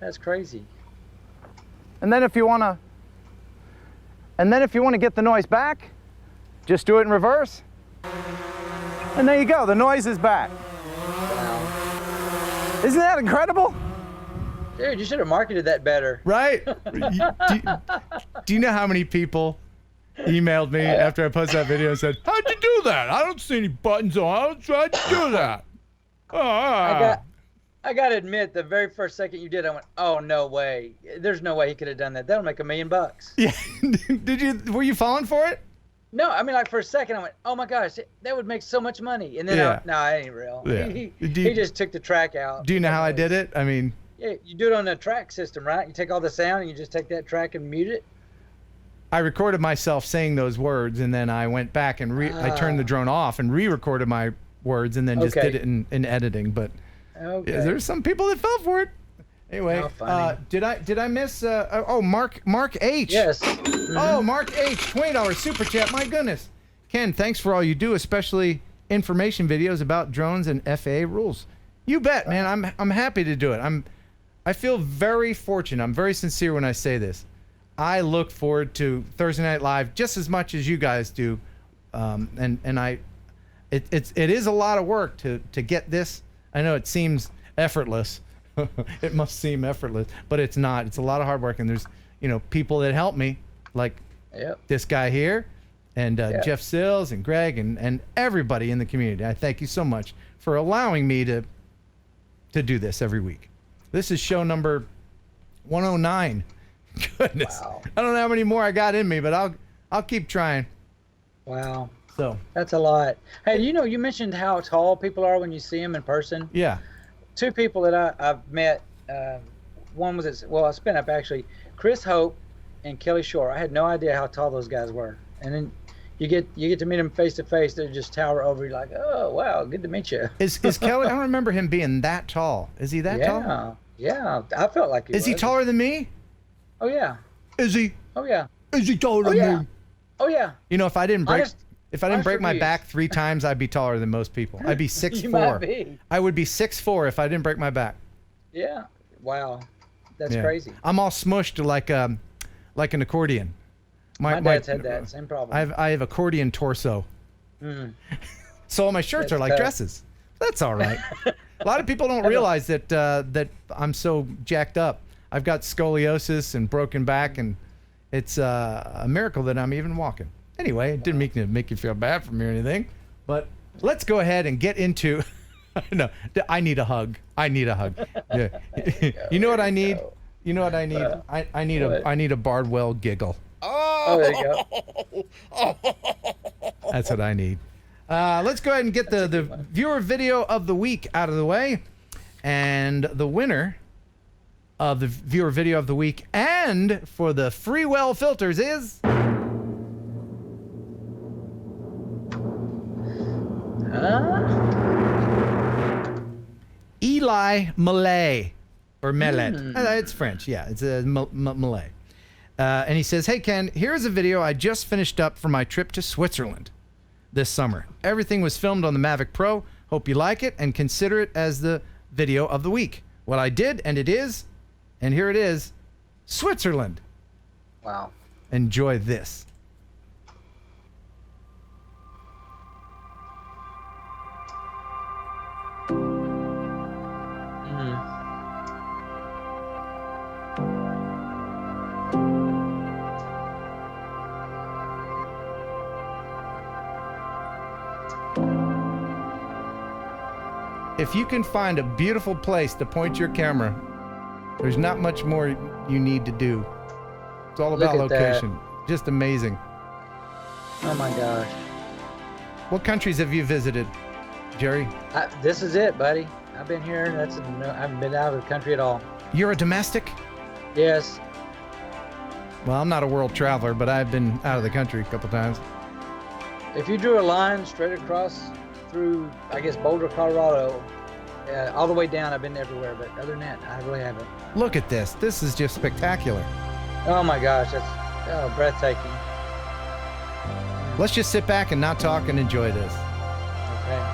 That's crazy. And then if you want to get the noise back, just do it in reverse. And there you go, the noise is back. Wow. Isn't that incredible? Dude, you should have marketed that better. Right? Do you know how many people emailed me after I posted that video and said, how'd you do that? I don't see any buttons on. How'd you do that? I got to admit, the very first second you did, I went, oh, no way. There's no way he could have done that. That'll make $1 million. Yeah. Were you falling for it? No, I mean, like, for a second, I went, oh, my gosh, that would make so much money. And then, no, it ain't real. Yeah. He just took the track out. Do you know how I did it? I mean... Yeah, you do it on the track system, right? You take all the sound and you just take that track and mute it. I recorded myself saying those words, and then I went back and I turned the drone off and re-recorded my words, and then just did it in editing. But yeah, there's some people that fell for it. Anyway, did I miss? Mark H. Yes. Oh, Mark H. $20 super chat. My goodness, Ken, thanks for all you do, especially information videos about drones and FAA rules. You bet, man. I'm happy to do it. I feel very fortunate. I'm very sincere when I say this. I look forward to Thursday Night Live just as much as you guys do, it is a lot of work to get this. I know it seems effortless. It must seem effortless, but it's not. It's a lot of hard work, and there's people that help me, like this guy here, and Jeff Sills and Greg and everybody in the community. I thank you so much for allowing me to do this every week. This is show number 109. Goodness. Wow. I don't know how many more I got in me, but I'll keep trying. Wow. So that's a lot. Hey, you mentioned how tall people are when you see them in person. Yeah. 2 people that I've met. One was I spent up actually. Chris Hope and Kelly Shore. I had no idea how tall those guys were, and then you get to meet them face to face. They just tower over you like, oh wow, good to meet you. Is Kelly? I don't remember him being that tall. Is he that tall? Yeah. I felt like he was. Is he taller than me? Oh yeah. Is he? Oh yeah. Is he taller than me? Oh yeah. If I didn't break my back 3 times, I'd be taller than most people. I'd be 6'4". You might be. I would be 6'4" if I didn't break my back. Yeah. Wow. That's crazy. I'm all smushed like an accordion. My dad's had that same problem. I have accordion torso. So all my shirts are like dresses. That's all right. A lot of people don't realize that that I'm so jacked up. I've got scoliosis and broken back, and it's a miracle that I'm even walking. Anyway, it didn't make you feel bad for me or anything, but let's go ahead and get into. No, I need a hug. I need a hug. Yeah. You know what I need? You know what I need? I need a Bardwell giggle. Oh, there you go. That's what I need. Let's go ahead and get the viewer video of the week out of the way. And the winner of the viewer video of the week and for the Freewell filters is... Eli Malay. Or Mellet. It's French, yeah. It's a Malay. And he says, "Hey, Ken, here's a video I just finished up for my trip to Switzerland this summer. Everything was filmed on the Mavic Pro. Hope you like it and consider it as the video of the week. What I did, and it is, and here it is, Switzerland. Wow. Enjoy this." If you can find a beautiful place to point your camera, there's not much more you need to do. It's all about location. Just amazing. Oh my gosh. What countries have you visited, Jerry? This is it, buddy. I've been here. I haven't been out of the country at all. You're a domestic? Yes. Well, I'm not a world traveler, but I've been out of the country a couple times. If you drew a line straight across through, I guess, Boulder, Colorado, all the way down, I've been everywhere, but other than that, I really haven't. Look at this. This is just spectacular. Oh my gosh, that's breathtaking. Let's just sit back and not talk and enjoy this. Okay.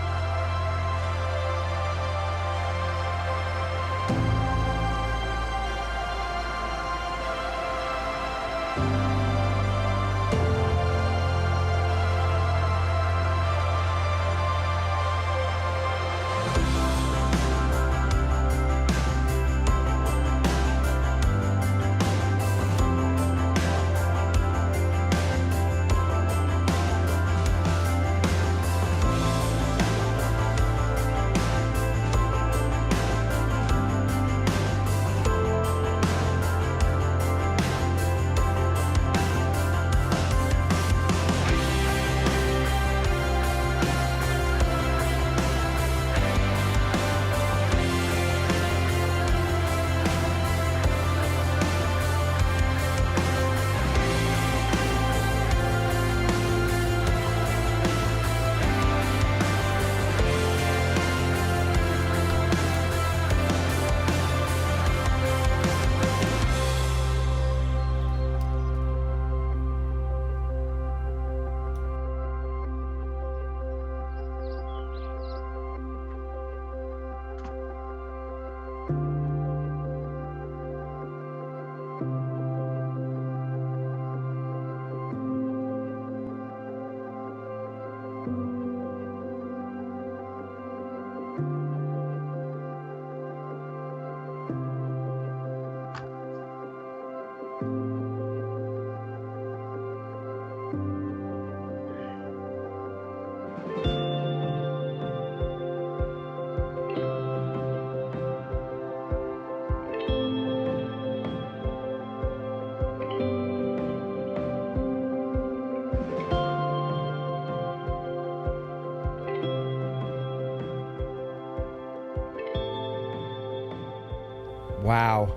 Wow.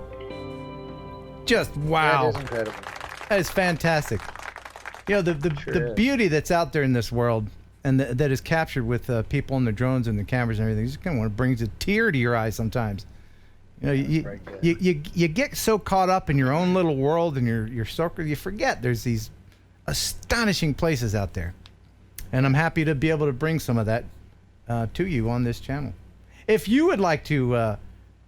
Just wow. That is incredible. That is fantastic. You know, the beauty that's out there in this world and that is captured with people and the drones and the cameras and everything, just kind of brings a tear to your eye sometimes. You know, you get so caught up in your own little world and your circle, you forget there's these astonishing places out there. And I'm happy to be able to bring some of that to you on this channel. If you would like to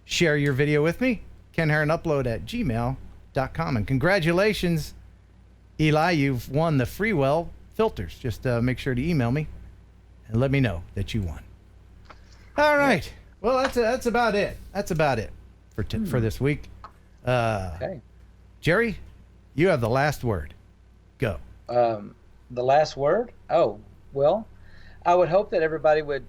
share your video with me, Ken Heron Upload at gmail.com. gmail.com. And congratulations, Eli, you've won the Freewell filters. Just make sure to email me and let me know that you won. All right. Well, that's about it. That's about it for this week. Okay. Jerry, you have the last word. Go. The last word? Oh, well, I would hope that everybody would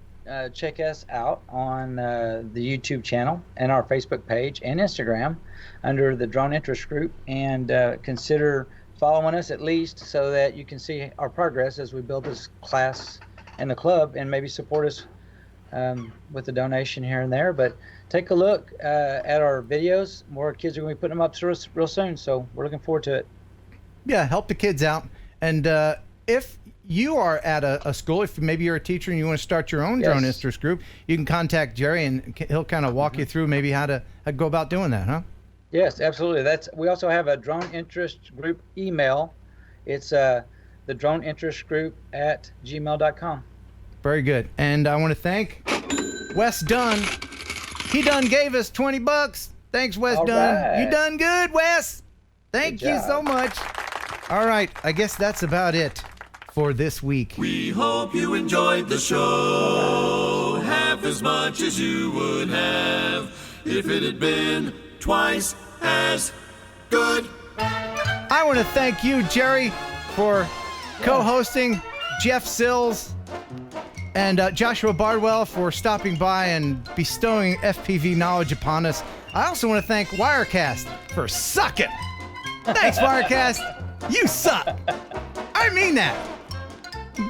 check us out on the YouTube channel and our Facebook page and Instagram under the Drone Interest Group, and consider following us at least so that you can see our progress as we build this class and the club, and maybe support us with a donation here and there. But take a look at our videos. More kids are going to be putting them up real soon, so we're looking forward to it. Yeah, help the kids out. And if you are at a school, if maybe you're a teacher and you want to start your own drone interest group, you can contact Jerry and he'll kind of walk you through maybe how to go about doing that, huh? Yes, absolutely. We also have a drone interest group email. It's the drone interest group at gmail.com. Very good. And I want to thank Wes Dunn. He done gave us $20. Thanks, Wes Dunn. Right. You done good, Wes. Thank you so much. All right, I guess that's about it for this week. We hope you enjoyed the show half as much as you would have if it had been twice as good. I want to thank you, Jerry, for co-hosting, Jeff Sills and Joshua Bardwell for stopping by and bestowing FPV knowledge upon us. I also want to thank Wirecast for sucking. Thanks, Wirecast. You suck. I mean that.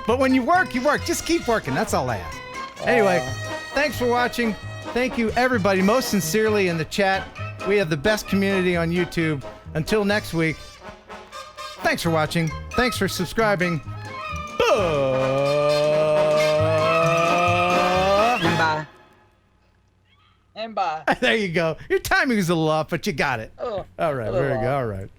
But when you work, you work. Just keep working. That's all I ask. Anyway, thanks for watching. Thank you, everybody, most sincerely in the chat. We have the best community on YouTube. Until next week, thanks for watching. Thanks for subscribing. Bye. And bye. There you go. Your timing is a little off, but you got it. Oh, all right, very good. All right.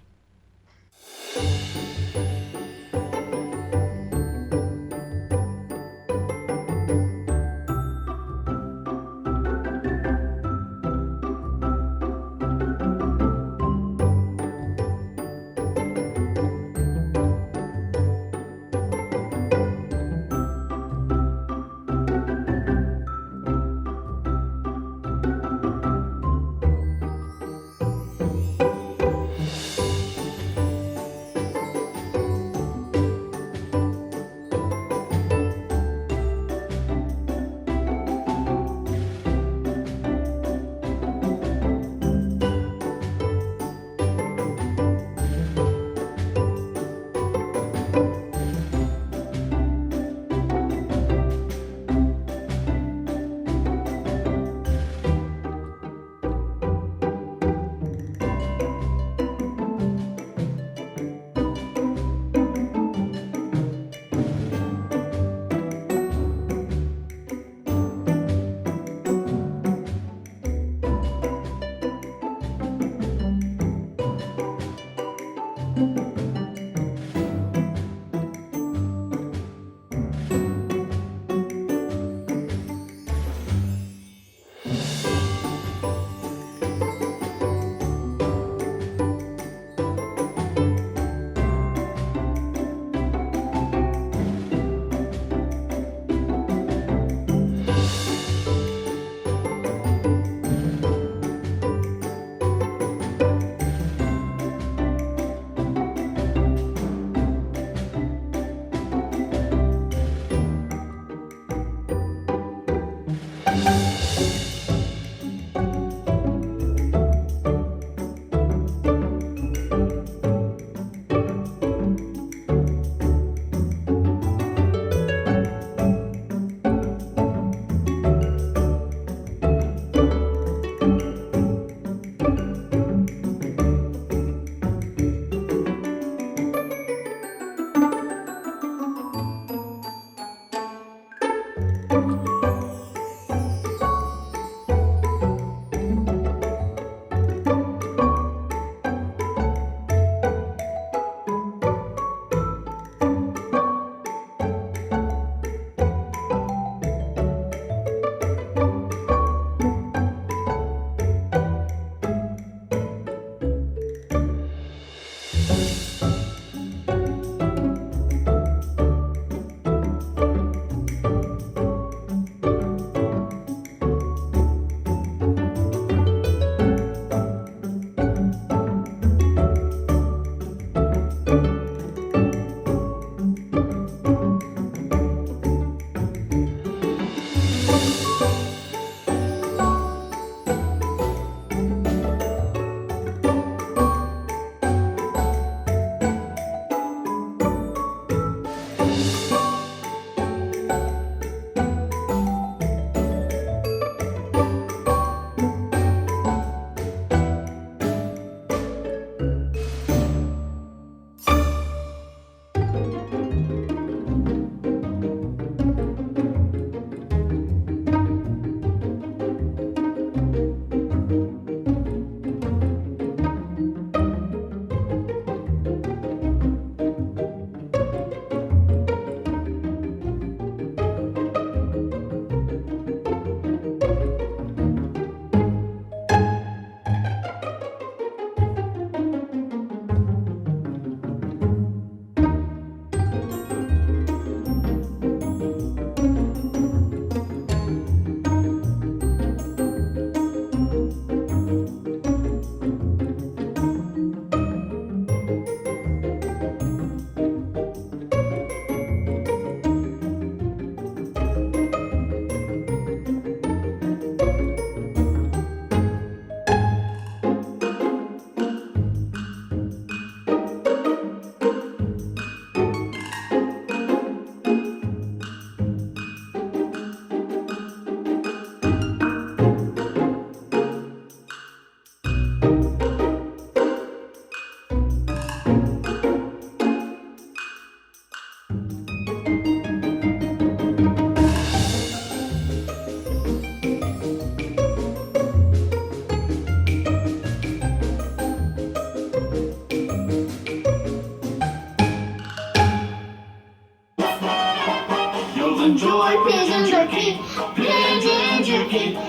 enjoy pigeon jerky,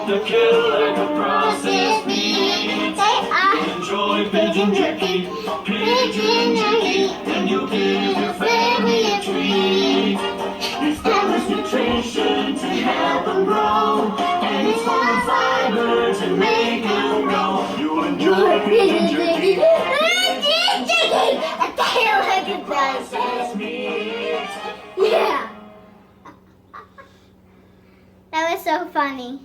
the killer who processed meat. Enjoy pigeon jerky, and you'll give your family a treat. It's balanced nutrition to help them grow, and it's full of fiber to make them grow. You'll enjoy pigeon jerky, the killer who processed meat. Yeah. That was so funny.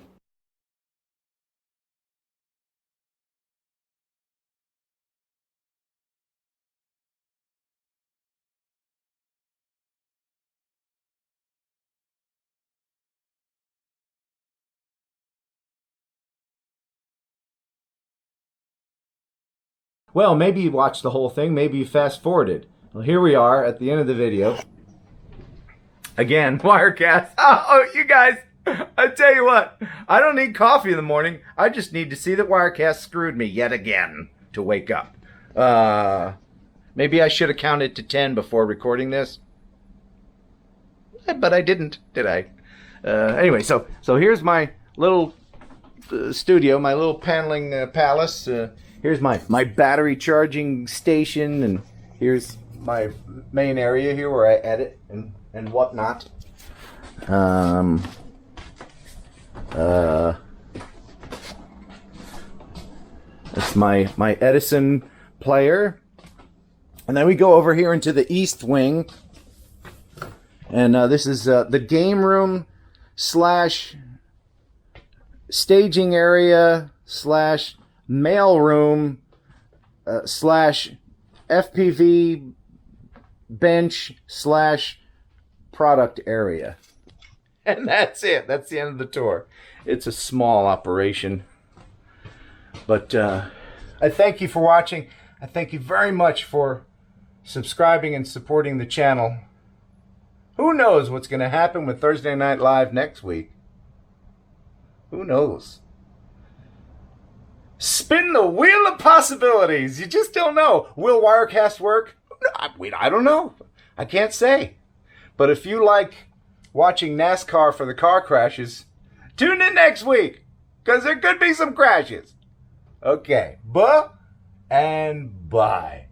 Well, maybe you watched the whole thing, maybe you fast forwarded. Well, here we are at the end of the video. Again, Wirecast. Oh, you guys, I tell you what, I don't need coffee in the morning. I just need to see that Wirecast screwed me yet again to wake up. Maybe I should have counted to 10 before recording this. But I didn't, did I? Anyway, so here's my little studio, my little paneling palace. Here's my battery charging station, and here's my main area here where I edit and whatnot. That's my Edison player. And then we go over here into the east wing. And this is the game room slash staging area slash mail room slash FPV bench slash product area. And that's it. That's the end of the tour. It's a small operation. But I thank you for watching. I thank you very much for subscribing and supporting the channel. Who knows what's going to happen with Thursday Night Live next week? Who knows? Spin the wheel of possibilities. You just don't know. Will Wirecast work? I don't know. I can't say. But if you like watching NASCAR for the car crashes, tune in next week, because there could be some crashes. Okay. Buh and bye.